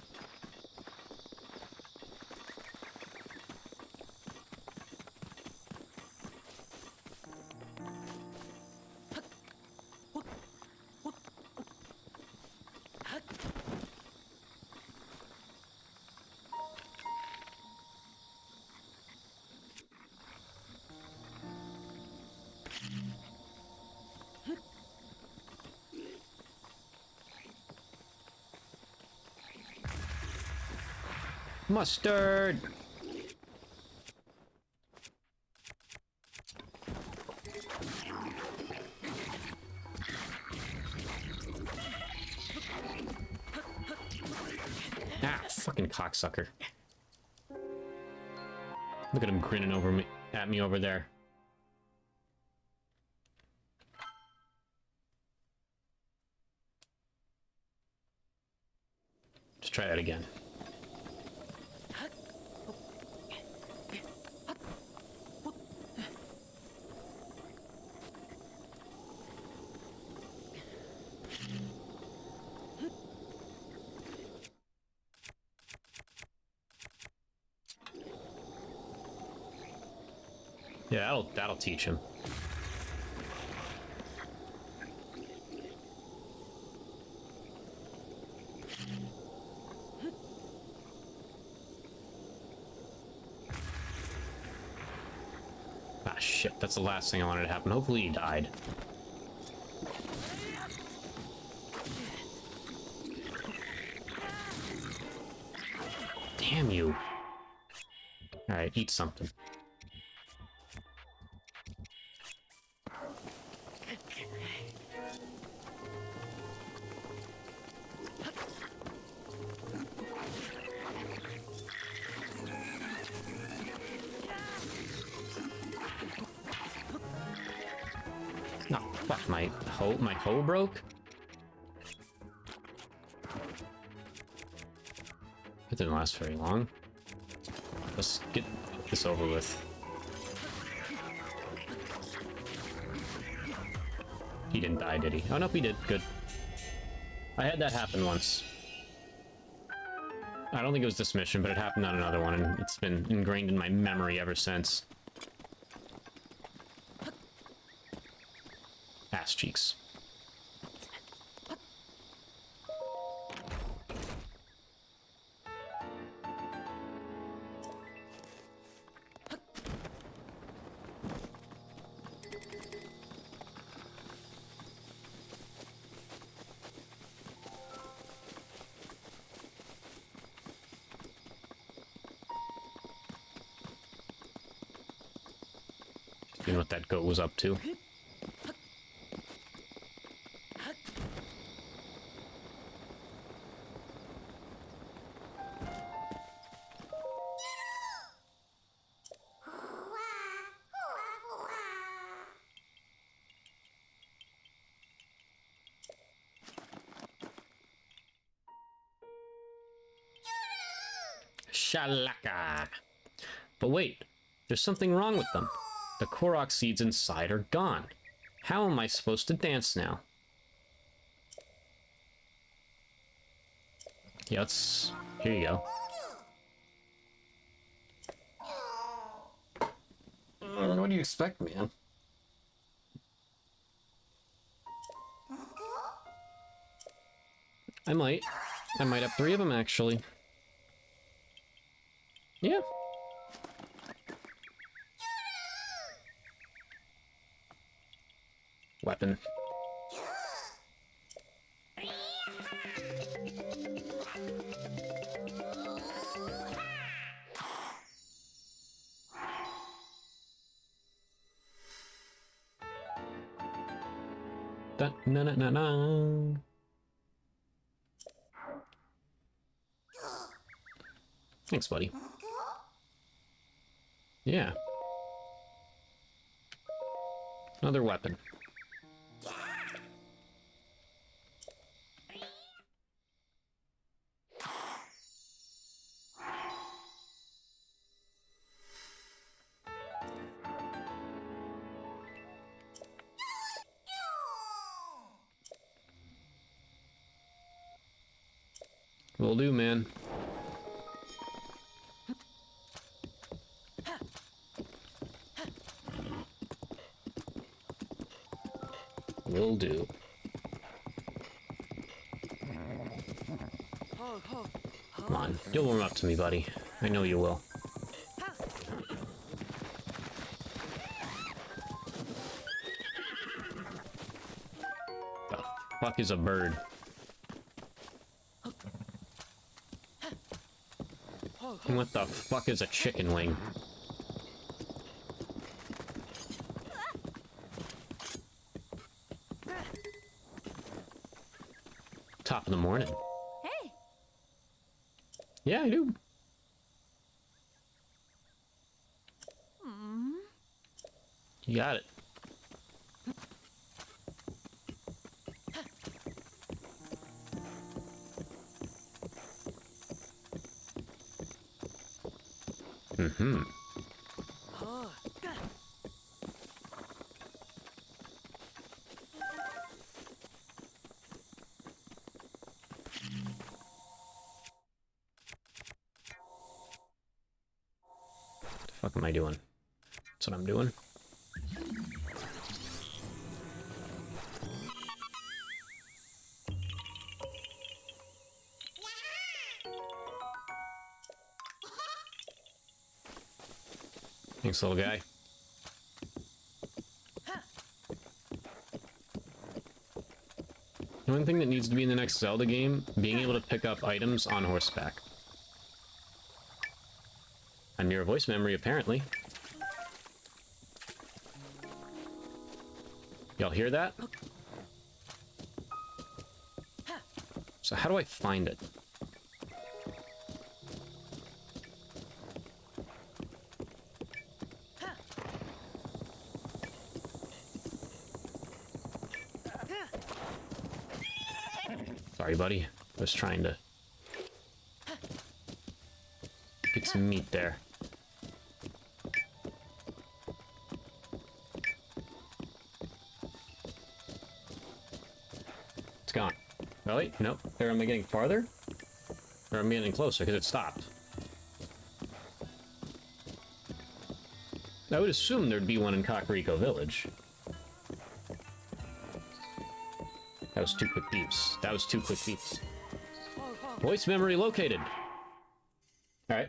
Mustard! Ah, fucking cocksucker. Look at him grinning at me over there. Let's try that again. Yeah, that'll teach him. Ah, shit, that's the last thing I wanted to happen. Hopefully he died. Damn you. Alright, eat something. Oh, fuck, my hoe broke? It didn't last very long. Let's get this over with. He didn't die, did he? Oh, nope, he did. Good. I had that happen once. I don't think it was this mission, but it happened on another one, and it's been ingrained in my memory ever since. Ass cheeks. Seeing what that goat was up to. Shalaka. But wait, there's something wrong with them. The Korok seeds inside are gone. How am I supposed to dance now? Yeah, let's... Here you go. What do you expect, man? I might have 3 of them, actually. Yeah. Weapon. Da, na, na, na, na. Thanks, buddy. Yeah. Another weapon. Will do, man. Will do. Come on, you'll warm up to me, buddy. I know you will. The fuck is a bird? And what the fuck is a chicken wing? Top of the morning. Hey! Yeah, I do. You got it. Mm-hmm. What the fuck am I doing? That's what I'm doing. Thanks, little guy. The one thing that needs to be in the next Zelda game, being able to pick up items on horseback. A mirror voice memory, apparently. Y'all hear that? So how do I find it? Sorry, buddy. I was trying to... Get some meat there. It's gone. Oh wait, nope. Or am I getting farther? Or am I getting closer because it stopped? I would assume there'd be one in Kakariko Village. That was 2 quick beeps. That was 2 quick beeps. Voice memory located. Alright.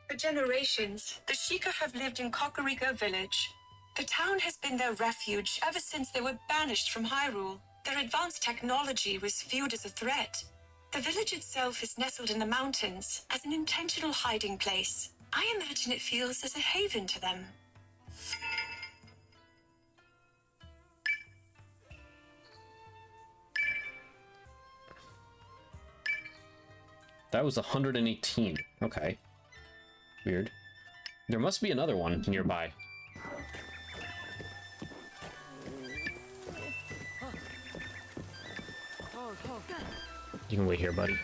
For generations, the Sheikah have lived in Kakariko Village. The town has been their refuge ever since they were banished from Hyrule. Their advanced technology was viewed as a threat. The village itself is nestled in the mountains as an intentional hiding place. I imagine it feels as a haven to them. That was 118. Okay. Weird. There must be another one nearby. You can wait here, buddy.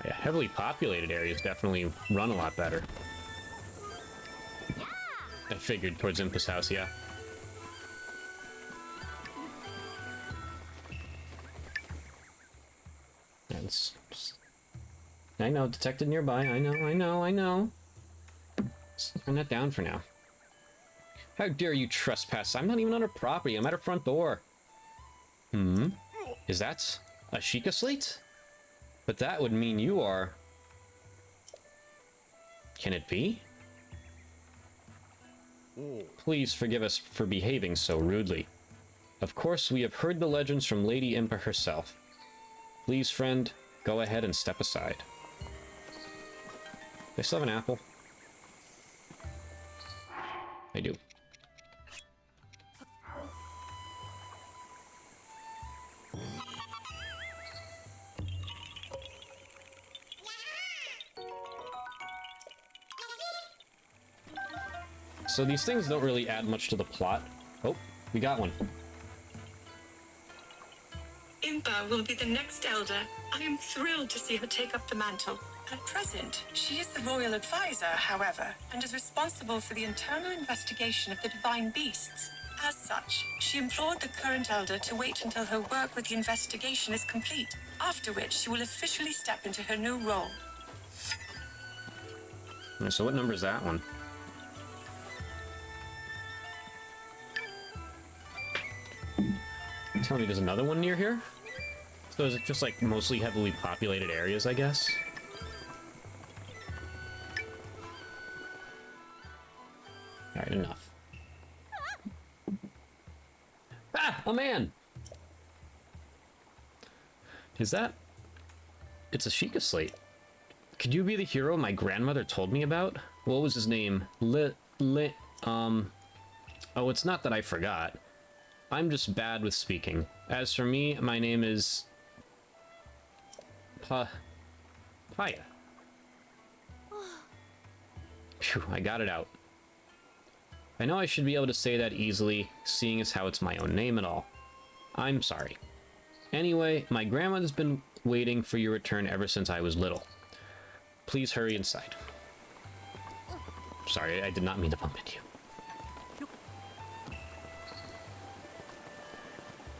Yeah, heavily populated areas definitely run a lot better. I figured towards Impa's house, yeah. I know, detected nearby. I know. Let's turn that down for now. How dare you trespass? I'm not even on her property. I'm at her front door. Is that a Sheikah slate? But that would mean you are... Can it be? Please forgive us for behaving so rudely. Of course, we have heard the legends from Lady Impa herself. Please, friend, go ahead and step aside. I still have an apple. I do. So these things don't really add much to the plot. Oh, we got one. Impa will be the next elder. I am thrilled to see her take up the mantle. At present, she is the royal advisor, however, and is responsible for the internal investigation of the divine beasts. As such, she implored the current elder to wait until her work with the investigation is complete, after which she will officially step into her new role. So what number is that one? Tell me there's another one near here? So is it just like mostly heavily populated areas, I guess? Alright, enough. Ah! A man! Is that... It's a Sheikah slate. Could you be the hero my grandmother told me about? What was his name? Oh, it's not that I forgot. I'm just bad with speaking. As for me, my name is... Paya. Phew, I got it out. I know I should be able to say that easily, seeing as how it's my own name and all. I'm sorry. Anyway, my grandmother's been waiting for your return ever since I was little. Please hurry inside. Sorry, I did not mean to bump into you.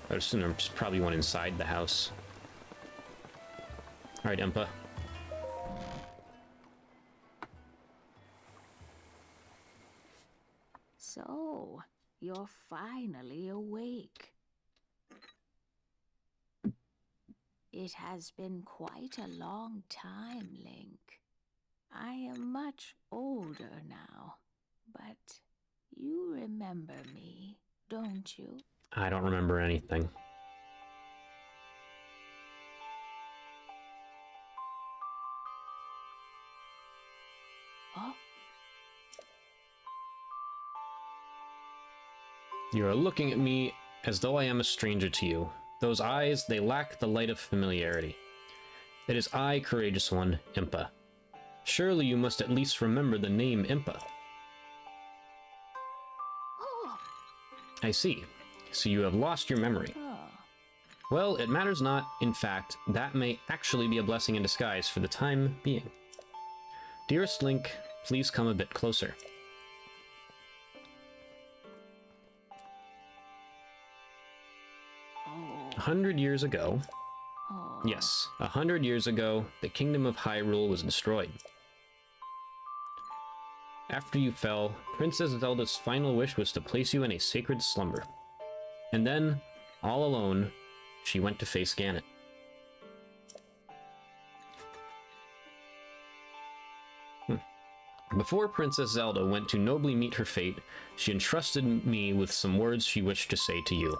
I would assume there's probably one inside the house. Alright, Impa. So, you're finally awake. It has been quite a long time, Link. I am much older now, but you remember me, don't you? I don't remember anything. Oh, You are looking at me as though I am a stranger to you. Those eyes, they lack the light of familiarity. It is I, courageous one, Impa. Surely you must at least remember the name Impa. oh, I see. so you have lost your memory. Oh, Well, it matters not. In fact, that may actually be a blessing in disguise for the time being. Dearest Link, please come a bit closer. oh, 100 years ago, oh. yes, 100 years ago, the kingdom of Hyrule was destroyed. After you fell, Princess Zelda's final wish was to place you in a sacred slumber. And then, all alone, she went to face Ganon. Before Princess Zelda went to nobly meet her fate, she entrusted me with some words she wished to say to you.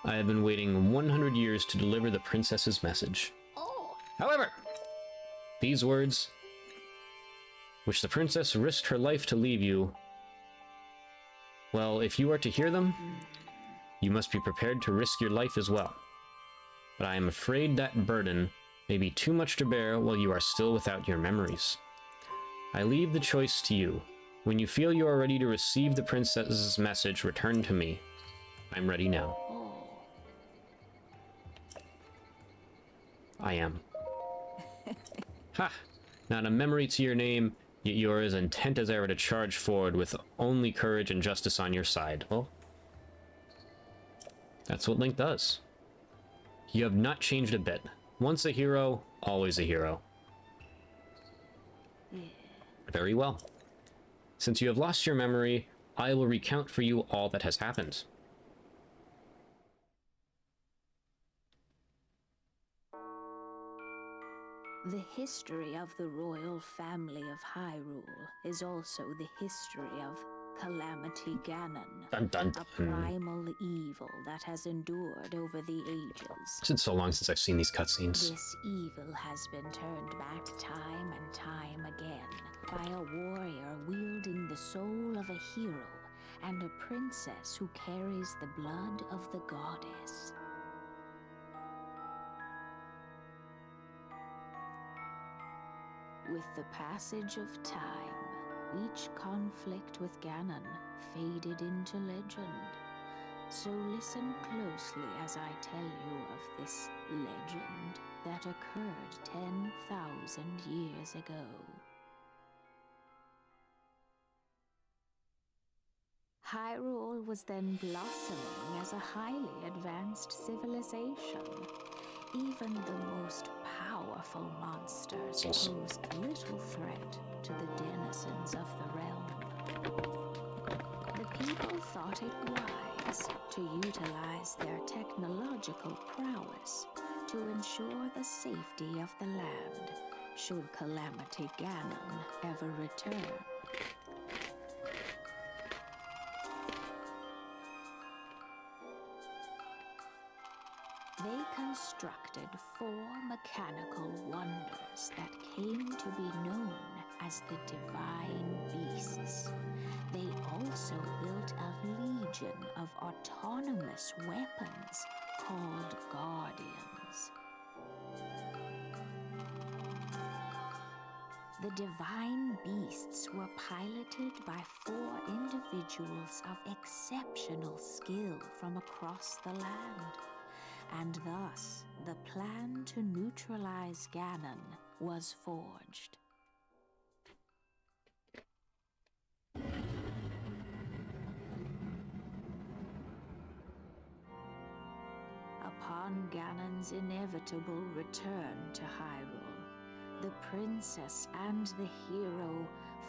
I have been waiting 100 years to deliver the princess's message. Oh, However, these words, which the princess risked her life to leave you, well, if you are to hear them, you must be prepared to risk your life as well. But I am afraid that burden may be too much to bear while you are still without your memories. I leave the choice to you. When you feel you are ready to receive the princess's message, return to me. I'm ready now. oh. I am. Ha! Not a memory to your name, yet you are as intent as ever to charge forward with only courage and justice on your side. Well, that's what Link does. You have not changed a bit. Once a hero, always a hero. Very well. Since you have lost your memory, I will recount for you all that has happened. The history of the royal family of Hyrule is also the history of Calamity Ganon, Dun dun a dun. primal evil that has endured over the ages. It's been so long since I've seen these cutscenes. This evil has been turned back time and time again by a warrior wielding the soul of a hero and a princess who carries the blood of the goddess. With the passage of time, each conflict with Ganon faded into legend. So listen closely as I tell you of this legend that occurred 10,000 years ago. Hyrule was then blossoming as a highly advanced civilization. Even the most powerful monsters posed little threat to the denizens of the realm. The people thought it wise to utilize their technological prowess to ensure the safety of the land should Calamity Ganon ever return. They constructed 4 mechanical wonders that came to be known as the Divine Beasts. They also built a legion of autonomous weapons called Guardians. The Divine Beasts were piloted by 4 individuals of exceptional skill from across the land. And thus, the plan to neutralize Ganon was forged. Upon Ganon's inevitable return to Hyrule, the princess and the hero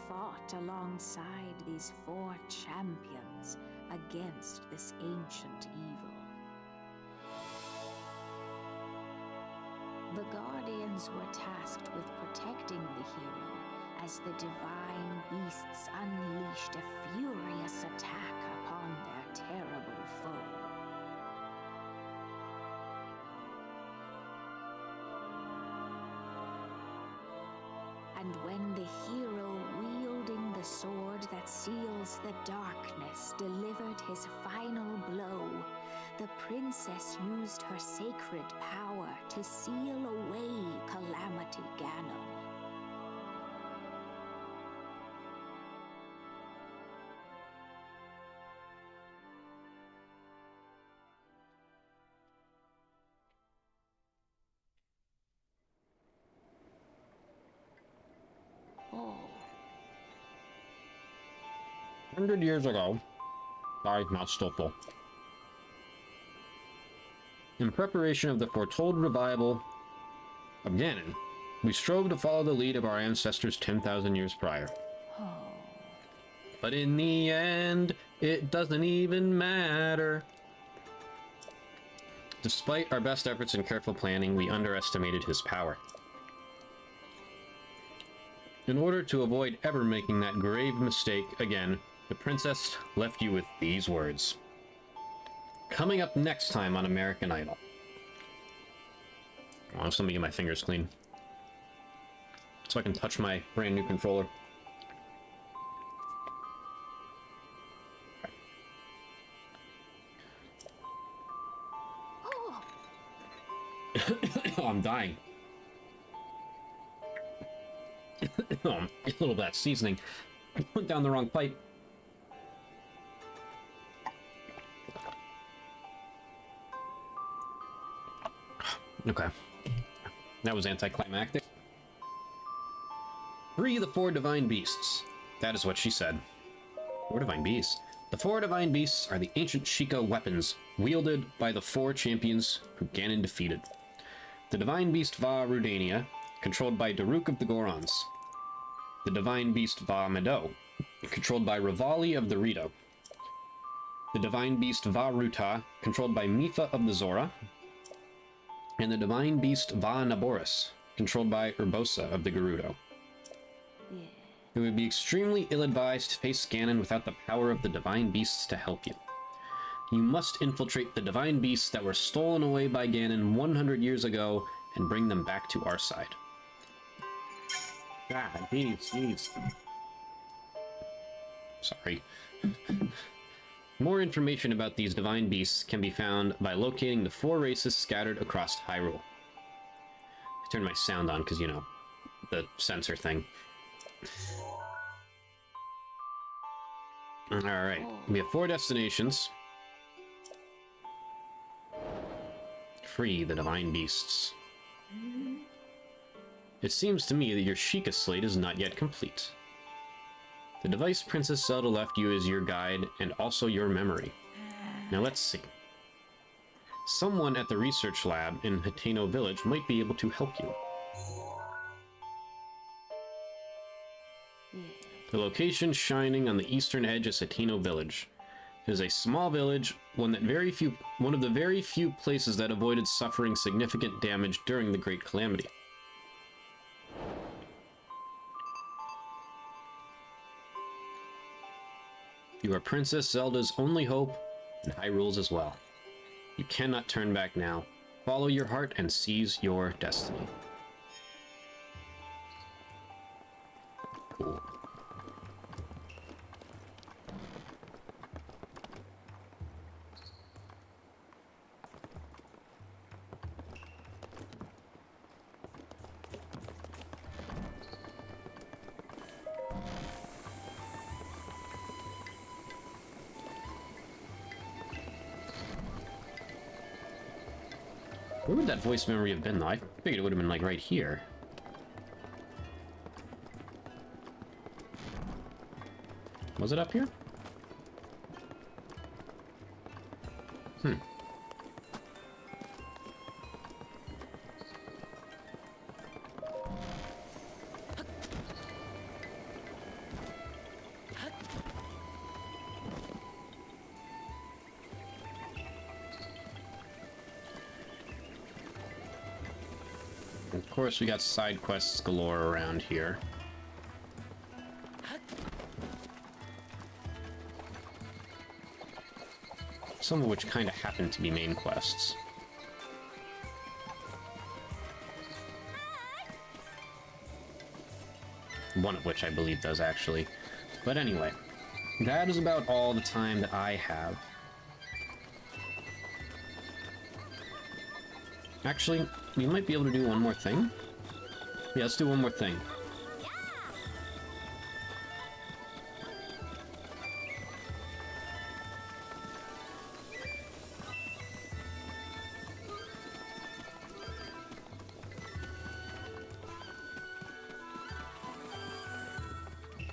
fought alongside these 4 champions against this ancient evil. The Guardians were tasked with protecting the hero as the Divine Beasts unleashed a furious attack upon their terrible foe. And when the hero wielding the sword that seals the darkness delivered his final blow, the princess used her sacred power to seal away Calamity Ganon. 100 years ago. Sorry, not still full. In preparation of the foretold revival of Ganon, we strove to follow the lead of our ancestors 10,000 years prior. But in the end, it doesn't even matter. Despite our best efforts and careful planning, we underestimated his power. In order to avoid ever making that grave mistake again, the princess left you with these words. Coming up next time on American Idol. Oh, just let me get my fingers clean, so I can touch my brand new controller. Oh, I'm dying. Oh, a little bit of seasoning went down the wrong pipe. Okay. That was anticlimactic. Free the 4 divine beasts. That is what she said. 4 divine beasts. The 4 divine beasts are the ancient Sheikah weapons wielded by the 4 champions who Ganon defeated. The divine beast Va Rudania, controlled by Daruk of the Gorons. The divine beast Va Medo, controlled by Rivali of the Rito. The divine beast Va Ruta, controlled by Mifa of the Zora. And the divine beast Va Naboris, controlled by Urbosa of the Gerudo. It would be extremely ill-advised to face Ganon without the power of the divine beasts to help you. You must infiltrate the divine beasts that were stolen away by Ganon 100 years ago and bring them back to our side. Ah, jeez. Sorry. More information about these divine beasts can be found by locating the 4 races scattered across Hyrule. I turned my sound on because, you know, the sensor thing. Alright, we have 4 destinations. Free the divine beasts. It seems to me that your Sheikah slate is not yet complete. The device Princess Zelda left you is your guide and also your memory. Now let's see. Someone at the research lab in Hateno Village might be able to help you. The location shining on the eastern edge is Hateno Village. It is a small village, one of the very few places that avoided suffering significant damage during the Great Calamity. You are Princess Zelda's only hope, and Hyrule's as well. You cannot turn back now. Follow your heart and seize your destiny. Cool. Where would that voice memory have been, though? I figured it would have been, like, right here. Was it up here? Of course, we got side quests galore around here. Some of which kind of happen to be main quests. One of which I believe does, actually. But anyway, that is about all the time that I have. Actually, we might be able to do one more thing. Yeah, let's do one more thing.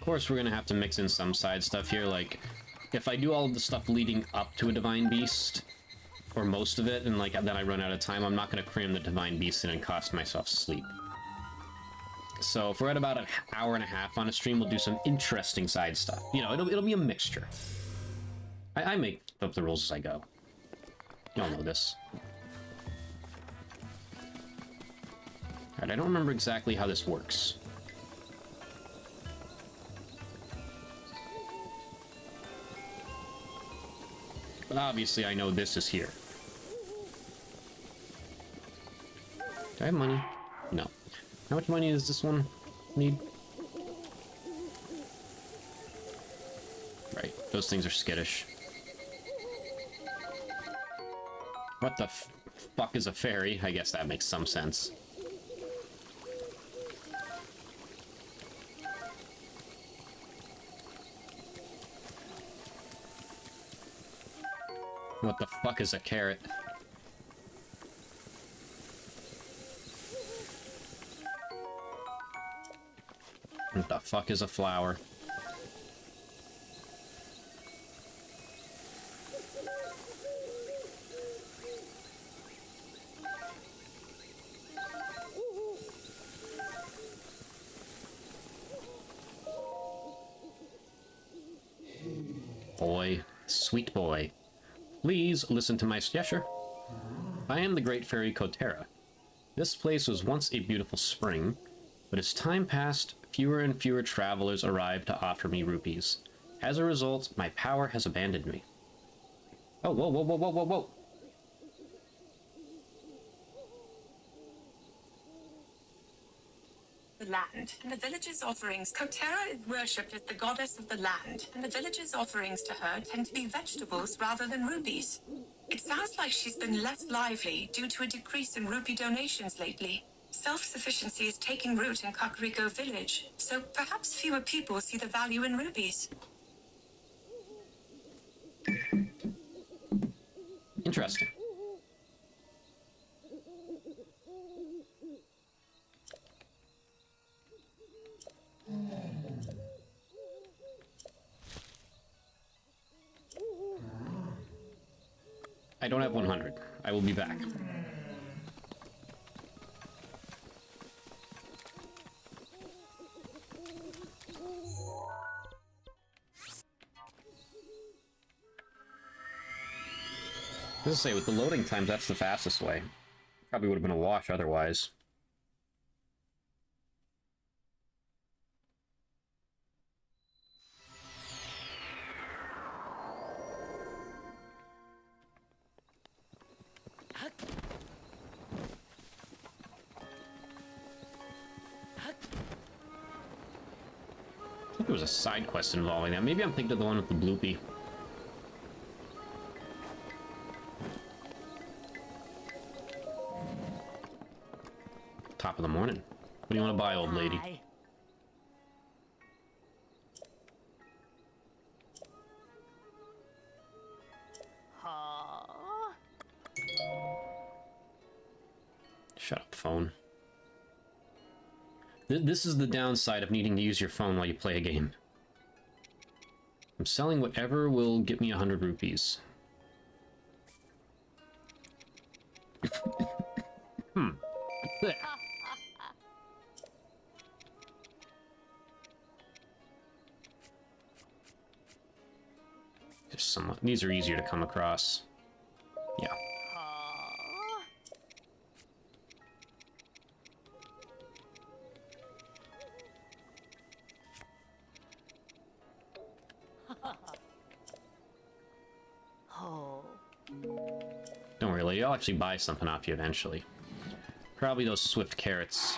course, we're gonna have to mix in some side stuff here, like, if I do all of the stuff leading up to a Divine Beast, or most of it, and like then I run out of time, I'm not gonna cram the Divine Beast in and cost myself sleep. So if we're at about an hour and a half on a stream, we'll do some interesting side stuff. You know, it'll be a mixture. I make up the rules as I go. Y'all know this. Alright, I don't remember exactly how this works. But obviously I know this is here. Do I have money? No. How much money does this one need? Right, those things are skittish. What the fuck is a fairy? I guess that makes some sense. What the fuck is a carrot? What the fuck is a flower? Boy, sweet boy. Please listen to my... Yeah, sure. I am the great fairy Kotera. This place was once a beautiful spring, but as time passed, fewer and fewer travelers arrived to offer me rupees. As a result, my power has abandoned me. Oh, whoa, whoa, whoa, whoa, whoa, whoa. The land, and the villagers' offerings. Kotera is worshipped as the goddess of the land, and the villagers' offerings to her tend to be vegetables rather than rupees. It sounds like she's been less lively due to a decrease in rupee donations lately. Self-sufficiency is taking root in Kakariko village, so perhaps fewer people see the value in rupees. Interesting. I don't have 100. I will be back. As I say, with the loading times, that's the fastest way. Probably would have been a wash otherwise. I think there was a side quest involving that. Maybe I'm thinking of the one with the bloopy. Top of the morning. What do you want to buy, old lady? Shut up, phone. This is the downside of needing to use your phone while you play a game. I'm selling whatever will get me 100 rupees. Blech. There's some. These are easier to come across. Yeah. Don't worry, lady. I'll actually buy something off you eventually. Probably those swift carrots.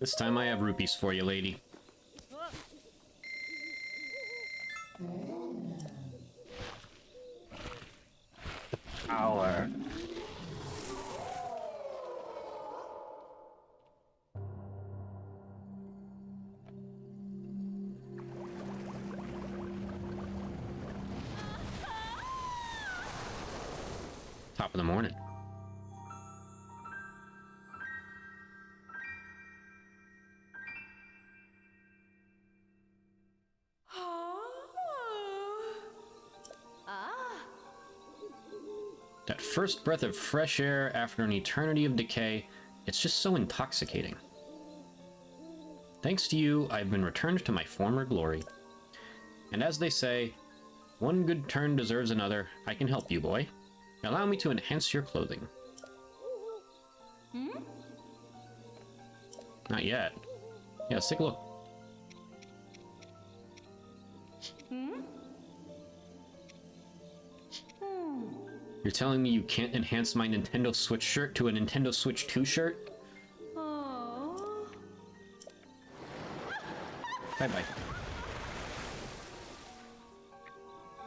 This time I have rupees for you, lady. Power. Top of the morning. That first breath of fresh air after an eternity of decay, it's just so intoxicating. Thanks to you, I've been returned to my former glory. And as they say, one good turn deserves another. I can help you, boy. Allow me to enhance your clothing. Not yet. Yeah, let's take a look. You're telling me you can't enhance my Nintendo Switch shirt to a Nintendo Switch 2 shirt? Bye-bye.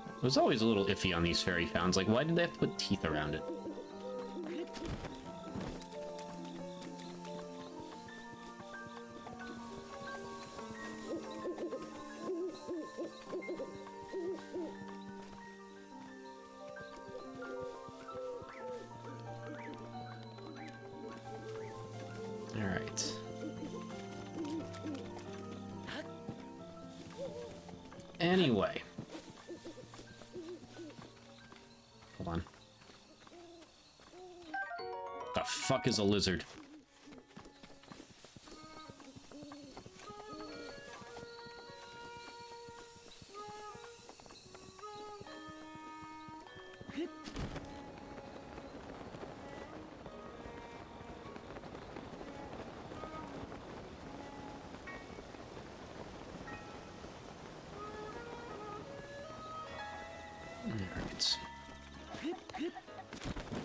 I was always a little iffy on these fairy fountains. Like, why did they have to put teeth around it? Alright. Anyway. Hold on. The fuck is a lizard? Alright.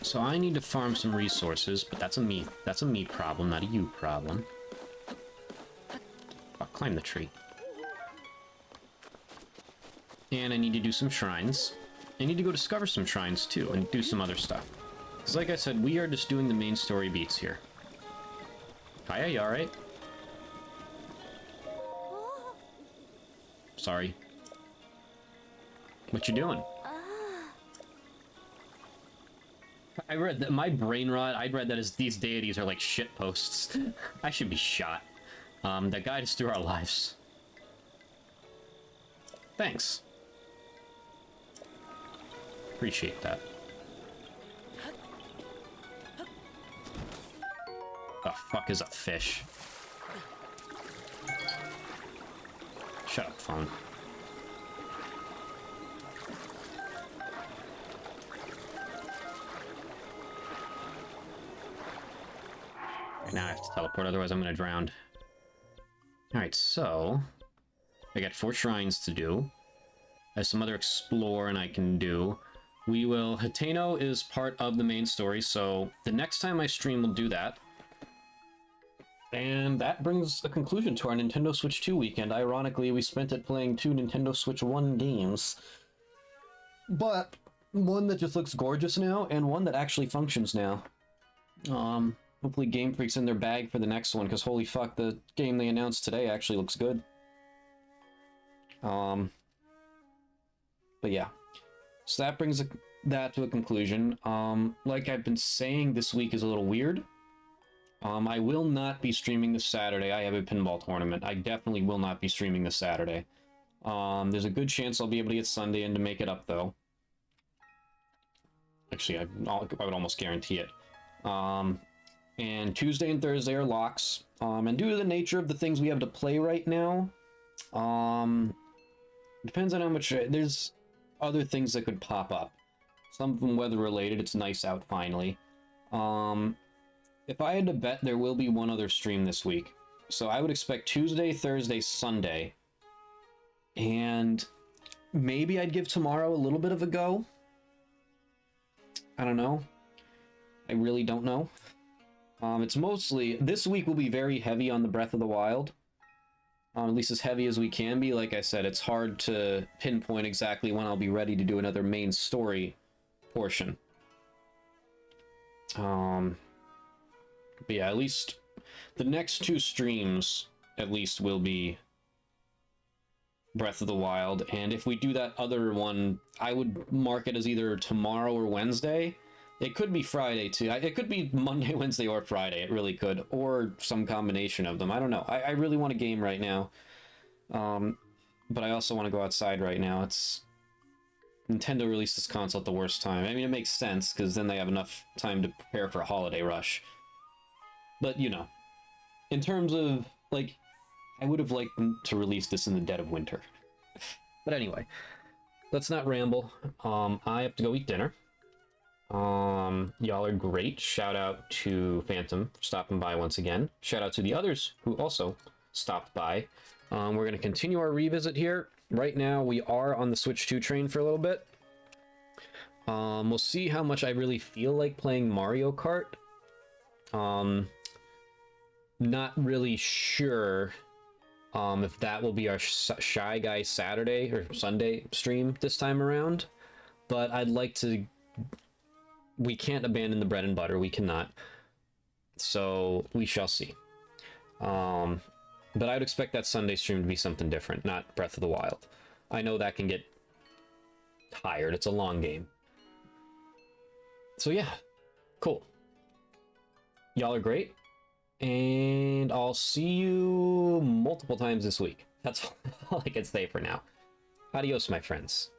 So I need to farm some resources, but that's a me problem, not a you problem. I'll climb the tree. And I need to do some shrines. I need to go discover some shrines too, and do some other stuff. Because like I said, we are just doing the main story beats here. Kaya, you alright? Sorry. What you doing? I read that my brain rot. I read that as these deities are like shit posts. I should be shot. That guide us through our lives. Thanks. Appreciate that. The fuck is a fish? Shut up, phone. Now I have to teleport, otherwise I'm gonna drown. Alright, so... I got 4 shrines to do. There's some other explore and I can do. We will... Hateno is part of the main story, so the next time I stream we'll do that. And that brings a conclusion to our Nintendo Switch 2 weekend. Ironically, we spent it playing 2 Nintendo Switch 1 games. But one that just looks gorgeous now, and one that actually functions now. Hopefully Game Freak's in their bag for the next one, because holy fuck, the game they announced today actually looks good. But yeah. So that brings that to a conclusion. Like I've been saying, this week is a little weird. I will not be streaming this Saturday. I have a pinball tournament. I definitely will not be streaming this Saturday. There's a good chance I'll be able to get Sunday in to make it up, though. Actually, I would almost guarantee it. And Tuesday and Thursday are locks. And due to the nature of the things we have to play right now, depends on how much... There's other things that could pop up. Some of them weather-related. It's nice out, finally. If I had to bet, there will be one other stream this week. So I would expect Tuesday, Thursday, Sunday. And maybe I'd give tomorrow a little bit of a go. I don't know. I really don't know. It's mostly, this week will be very heavy on the Breath of the Wild. At least as heavy as we can be. Like I said, it's hard to pinpoint exactly when I'll be ready to do another main story portion. But yeah, at least the next 2 streams, at least, will be Breath of the Wild. And if we do that other one, I would mark it as either tomorrow or Wednesday. It could be Friday too. It could be Monday, Wednesday, or Friday. It really could, or some combination of them. I don't know. I really want a game right now, but I also want to go outside right now. It's Nintendo released this console at the worst time. I mean, it makes sense because then they have enough time to prepare for a holiday rush. But you know, in terms of like, I would have liked them to release this in the dead of winter. But anyway, let's not ramble. I have to go eat dinner. Y'all are great. Shout out to Phantom for stopping by once again. Shout out to the others who also stopped by. We're going to continue our revisit here. Right now, we are on the Switch 2 train for a little bit. We'll see how much I really feel like playing Mario Kart. Not really sure if that will be our Shy Guy Saturday or Sunday stream this time around. But I'd like to... We can't abandon the bread and butter. We cannot. So we shall see. But I'd expect that Sunday stream to be something different, not Breath of the Wild. I know that can get tired. It's a long game. So yeah, cool. Y'all are great. And I'll see you multiple times this week. That's all I can say for now. Adios, my friends.